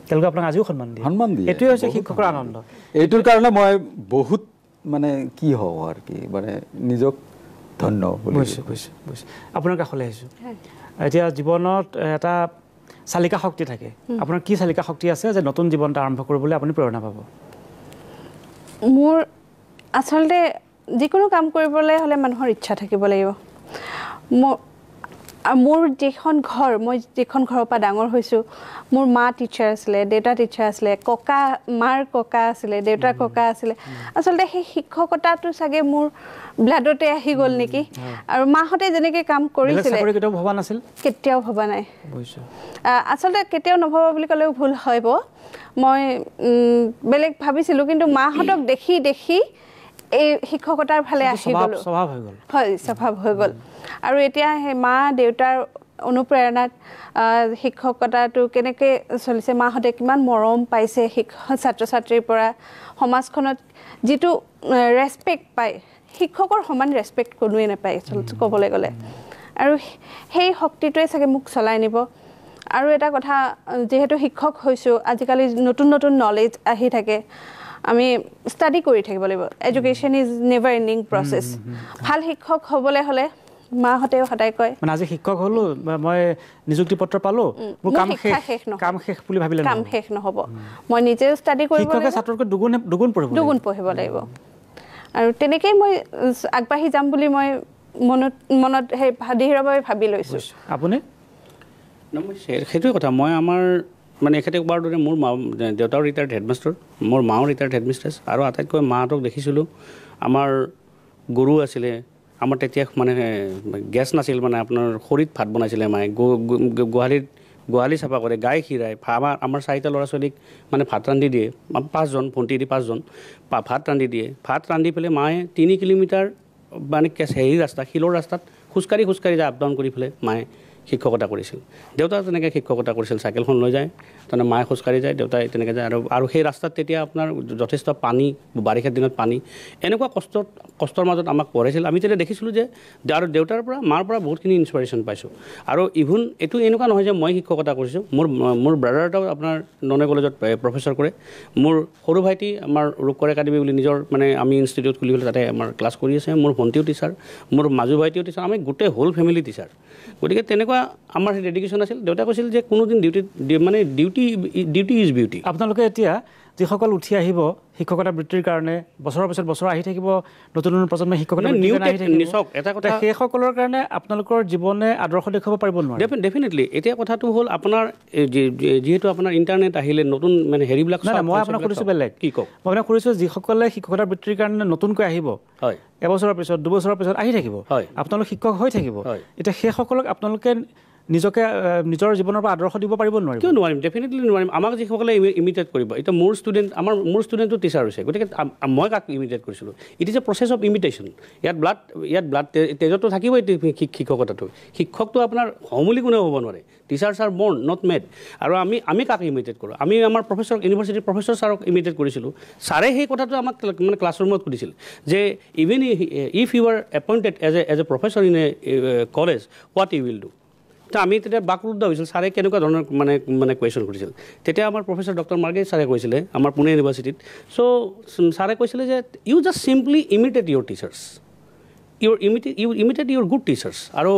Speaker 1: তেওঁলোকে আপোনাক আজিও সন্মান দিয়ে এইটোৱে হৈছে শিক্ষকৰ আনন্দ
Speaker 29: এইটোৰ কাৰণে মই বহুত মানে কি হওঁ আৰু কি মানে নিজক ধন্য
Speaker 1: বুজিছোঁ আপোনাৰ কাষলৈ আহিছোঁ এতিয়া জীৱনত এটা চালিকা শক্তি থাকে আপোনাৰ কি চালিকা শক্তি আছে যে নতুন জীৱন এটা আৰম্ভ কৰিবলৈ আপুনি প্ৰেৰণা পাব
Speaker 30: মোৰ আচলতে যিকোনো কাম কৰিবলৈ হ'লে মানুহৰ ইচ্ছা থাকিব লাগিব মোৰ যিখন ঘৰ মই যিখন ঘৰৰ পৰা ডাঙৰ হৈছোঁ মোৰ মা টিচাৰ আছিলে দেউতা টিচাৰ আছিলে মাৰ ককা আছিলে দেউতাৰ ককা আছিলে আচলতে সেই শিক্ষকতাটো চাগে মোৰ ব্লাডতে আহি গ'ল নেকি আৰু মাহঁতে যেনেকৈ কাম কৰিছিলে কেতিয়াও ভবা নাই আচলতে কেতিয়াও নভবা বুলি ক'লেও ভুল হ'ব মই বেলেগ ভাবিছিলোঁ কিন্তু মাহঁতক দেখি দেখি এই শিক্ষকতাৰ ফালে আহি গ'লো হয় স্বভাৱ হৈ গ'ল আৰু এতিয়া সেই মা দেউতাৰ অনুপ্ৰেৰণাত শিক্ষকতাটো কেনেকৈ চলিছে মাহঁতে কিমান মৰম পাইছে ছাত্ৰ ছাত্ৰীৰ পৰা সমাজখনত যিটো ৰেচপেক্ট পায় শিক্ষকৰ সমান ৰেচপেক্ট কোনোৱে নাপায় ক'বলৈ গ'লে আৰু সেই শক্তিটোৱে চাগে মোক চলাই নিব আৰু এটা কথা যিহেতু শিক্ষক হৈছোঁ আজিকালি নতুন নতুন নলেজ আহি থাকে আমি ষ্টাডি কৰি থাকিব লাগিব education is never ending process ভাল শিক্ষক হ'বলৈ হ'লে মাহঁতেও সদায় কয়
Speaker 1: মানে আজি শিক্ষক হ'লো মই নিযুক্তি পত্ৰ পালো মোৰ কাম শেষ বুলি ভাবিলে
Speaker 30: কাম শেষ নহ'ব মই নিজে ষ্টাডি কৰিব লাগিব
Speaker 1: শিক্ষকে ছাত্ৰতকৈ দুগুণ পঢ়িব
Speaker 30: লাগিব আৰু তেনেকেই মই আগবাঢ়ি যাম বুলি মই মনত সেই দৃঢ়ভাৱে ভাবি লৈছোঁ
Speaker 1: আপুনি
Speaker 2: সেইটোৱে কথা মই আমাৰ মানে এখেতে কোৱাৰ দৰে মোৰ মা দেউতাও ৰিটায়াৰ্ড হেডমাষ্টাৰ মোৰ মাও ৰিটায়াৰ্ড হেডমিষ্ট্ৰেছ আৰু আটাইতকৈ মাহঁতক দেখিছিলোঁ আমাৰ গৰু আছিলে আমাৰ তেতিয়া মানে গেছ নাছিল মানে আপোনাৰ খৰিত ভাত বনাইছিলে মায়ে গোহালি চাফা কৰে গাই খীৰাই আমাৰ 4টা ল'ৰা ছোৱালীক মানে ভাত ৰান্ধি দিয়ে 5জন ভণ্টি দি 5জন ভাত ৰান্ধি দিয়ে ভাত ৰান্ধি পেলাই মায়ে 3 কিলোমিটাৰ মানে হেৰি ৰাস্তা শিলৰ ৰাস্তাত খোজকাঢ়ি যায় আপ ডাউন কৰি পেলাই মায়ে শিক্ষকতা কৰিছিল দেউতা তেনেকৈ শিক্ষকতা কৰিছিল চাইকেলখন লৈ যায় তাৰমানে মায়ে খোজকাঢ়ি যায় দেউতাই তেনেকৈ যায় আৰু সেই ৰাস্তাত তেতিয়া আপোনাৰ যথেষ্ট পানী বাৰিষাৰ দিনত পানী এনেকুৱা কষ্টৰ মাজত আমাক পঢ়াইছিল আমি তেতিয়া দেখিছিলোঁ যে আৰু দেউতাৰ পৰা মাৰ পৰা বহুতখিনি ইনস্পিৰেশ্যন পাইছোঁ আৰু ইভেন এইটো এনেকুৱা নহয় যে মই শিক্ষকতা কৰিছোঁ মোৰ ব্ৰাদাৰ এটাও আপোনাৰ ননে কলেজত প্ৰফেচৰ কৰে মোৰ সৰু ভাইটি আমাৰ ৰূপকৰ একাডেমি বুলি নিজৰ মানে আমি ইনষ্টিটিউট খুলি পেলাই তাতে আমাৰ ক্লাছ কৰি আছে মোৰ ভণ্টিও টিচাৰ মোৰ মাজু ভাইটিও টিচাৰ আমি গোটেই হোল ফেমিলি টিচাৰ গতিকে তেনেকুৱা আমাৰ সেই ডেডিকেশ্যন আছিল দেউতাই কৈছিল যে কোনোদিন ডিউটি ইজ বিউটি
Speaker 1: আপোনালোকে এতিয়া যিসকল উঠি আহিব শিক্ষকতা বৃত্তিৰ কাৰণে বছৰৰ পিছত বছৰ আহি থাকিব নতুন প্ৰজন্মই শিক্ষকতা
Speaker 2: এটা কথা
Speaker 1: সেইসকলৰ কাৰণে আপোনালোকৰ জীৱনে আদৰ্শ দেখুৱাব পাৰিব নোৱাৰে
Speaker 2: ডেফিনেটলি এতিয়া কথাটো হ'ল আপোনাৰ যিহেতু আপোনাৰ ইণ্টাৰনেট আহিলে নতুন মানে হেৰিবিলাক
Speaker 1: মই আপোনাক সুধিছোঁ বেলেগ
Speaker 2: কি কওক
Speaker 1: মই আপোনাক সুধিছোঁ যিসকলে শিক্ষকতা বৃত্তিৰ কাৰণে নতুনকৈ আহিব
Speaker 2: হয়
Speaker 1: এবছৰৰ পিছত 2 বছৰৰ পিছত আহি থাকিব আপোনালোক শিক্ষক হৈ থাকিব এতিয়া সেইসকলক আপোনালোকে নিজকে নিজৰ জীৱনৰ পৰা আদৰ্শ দিব পাৰিব নোৱাৰিব
Speaker 2: কিয় নোৱাৰিম ডেফিনেটলি নোৱাৰিম আমাক যিসকলে ইমিটেট কৰিব এতিয়া মোৰ ষ্টুডেণ্টটো টিচাৰ হৈছে গতিকে মই কাক ইমিটেট কৰিছিলোঁ it is a process of imitation ইয়াত ব্লাড তেজতো থাকিবই শিক্ষকতাটো শিক্ষকটো আপোনাৰ সমূলি কোনেও হ'ব নোৱাৰে টিচাৰ্ছ আৰ বৰ্ণ নট মেড আৰু আমি কাক ইমিটেট কৰোঁ আমি আমাৰ প্ৰফেচৰ ইউনিভাৰ্চিটিৰ প্ৰফেচৰ ছাৰক ইমিটেট কৰিছিলোঁ ছাৰে সেই কথাটো আমাক মানে ক্লাছৰুমত সুধিছিল যে even if you are appointed as a professor in a college what you will do আমি তেতিয়া বাকৰুদ্ধ হৈছিল ছাৰে কেনেকুৱা ধৰণৰ মানে কুৱেশ্যন কৰিছিল তেতিয়া আমাৰ প্ৰফেচৰ ডক্টৰ মাৰ্গেট ছাৰে কৈছিলে আমাৰ পুনে ইউনিভাৰ্চিটিত চ' ছাৰে কৈছিলে যে ইউ জাষ্ট চিম্পলি ইমিটেট ইউৰ টিচাৰ্ছ ইমিটেট ইউৰ গুড টিচাৰ্ছ আৰু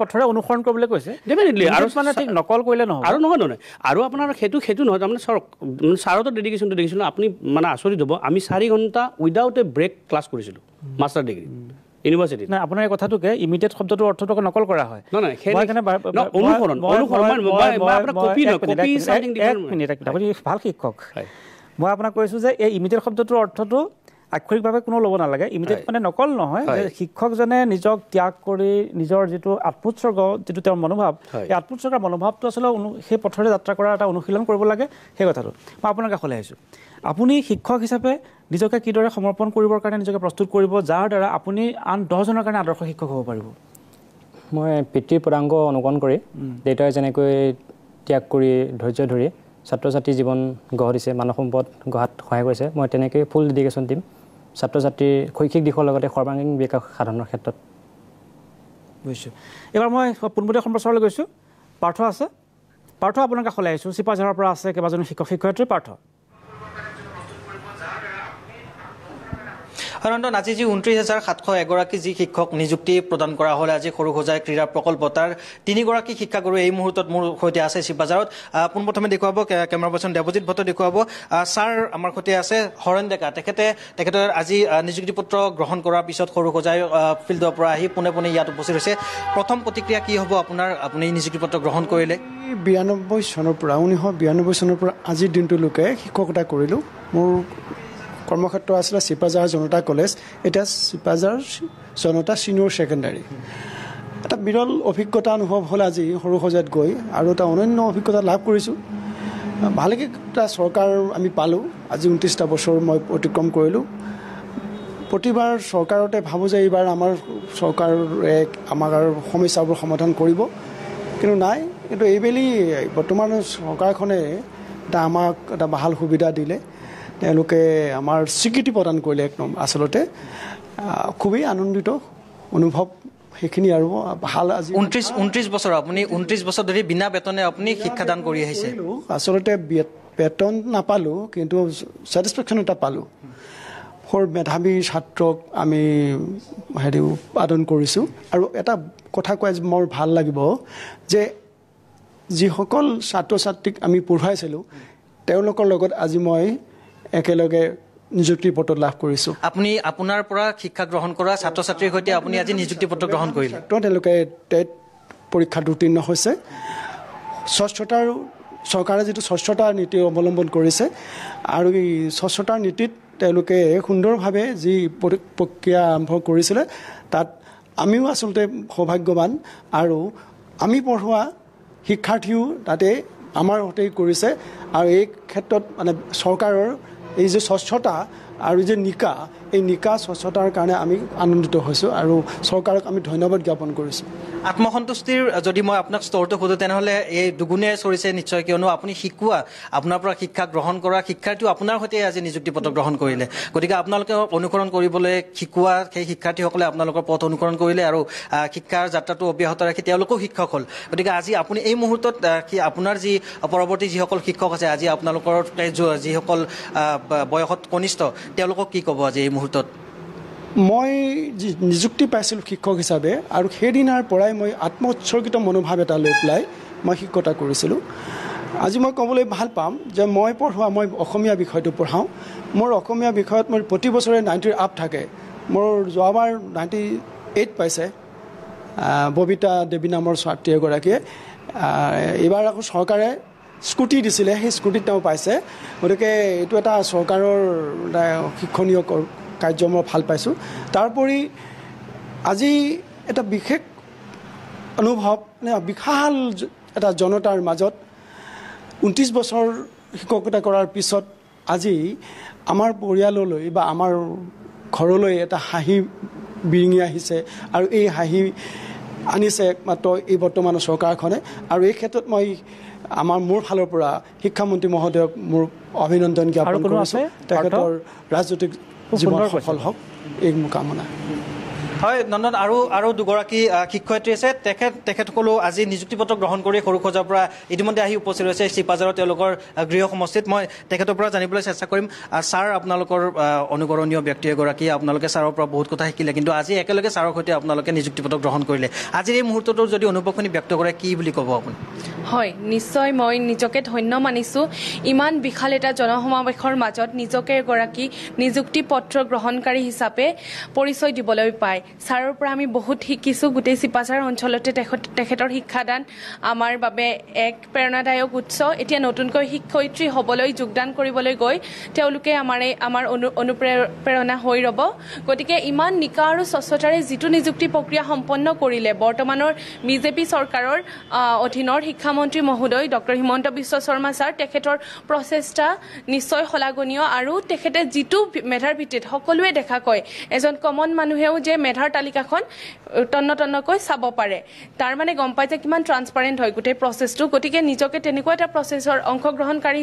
Speaker 1: পথৰে অনুসৰণ কৰিবলৈ কৈছে
Speaker 2: ডেফিনেটলি আৰু
Speaker 1: মানে ঠিক নকল কৰিলে নহয়
Speaker 2: আৰু নহয় আৰু আপোনাৰ সেইটো নহয় তাৰমানে চাওক ছাৰতো ডেডিকেশ্যনটো দেখিছিলোঁ আপুনি মানে আচৰিত হ'ব আমি 4 ঘণ্টা উইদাউট এ ব্ৰেক ক্লাছ কৰিছিলোঁ মাষ্টাৰ ডিগ্ৰী ইউনিভাৰ্চিটি
Speaker 1: নাই আপোনাৰ এই কথাটোকে ইমিটেট শব্দটোৰ অৰ্থটো নকল কৰা হয় ভাল শিক্ষক মই আপোনাক কৈছোঁ যে এই ইমিটেট শব্দটোৰ অৰ্থটো আক্ষৰিকভাৱে কোনো ল'ব নালাগে ইমিটেট মানে নকল নহয় যে শিক্ষকজনে নিজক ত্যাগ কৰি নিজৰ যিটো আত্মোৎসৰ্গ যিটো তেওঁৰ মনোভাৱ এই আত্মোৎসৰ্গৰ মনোভাৱটো আচলতে সেই পথৰে যাত্ৰা কৰাৰ এটা অনুশীলন কৰিব লাগে সেই কথাটো মই আপোনাৰ কাষলৈ আহিছোঁ আপুনি শিক্ষক হিচাপে নিজকে কিদৰে সমৰ্পণ কৰিবৰ কাৰণে নিজকে প্ৰস্তুত কৰিব যাৰ দ্বাৰা আপুনি আন 10জনৰ কাৰণে আদৰ্শ শিক্ষক হ'ব পাৰিব
Speaker 3: মই পিতৃৰ পদাংক অনুকৰণ কৰি দেউতাই যেনেকৈ ত্যাগ কৰি ধৈৰ্য ধৰি ছাত্ৰ ছাত্ৰীৰ জীৱন গঢ় দিছে মানৱ সম্পদ গঢ়াত সহায় কৰিছে মই তেনেকৈ ফুল ডেডিকেশ্যন দিম ছাত্ৰ ছাত্ৰীৰ শৈক্ষিক দিশৰ লগতে সৰ্বাংগীন বিকাশ সাধনৰ ক্ষেত্ৰত
Speaker 1: বুজিছোঁ এইবাৰ মই পোনপটীয়া সম্প্ৰচাৰলৈ গৈছোঁ পাৰ্থ আছে পাৰ্থ আপোনাৰ কাষলৈ আহিছোঁ চিপাঝাৰৰ পৰা আছে কেইবাজনো শিক্ষক শিক্ষয়িত্ৰী পাৰ্থ
Speaker 5: সাধাৰণতে আজি যি 29,700 এগৰাকী যি শিক্ষক নিযুক্তি প্ৰদান কৰা হ'ল আজি সৰুসজাই ক্ৰীড়া প্ৰকল্প তাৰ 3গৰাকী শিক্ষাগুৰু এই মুহূৰ্তত মোৰ সৈতে আছে শিৱবাজাৰত পোনপ্ৰথমে দেখুৱাব কেমেৰা পাৰ্চন দেৱজিৎ ভট্ট দেখুৱাব ছাৰ আমাৰ সৈতে আছে হৰেণ ডেকা তেখেতে আজি নিযুক্তি পত্ৰ গ্ৰহণ কৰাৰ পিছত সৰুসজাই ফিল্ডৰ পৰা আহি পোনে ইয়াত উপস্থিত হৈছে প্ৰথম প্ৰতিক্ৰিয়া কি হ'ব আপোনাৰ আপুনি নিযুক্তি পত্ৰ গ্ৰহণ কৰিলে
Speaker 6: 1992 চনৰ পৰা আজিৰ দিনটোলৈকে শিক্ষকতা কৰিলোঁ মোৰ কৰ্মক্ষেত্ৰ আছিলে চিপাঝাৰ জনতা কলেজ এতিয়া চিপাঝাৰ জনতা ছিনিয়ৰ ছেকেণ্ডাৰী এটা বিৰল অভিজ্ঞতা অনুভৱ হ'ল আজি সৰুসজাইত গৈ আৰু এটা অনন্য অভিজ্ঞতা লাভ কৰিছোঁ ভালেকেইটা চৰকাৰ আমি পালোঁ আজি 29টা বছৰ মই অতিক্ৰম কৰিলোঁ প্ৰতিবাৰ চৰকাৰতে ভাবোঁ যে এইবাৰ আমাৰ চৰকাৰে আমাক সমস্যাবোৰ সমাধান কৰিব কিন্তু নাই কিন্তু এইবেলি বৰ্তমান চৰকাৰখনে আমাক এটা ভাল সুবিধা দিলে তেওঁলোকে আমাৰ স্বীকৃতি প্ৰদান কৰিলে একদম আচলতে খুবেই আনন্দিত অনুভৱ সেইখিনি আৰু ভাল আজি
Speaker 5: 29 বছৰ আপুনি 29 বছৰ ধৰি বিনা বেতনে আপুনি শিক্ষাদান কৰি আহিছে
Speaker 6: আচলতে বেতন নাপালোঁ কিন্তু ছেটিছফেকশ্যন এটা পালোঁ সৰু মেধাৱী ছাত্ৰক আমি উৎপাদন কৰিছোঁ আৰু এটা কথা কৈ মোৰ ভাল লাগিব যে যিসকল ছাত্ৰ ছাত্ৰীক আমি পঢ়ুৱাইছিলোঁ তেওঁলোকৰ লগত আজি মই একেলগে নিযুক্তি পত্ৰ লাভ কৰিছোঁ
Speaker 5: আপুনি আপোনাৰ পৰা শিক্ষা গ্ৰহণ কৰা ছাত্ৰ ছাত্ৰীৰ সৈতে আপুনি আজি নিযুক্তি পত্ৰ গ্ৰহণ কৰিলে
Speaker 6: তেওঁলোকে টেট পৰীক্ষাত উত্তীৰ্ণ হৈছে স্বচ্ছতাৰ চৰকাৰে যিটো স্বচ্ছতাৰ নীতি অৱলম্বন কৰিছে আৰু এই স্বচ্ছতাৰ নীতিত তেওঁলোকে সুন্দৰভাৱে যি প্ৰক্ৰিয়া আৰম্ভ কৰিছিলে তাত আমিও আচলতে সৌভাগ্যৱান আৰু আমি পঢ়োৱা শিক্ষাৰ্থীও তাতে আমাৰ সৈতে কৰিছে আৰু এই ক্ষেত্ৰত মানে চৰকাৰৰ এই যে স্বচ্ছতা আৰু যে নিকা এই নিকা স্বচ্ছতাৰ কাৰণে আমি আনন্দিত হৈছোঁ আৰু চৰকাৰক আমি ধন্যবাদ জ্ঞাপন কৰিছোঁ
Speaker 5: আত্মসন্তুষ্টিৰ যদি মই আপোনাক স্তৰটো সোধোঁ তেনেহ'লে এই দুগুণে চৰিছে নিশ্চয় কিয়নো আপুনি শিকোৱা আপোনাৰ পৰা শিক্ষা গ্ৰহণ কৰা শিক্ষাৰ্থীও আপোনাৰ সৈতে আজি নিযুক্তি পত্ৰ গ্ৰহণ কৰিলে গতিকে আপোনালোকে অনুসৰণ কৰিবলৈ শিকোৱা সেই শিক্ষাৰ্থীসকলে আপোনালোকৰ পথ অনুসৰণ কৰিলে আৰু শিক্ষাৰ যাত্ৰাটো অব্যাহত ৰাখি তেওঁলোকেও শিক্ষক হ'ল গতিকে আজি আপুনি এই মুহূৰ্তত আপোনাৰ যি পৰৱৰ্তী যিসকল শিক্ষক আছে আজি আপোনালোকৰ যিসকল বয়সত কনিষ্ঠ তেওঁলোকক কি ক'ব আজি এই মুহূৰ্তত
Speaker 6: মই নিযুক্তি পাইছিলোঁ শিক্ষক হিচাপে আৰু সেইদিনাৰ পৰাই মই আত্ম উৎসৰ্গিত মনোভাৱ এটা লৈ পেলাই মই শিক্ষকতা কৰিছিলোঁ আজি মই ক'বলৈ ভাল পাম যে মই অসমীয়া বিষয়টো পঢ়াওঁ মোৰ অসমীয়া বিষয়ত মোৰ প্ৰতি বছৰে 90 আপ থাকে মোৰ যোৱাবাৰ 98 পাইছে ববিতা দেৱী নামৰ ছাত্ৰী এগৰাকীয়ে এইবাৰ আকৌ চৰকাৰে স্কুটি দিছিলে সেই স্কুটিত তেওঁ পাইছে গতিকে এইটো এটা চৰকাৰৰ শিক্ষণীয় কাৰ্য মই ভাল পাইছোঁ তাৰোপৰি আজি এটা বিশেষ অনুভৱ বিশাল এটা জনতাৰ মাজত 29 বছৰ শিক্ষকতা কৰাৰ পিছত আজি আমাৰ পৰিয়াললৈ বা আমাৰ ঘৰলৈ এটা হাঁহি বিৰিঙি আহিছে আৰু এই হাঁহি আনিছে একমাত্ৰ এই বৰ্তমানৰ চৰকাৰখনে আৰু এই ক্ষেত্ৰত মই মোৰ ফালৰ পৰা শিক্ষামন্ত্ৰী মহোদয়ক মোৰ অভিনন্দন জ্ঞাপন কৰিছোঁ তেখেতৰ ৰাজনৈতিক জীৱন সফল হওক এই মোৰ কামনা
Speaker 5: হয় নন্দন আৰু দুগৰাকী শিক্ষয়িত্ৰী আছে তেখেতসকলেও আজি নিযুক্তি পত্ৰ গ্ৰহণ কৰি সৰুসজাইৰ পৰা ইতিমধ্যে আহি উপস্থিত হৈছে চিপাঝাৰৰ তেওঁলোকৰ গৃহ সমষ্টিত মই তেখেতৰ পৰা জানিবলৈ চেষ্টা কৰিম ছাৰ আপোনালোকৰ অনুকৰণীয় ব্যক্তি এগৰাকী আপোনালোকে ছাৰৰ পৰা বহুত কথা শিকিলে কিন্তু আজি একেলগে ছাৰৰ সৈতে আপোনালোকে নিযুক্তি পত্ৰ গ্ৰহণ কৰিলে আজিৰ এই মুহূৰ্তটোৰ যদি অনুভৱখিনি ব্যক্ত কৰে কি বুলি ক'ব আপুনি
Speaker 7: হয় নিশ্চয় মই নিজকে ধন্য মানিছোঁ ইমান বিশাল এটা জনসমাৱেশৰ মাজত নিজকে এগৰাকী নিযুক্তি পত্ৰ গ্ৰহণকাৰী হিচাপে পৰিচয় দিবলৈ পায় ছাৰৰ পৰা আমি বহুত শিকিছোঁ গোটেই চিপাঝাৰ অঞ্চলতে তেখেতৰ শিক্ষাদান আমাৰ বাবে এক প্ৰেৰণাদায়ক উৎস এতিয়া নতুনকৈ শিক্ষয়িত্ৰী হ'বলৈ যোগদান কৰিবলৈ গৈ তেওঁলোকে আমাৰ অনুপ্ৰেৰণা হৈ ৰ'ব গতিকে ইমান নিকা আৰু স্বচ্ছতাৰে যিটো নিযুক্তি প্ৰক্ৰিয়া সম্পন্ন কৰিলে বৰ্তমানৰ বিজেপি চৰকাৰৰ অধীনৰ শিক্ষামন্ত্ৰী মহোদয় ডক্টৰ হিমন্ত বিশ্ব শৰ্মা ছাৰ তেখেতৰ প্ৰচেষ্টা নিশ্চয় শলাগনীয় আৰু তেখেতে যিটো মেধাৰ ভিত্তিত সকলোৱে দেখা কয় এজন কমন মানুহেও যে মেধাৰ তালিকাখন তন্নতন্নকৈ চাব পাৰে তাৰ মানে গম পায় যে কিমান ট্ৰান্সপাৰেণ্ট হয় গোটেই প্ৰচেছটো গতিকে নিজকে তেনেকুৱা এটা প্ৰচেছৰ অংশগ্ৰহণকাৰী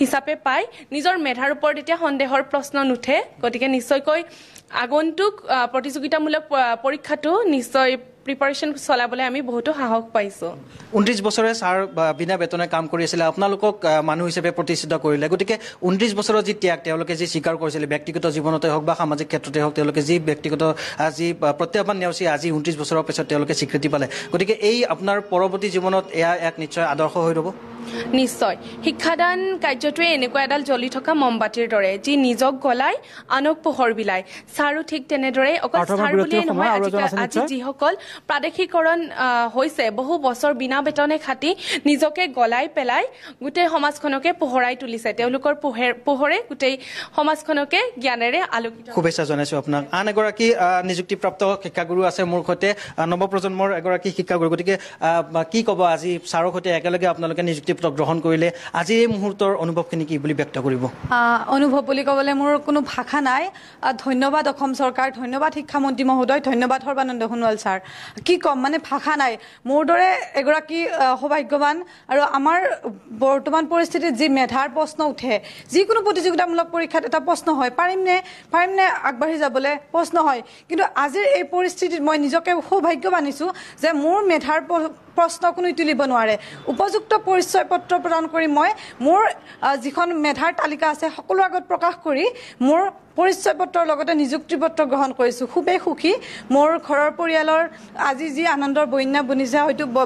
Speaker 7: হিচাপে পাই নিজৰ মেধাৰ ওপৰত এতিয়া সন্দেহৰ প্ৰশ্ন নুঠে গতিকে নিশ্চয়কৈ আগন্তুক প্ৰতিযোগিতামূলক পৰীক্ষাটো নিশ্চয় প্ৰিপাৰেশ্যন চলাবলৈ আমি বহুতো সাহস পাইছোঁ
Speaker 5: 29 বছৰে ছাৰ বিনা বেতনে কাম কৰি আছিলে আপোনালোকক মানুহ হিচাপে প্ৰতিষ্ঠিত কৰিলে গতিকে 29 বছৰৰ যি ত্যাগ তেওঁলোকে যি স্বীকাৰ কৰিছিলে ব্যক্তিগত জীৱনতে হওক বা সামাজিক ক্ষেত্ৰতে হওক তেওঁলোকে যি ব্যক্তিগত যি প্ৰত্যাহ্বান নেওচি আজি 29 বছৰৰ পিছত তেওঁলোকে স্বীকৃতি পালে গতিকে এই আপোনাৰ পৰৱৰ্তী জীৱনত এয়া এক নিশ্চয় আদৰ্শ হৈ ৰ'ব
Speaker 7: নিশ্চয় শিক্ষাদান কাৰ্যটোৱে এনেকুৱা এডাল জ্বলি থকা মমবাতিৰ দৰে যি নিজক গলাই আনক পোহৰ বিলায় ছাৰো ঠিক তেনেদৰে অকল ছাৰ বুলিয়ে নহয় আজি যিসকল প্ৰাদেশিকৰণ হৈছে বহু বছৰ বিনা বেতনে খাটি নিজকে গলাই পেলাই গোটেই সমাজখনকে পোহৰাই তুলিছে তেওঁলোকৰ পোহৰে গোটেই সমাজখনকে জ্ঞানেৰে আলোকিত
Speaker 5: শুভেচ্ছা জনাইছোঁ আপোনাক আন এগৰাকী নিযুক্তিপ্ৰাপ্ত শিক্ষাগুৰু আছে মোৰ সৈতে নৱপ্ৰজন্মৰ এগৰাকী শিক্ষাগুৰু গতিকে কি ক'ব আজি ছাৰৰ সৈতে একেলগে আপোনালোকে নিযুক্তি পত্ৰ গ্ৰহণ কৰিলে আজি এই মুহূৰ্তৰ অনুভৱখিনি কি বুলি ব্যক্ত কৰিব
Speaker 8: অনুভৱ বুলি ক'বলৈ মোৰ কোনো ভাষা নাই ধন্যবাদ অসম চৰকাৰ ধন্যবাদ শিক্ষামন্ত্ৰী মহোদয় ধন্যবাদ সৰ্বানন্দ সোণোৱাল ছাৰ কি ক'ম মানে ভাষা নাই মোৰ দৰে এগৰাকী সৌভাগ্যৱান আৰু আমাৰ বৰ্তমান পৰিস্থিতিত যি মেধাৰ প্ৰশ্ন উঠে যিকোনো প্ৰতিযোগিতামূলক পৰীক্ষাত এটা প্ৰশ্ন হয় পাৰিমনে আগবাঢ়ি যাবলৈ প্ৰশ্ন হয় কিন্তু আজিৰ এই পৰিস্থিতিত মই নিজকে সৌভাগ্য মানিছোঁ যে মোৰ মেধাৰ প্ৰশ্ন কোনো তুলিব নোৱাৰে উপযুক্ত পৰিচয় পত্ৰ প্ৰদান কৰি মই মোৰ যিখন মেধাৰ তালিকা আছে সকলো আগত প্ৰকাশ কৰি মোৰ পৰিচয় পত্ৰৰ লগতে নিযুক্তি পত্ৰ গ্ৰহণ কৰিছোঁ খুবেই সুখী মোৰ ঘৰৰ পৰিয়ালৰ আজি যি আনন্দৰ বন্যা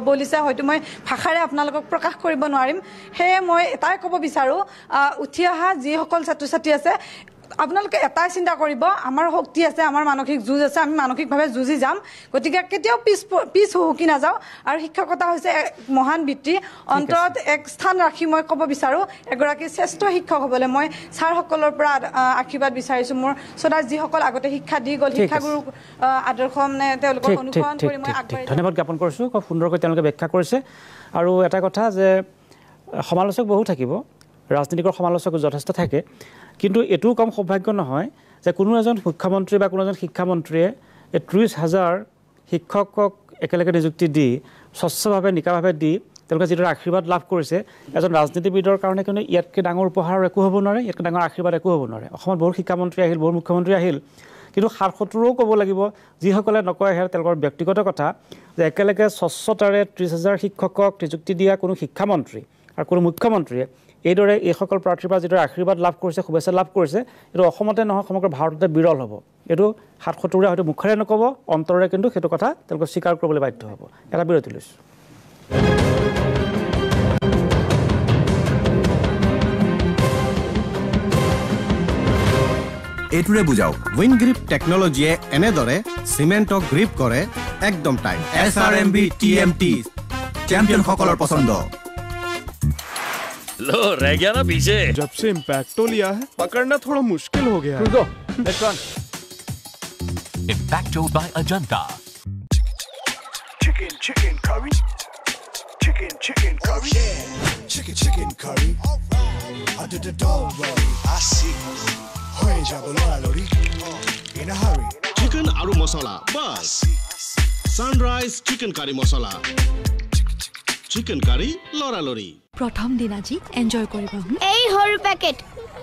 Speaker 8: বলিছে হয়তো মই ভাষাৰে আপোনালোকক প্ৰকাশ কৰিব নোৱাৰিম সেয়ে মই এটাই ক'ব বিচাৰোঁ উঠি অহা যিসকল ছাত্ৰ ছাত্ৰী আছে আপোনালোকে এটাই চিন্তা কৰিব আমাৰ শক্তি আছে আমাৰ মানসিক যুঁজ আছে আমি মানসিকভাৱে যুঁজি যাম গতিকে কেতিয়াও পিছ হুকি নাযাওঁ আৰু শিক্ষকতা হৈছে মহান বৃত্তি অন্তৰত এক স্থান ৰাখি মই ক'ব বিচাৰোঁ এগৰাকী শ্ৰেষ্ঠ শিক্ষক হ'বলৈ মই ছাৰসকলৰ পৰা আশীৰ্বাদ বিচাৰিছোঁ মোৰ শ্ৰোতাৰ যিসকল আগতে শিক্ষা দি গ'ল শিক্ষাগুৰুক আদৰ্শ মানে তেওঁলোকক অনুসৰণ কৰি মই আগবাঢ়ি
Speaker 1: ধন্যবাদ জ্ঞাপন কৰিছোঁ খুব সুন্দৰকৈ তেওঁলোকে ব্যাখ্যা কৰিছে আৰু এটা কথা যে সমালোচক বহু থাকিব ৰাজনীতিকৰ সমালোচক যথেষ্ট থাকে কিন্তু এইটোও কম সৌভাগ্য নহয় যে কোনো এজন মুখ্যমন্ত্ৰী বা কোনো এজন শিক্ষামন্ত্ৰীয়ে এই 30,000 শিক্ষকক একেলগে নিযুক্তি দি স্বচ্ছভাৱে নিকাভাৱে দি তেওঁলোকে যিদৰে আশীৰ্বাদ লাভ কৰিছে এজন ৰাজনীতিবিদৰ কাৰণে কিন্তু ইয়াতকৈ ডাঙৰ উপহাৰ একো হ'ব নোৱাৰে ইয়াতকৈ ডাঙৰ আশীৰ্বাদ একো হ'ব নোৱাৰে অসমত বহুত শিক্ষামন্ত্ৰী আহিল বহুত মুখ্যমন্ত্ৰী আহিল কিন্তু ৭৭ও ক'ব লাগিব যিসকলে নকয় সেয়া তেওঁলোকৰ ব্যক্তিগত কথা যে একেলগে স্বচ্ছতাৰে 30,000 শিক্ষকক নিযুক্তি দিয়া কোনো শিক্ষামন্ত্ৰী আৰু কোনো মুখ্যমন্ত্ৰীয়ে এইদৰে এইসকল প্ৰাৰ্থীৰ পৰা যিদৰে আশীৰ্বাদ লাভ কৰিছে শুভেচ্ছা লাভ কৰিছে এইটো অসমতে নহয় সমগ্ৰ ভাৰততে বিৰল হ'ব এইটো ৭৭ৰে হয়তো মুখেৰে নক'ব অন্তৰেৰে কিন্তু সেইটো কথা তেওঁলোকে স্বীকাৰ কৰিবলৈ বাধ্য হ'ব এটা বিৰতি লৈছোঁ
Speaker 13: এইটোৰে বুজাও উইন গ্ৰিপ টেকনলজিয়ে এনেদৰে সিমেণ্টক গ্ৰিপ কৰে একদম টাইট SRMB TMT चैंपियन সকলৰ পছন্দ
Speaker 10: लो रह गया ना पीछे
Speaker 12: जब से इम्पैक्टो लिया है पकड़ना थोड़ा मुश्किल हो गया है
Speaker 10: इम्पैक्टो by Ajanta
Speaker 12: chicken chicken curry chicken curry I did the don't worry I see hoye jabolo alori in a hurry
Speaker 13: chicken aru masala bas sunrise chicken curry masala chicken curry lora lori
Speaker 17: प्रथम दिन আজি enjoy কৰিব
Speaker 16: এই হৰু packet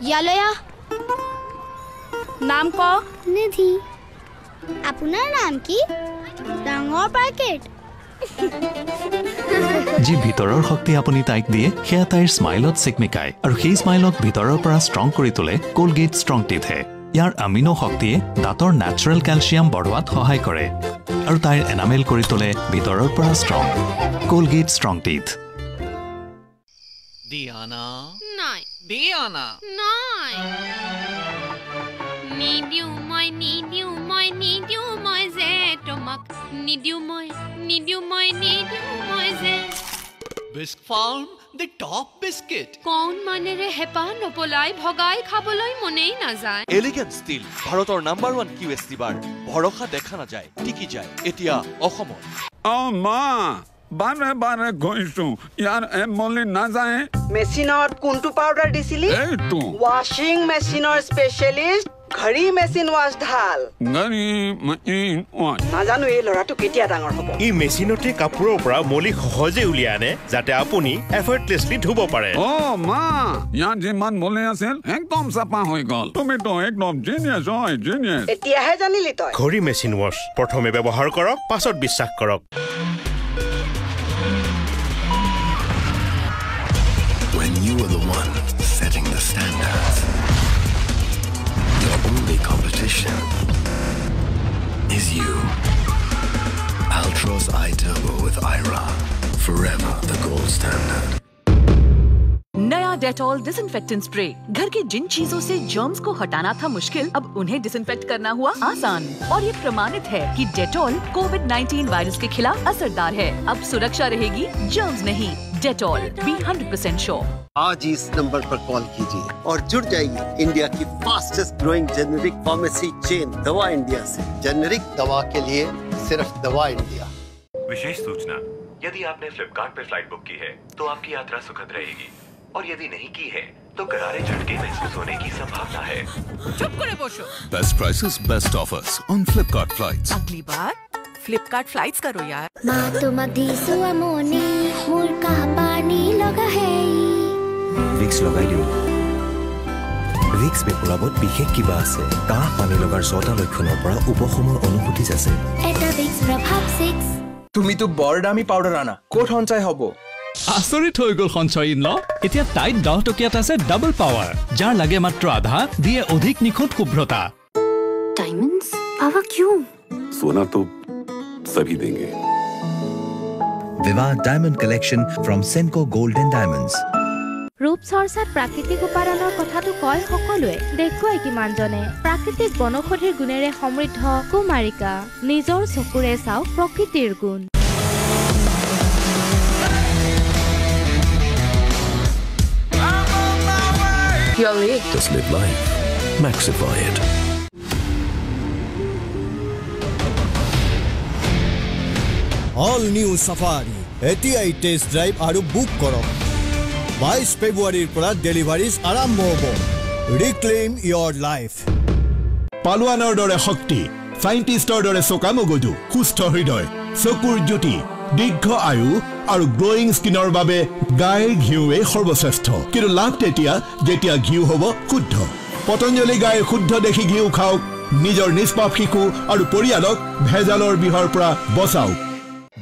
Speaker 16: ইয়ালয়া নাম ক নিধি আপোনাৰ নাম কি ডাঙৰ প্যাকেট
Speaker 19: যি ভিতৰৰ শক্তি আপুনি তাইক দিয়ে সেয়া তাইৰ স্মাইলত সিকমিকায় আৰু সেই স্মাইলক ভিতৰৰ পৰা ষ্ট্ৰং কৰি তোলে কোলগেট ষ্ট্ৰং টিথে ইয়াৰ আমিনো শক্তিয়ে দাঁতৰ নেচাৰেল ক্যালসিয়াম বঢ়োৱাত সহায় কৰে আৰু তাইৰ এনামেল কৰি তোলে ভিতৰৰ পৰা strong Colgate strong teeth
Speaker 9: Diana.
Speaker 16: নাই
Speaker 9: Diana.
Speaker 16: নাই নিদিও মই যে তোমাক নিদিও মই যে
Speaker 9: Bisc Farm, the top biscuit.
Speaker 7: কোন মানেৰে হেপা নপলাই ভগাই খাবলৈ মনেই নাযায়
Speaker 10: এলিগেন্ট ষ্টিল ভাৰতৰ নাম্বাৰ 1 QST বাৰ ভৰসা দেখা নাযায় টিকি যায় এতিয়া অসমত
Speaker 12: মা বাৰে বাৰে গৈছো ইয়াৰ এমলি নাযায়
Speaker 20: মেচিনত কোনটো পাউডাৰ দিছিলি
Speaker 12: এইটো
Speaker 20: ৱাশ্বিং মেচিনৰ স্পেশালিষ্ট ঘড়ী মেচিন ৱাছ ঢাল
Speaker 12: ঘড়ী মেচিন ৱাছ
Speaker 20: নাজানো এই লৰাটো কেতিয়া ডাঙৰ হ'ব
Speaker 13: ই মেচিনতে কাপোৰৰ পৰা মলি সহজে উলিয়াই আনে যাতে আপুনি এফৰ্টলেছলি ধুব পাৰে
Speaker 12: মা ইয়াত যিমান মলি আছিল একদম চাফা হৈ গ'ল তুমিতো একদম জিনিয়াছ
Speaker 20: এতিয়াহে জানিলি তই
Speaker 13: ঘড়ী মেচিন ৱাছ প্ৰথমে ব্যৱহাৰ কৰক পাছত বিশ্বাস কৰক
Speaker 22: When you are the one setting the standards, your only competition is you. Altroz iTurbo with IRA, forever the gold standard.
Speaker 26: नया डेटॉल डिसइंफेक्टेंट स्प्रे घर की जिन चीजों से जर्म्स को हटाना था मुश्किल अब उन्हें डिसइंफेक्ट करना हुआ आसान और ये प्रमाणित है कि डेटॉल कोविड-19 वायरस के खिलाफ असरदार है अब सुरक्षा रहेगी जर्म्स नहीं डेटॉल बी 100% श्योर
Speaker 23: आज इस नंबर पर कॉल कीजिए और जुड़ जाइए इंडिया की fastest growing generic pharmacy chain Dawaa India से जेनेरिक दवा के लिए सिर्फ दवा इंडिया
Speaker 21: विशेष सूचना यदि आपने फ्लिपकार्ट पे फ्लाइट बुक की है तो आपकी यात्रा सुखद रहेगी और यदि नहीं की है तो करारे झटके महसूस होने की संभावना है
Speaker 26: चुप करे Osho
Speaker 22: Best prices, best offers on Flipkart flights.
Speaker 26: अगली बार फ्लिपकार्ट फ्लाइट्स करो यार
Speaker 16: মা তোমাক দিছো আমনি মোৰ কাহ পানী লগা হে
Speaker 21: ভিক্স লগাই দিও ভিক্স বেপৰাবত বিশেষ কিবা আছে কাহ পানী লগাৰ ছটা লক্ষণৰ পৰা উপশমৰ অনুভূতি আছে
Speaker 16: এটা ভিক্স প্ৰভাৱ 6
Speaker 4: তুমিতো বৰ দামী পাউডাৰ আনা ক'ত সঞ্চয় হ'ব
Speaker 19: আচৰিত হৈ গ'ল সঞ্চয় ন এতিয়া টাইট 10 টকীয়াত আছে ডাবল পাৱাৰ যাৰ লাগে মাত্ৰ আধা দিয়ে অধিক নিখুঁত শুভ্ৰতা
Speaker 11: डायमंड्स पावा क्यों
Speaker 14: सोना तो सभी देंगे
Speaker 15: Vivah diamond collection from Senco gold and diamonds
Speaker 18: ৰূপচৰ্চাত প্ৰাকৃতিক উপাদানৰ কথাটো কয় সকলোৱে দেখুৱাই কিমানজনে প্ৰাকৃতিক বনৌষধিৰ গুণেৰে সমৃদ্ধ কুমাৰিকা নিজৰ চকুৰে চাওক প্ৰকৃতিৰ গুণ
Speaker 22: Just live life. Maxify it.
Speaker 24: All new Safari. এতিয়াই টেষ্ট ড্ৰাইভ আৰু বুক কৰক 22 ফেব্ৰুৱাৰীৰ পৰা ডেলিভাৰীজ আৰম্ভ হ'ব ৰিক্লেইম ইয়ৰ লাইফ
Speaker 25: পালোৱানৰ দৰে শক্তি সাইন্টিষ্টৰ দৰে চোকা মগজু সুস্থ হৃদয় চকুৰ জ্যোতি দীৰ্ঘ আয়ু আৰু গ্লোয়িং স্কিনৰ বাবে গাইৰ ঘিউৱে সৰ্বশ্ৰেষ্ঠ কিন্তু লাভ তেতিয়া যেতিয়া ঘিউ হ'ব শুদ্ধ পতঞ্জলি গাইৰ শুদ্ধ দেখি ঘিউ খাওক নিজৰ নিষ্পাপ শিশু আৰু পৰিয়ালক ভেজালৰ বিহৰ পৰা বচাওক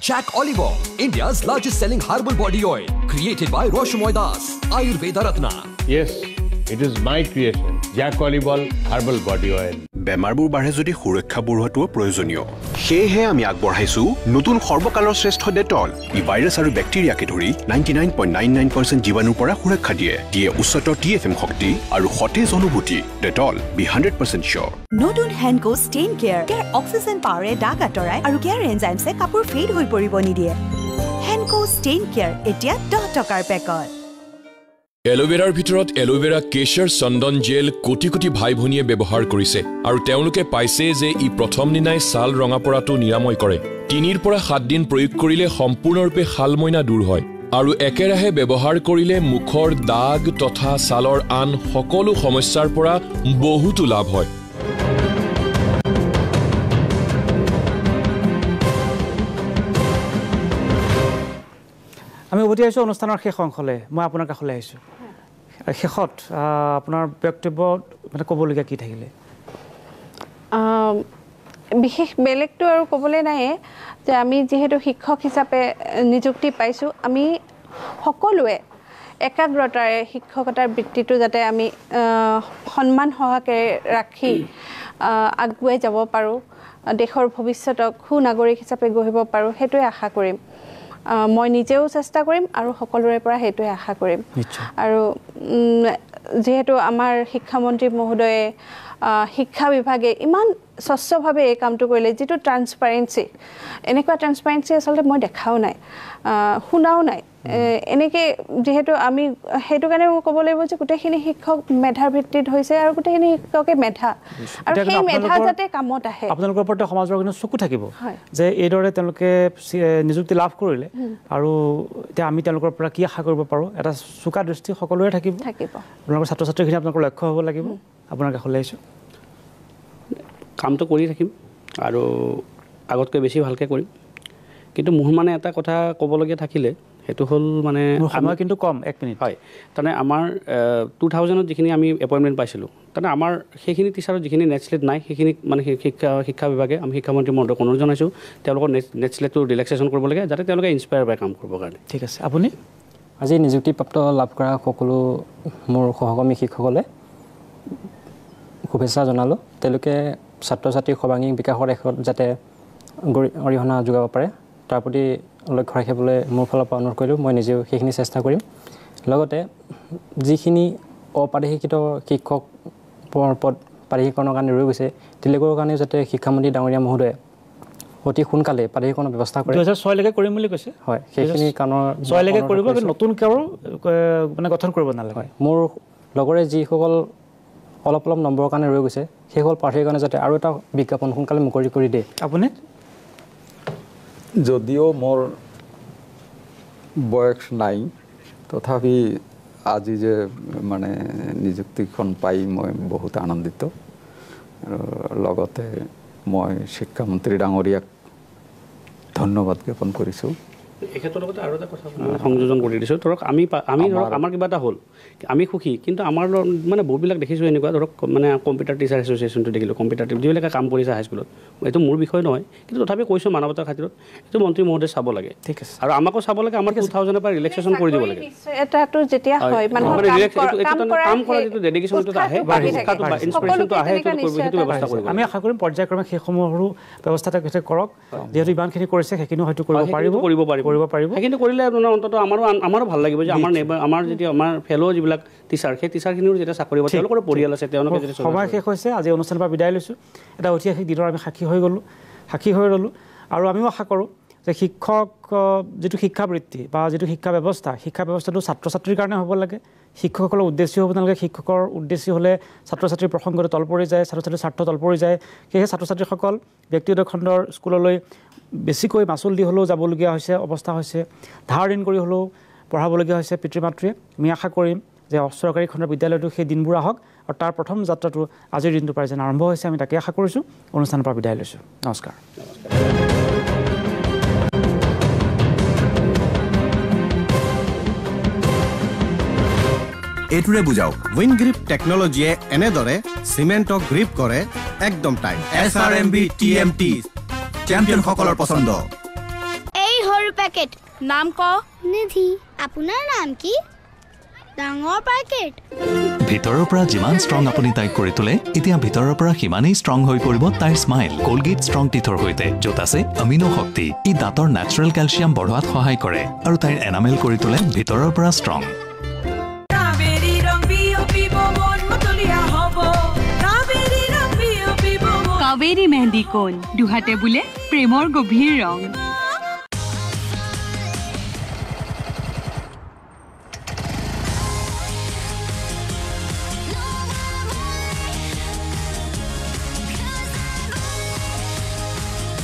Speaker 27: Jack Oliver, India's largest selling herbal body oil, created by Roshamoy Das, Ayurveda Ratna.
Speaker 28: Yes, it is my creation, Jack Oliver herbal body oil.
Speaker 29: বেমাৰবোৰ বাঢ়ে যদি সুৰক্ষা বঢ়োৱাটো প্ৰয়োজনীয় সেয়েহে আমি আগবঢ়াইছো নতুন সৰ্বকালৰ শ্ৰেষ্ঠ ডেটল ই ভাইৰাছ আৰু বেক্টেৰিয়াকে ধৰি 99.99% জীৱাণুৰ পৰা সুৰক্ষা দিয়ে উচ্চতৰ TFM শক্তি আৰু সতেজ অনুভূতি ডেটল বি 100% শিওৰ
Speaker 31: নতুন হেনকো ষ্টেইন কেয়াৰ কেয়াৰ অক্সিজেন পাৱাৰে দাগ আঁতৰাই আৰু কেয়াৰ এনজাইমছে কাপোৰ ফেড হৈ পৰিব নিদিয়ে হেনকো ষ্টেইন কেয়াৰ এতিয়া 10 টকাৰ পেকত
Speaker 32: এলোভেৰাৰ ভিতৰত এলোভেৰা কেশৰ চন্দন জেল কোটি কোটি ভাই ভনীয়ে ব্যৱহাৰ কৰিছে আৰু তেওঁলোকে পাইছে যে ই প্ৰথম দিনাই ছাল ৰঙা পৰাটো নিৰাময় কৰে 3 পৰা 7 দিন প্ৰয়োগ কৰিলে সম্পূৰ্ণৰূপে শালমইনা দূৰ হয় আৰু একেৰাহে ব্যৱহাৰ কৰিলে মুখৰ দাগ তথা ছালৰ আন সকলো সমস্যাৰ পৰা বহুতো লাভ হয়
Speaker 1: আমি উভতি আহিছোঁ অনুষ্ঠানৰ শেষ অংশলৈ মই আপোনাৰ কাষলৈ আহিছোঁ শেষত আপোনাৰ বক্তব্য মানে ক'বলগীয়া কি থাকিলে
Speaker 30: বিশেষ বেলেগটো আৰু ক'বলৈ নাই যে আমি যিহেতু শিক্ষক হিচাপে নিযুক্তি পাইছোঁ আমি সকলোৱে একাগ্ৰতাৰে শিক্ষকতাৰ বৃত্তিটো যাতে আমি সন্মান সহকাৰে ৰাখি আগুৱাই যাব পাৰোঁ দেশৰ ভৱিষ্যতক সুনাগৰিক হিচাপে গঢ়িব পাৰোঁ সেইটোৱে আশা কৰিম মই নিজেও চেষ্টা কৰিম আৰু সকলোৰে পৰা সেইটোৱে আশা কৰিম আৰু যেহেতু আমাৰ শিক্ষামন্ত্ৰী মহোদয়ে শিক্ষা বিভাগে ইমান স্বচ্ছভাৱে এই কামটো কৰিলে যিটো ট্ৰান্সপাৰেন্সি এনেকুৱা ট্ৰান্সপাৰেন্সি আচলতে মই দেখাও নাই শুনাও নাই এনেকৈ যিহেতু আমি সেইটো কাৰণে মই ক'ব লাগিব যে গোটেইখিনি শিক্ষক মেধাৰ ভিত্তিত হৈছে আৰু গোটেইখিনি শিক্ষকে মেধা আৰু সেই মেধা যাতে কামত আহে
Speaker 1: আপোনালোকৰ ওপৰতে সমাজৰ কিন্তু চকু থাকিব যে এইদৰে তেওঁলোকে নিযুক্তি লাভ কৰিলে আৰু এতিয়া আমি তেওঁলোকৰ পৰা কি আশা কৰিব পাৰোঁ এটা চোকা দৃষ্টি সকলোৰে থাকিব আপোনালোকৰ ছাত্ৰ ছাত্ৰীখিনি আপোনালোকৰ লক্ষ্য হ'ব লাগিব আপোনাৰ কাষলৈ আহিছোঁ
Speaker 2: কামটো কৰি থাকিম আৰু আগতকৈ বেছি ভালকৈ কৰিম কিন্তু মোৰ মানে এটা কথা ক'বলগীয়া থাকিলে সেইটো হ'ল মানে
Speaker 1: সময় কিন্তু কম 1 মিনিট
Speaker 2: হয় তাৰমানে আমাৰ 2000ত যিখিনি আমি এপইণ্টমেণ্ট পাইছিলোঁ তাৰমানে আমাৰ সেইখিনি টিচাৰৰ যিখিনি নেটছলেট নাই সেইখিনি মানে শিক্ষা বিভাগে আমি শিক্ষামন্ত্ৰী মহোদয়ক অনুৰোধ জনাইছোঁ তেওঁলোকৰ নেটছলেটটো ৰিলেক্সেশ্যন কৰিব লাগে যাতে তেওঁলোকে ইনস্পায়াৰ পাই কাম কৰিবৰ কাৰণে
Speaker 1: ঠিক আছে আপুনি
Speaker 3: আজি নিযুক্তিপ্ৰাপ্ত লাভ কৰা সকলো মোৰ সহকৰ্মী শিক্ষকসকলে শুভেচ্ছা জনালোঁ তেওঁলোকে ছাত্ৰ ছাত্ৰীৰ সৰ্বাংগীন বিকাশৰ দিশত যাতে অৰিহণা যোগাব পাৰে তাৰ প্ৰতি লক্ষ্য ৰাখিবলৈ মোৰ ফালৰ পৰা অনুৰোধ কৰিলোঁ মই নিজেও সেইখিনি চেষ্টা কৰিম লগতে যিখিনি অপাৰিশিক্ষিত শিক্ষক পদ পাৰিশীকৰণৰ কাৰণে ৰৈ গৈছে তেওঁলোকৰ কাৰণে যাতে শিক্ষামন্ত্ৰী ডাঙৰীয়া মহোদয়ে অতি সোনকালে পাৰিশীকৰণৰ ব্যৱস্থা কৰে
Speaker 1: 2006 লৈকে কৰিম বুলি কৈছে
Speaker 3: হয় সেইখিনি কাৰণৰ
Speaker 1: 6 লৈকে কৰিব কিন্তু নতুন কেও মানে গঠন কৰিব নালাগে
Speaker 3: মোৰ লগৰে যিসকল অলপ নম্বৰৰ কাৰণে ৰৈ গৈছে সেইসকল প্ৰাৰ্থীৰ কাৰণে যাতে আৰু এটা বিজ্ঞাপন সোনকালে মুকলি কৰি দিয়ে
Speaker 1: আপুনি
Speaker 33: যদিও মোৰ বয়স নাই তথাপি আজি যে মানে নিযুক্তিখন পাই মই বহুত আনন্দিত আৰু লগতে মই শিক্ষামন্ত্ৰী ডাঙৰীয়াক ধন্যবাদ জ্ঞাপন কৰিছোঁ
Speaker 2: এই ক্ষেত্ৰত লগতে আৰু এটা কথা সংযোজন কৰি দিছোঁ ধৰক আমি ধৰক আমাৰ কিবা এটা হ'ল আমি সুখী কিন্তু আমাৰ মানে বহুতবিলাক দেখিছোঁ এনেকুৱা ধৰক মানে কম্পিউটাৰ টিচাৰ এছ'চিয়েশ্যনটো দেখিলোঁ কম্পিউটাৰ যিবিলাকে কাম কৰিছে হাইস্কুলত এইটো মোৰ বিষয় নহয় কিন্তু তথাপি কৈছোঁ মানৱতাৰ খাতিৰত এইটো মন্ত্ৰী মহোদয়ে চাব লাগে ঠিক আছে আৰু আমাকো চাব লাগে আমাৰ 2000 পৰা ৰিলেক্সেশ্যন কৰি দিব লাগে
Speaker 30: এটাটো যেতিয়া হয় মানুহৰ
Speaker 2: কাম কৰা যিটো ডেডিকেশ্যনটো আহে শিক্ষাটো বা ইনস্পিৰেশ্যনটো আহে সেইটো ব্যৱস্থা কৰিব
Speaker 1: আমি আশা কৰিম পৰ্যায়ক্ৰমে সেইসমূহৰো ব্যৱস্থা তেখেতে কৰক যিহেতু ইমানখিনি কৰিছে সেইখিনিও হয়তো কৰিব পাৰিব
Speaker 2: সেইখিনি কৰিলে অন্তত আমাৰো ভাল লাগিব যে আমাৰ যেতিয়া আমাৰ ফেল' যিবিলাক টিচাৰ সেই টিচাৰখিনিৰ যেতিয়া চাকৰি পাব তেওঁলোকৰ পৰিয়াল আছে তেওঁলোকে যদি
Speaker 1: সময় শেষ হৈছে আজি অনুষ্ঠানৰ পৰা বিদায় লৈছোঁ এটা ঐতিহাসিক দিনৰ আমি সাক্ষী হৈ ৰ'লোঁ আৰু আমিও আশা কৰোঁ যে শিক্ষক যিটো শিক্ষাবৃত্তি বা যিটো শিক্ষা ব্যৱস্থাটো ছাত্ৰ ছাত্ৰীৰ কাৰণে হ'ব লাগে শিক্ষকসকলৰ উদ্দেশ্যে হ'ব নালাগে শিক্ষকৰ উদ্দেশ্যে হ'লে ছাত্ৰ ছাত্ৰীৰ প্ৰসংগটো তল পৰি যায় ছাত্ৰ ছাত্ৰীৰ স্বাৰ্থ তল পৰি যায় সেয়েহে ছাত্ৰ ছাত্ৰীসকল ব্যক্তিগত খণ্ডৰ স্কুললৈ বেছিকৈ মাচুল দি হ'লেও যাবলগীয়া হৈছে অৱস্থা হৈছে ধাৰ ঋণ কৰি হ'লেও পঢ়াবলগীয়া হৈছে পিতৃ মাতৃয়ে আমি আশা কৰিম যে চৰকাৰী খণ্ডৰ বিদ্যালয়টো সেই দিনবোৰ আহক আৰু তাৰ প্ৰথম যাত্ৰাটো আজিৰ দিনটো পাই যেন আৰম্ভ হৈছে আমি তাকে আশা কৰিছোঁ অনুষ্ঠানৰ পৰা বিদায় লৈছোঁ নমস্কাৰ
Speaker 5: এইটোৰে বুজাওক উইন গ্ৰিপ টেকনলজিয়ে এনেদৰে চিমেণ্টক গ্ৰিপ কৰে একদম টাইট SRMB TMT চেম্পিয়নসকলৰ পছন্দ
Speaker 16: এই সৰু পেকেট নাম ক নিধি আপোনাৰ নাম কি ডাঙৰ পেকেট
Speaker 19: ভিতৰৰ পৰা যিমান ষ্ট্ৰং আপুনি তাইক কৰি তোলে এতিয়া ভিতৰৰ পৰা সিমানেই ষ্ট্ৰং হৈ পৰিব তাইৰ স্মাইল কোলগেট ষ্ট্ৰং টিথৰ সৈতে য'ত আছে আমিনো শক্তি ই দাঁতৰ নেচাৰেল কেলচিয়াম বঢ়োৱাত সহায় কৰে আৰু তাইৰ এনামেল কৰি তোলে ভিতৰৰ পৰা ষ্ট্ৰং
Speaker 31: কাবেৰী মেহেন্দি কোন দুহাতে বোলে প্ৰেমৰ গভীৰ ৰং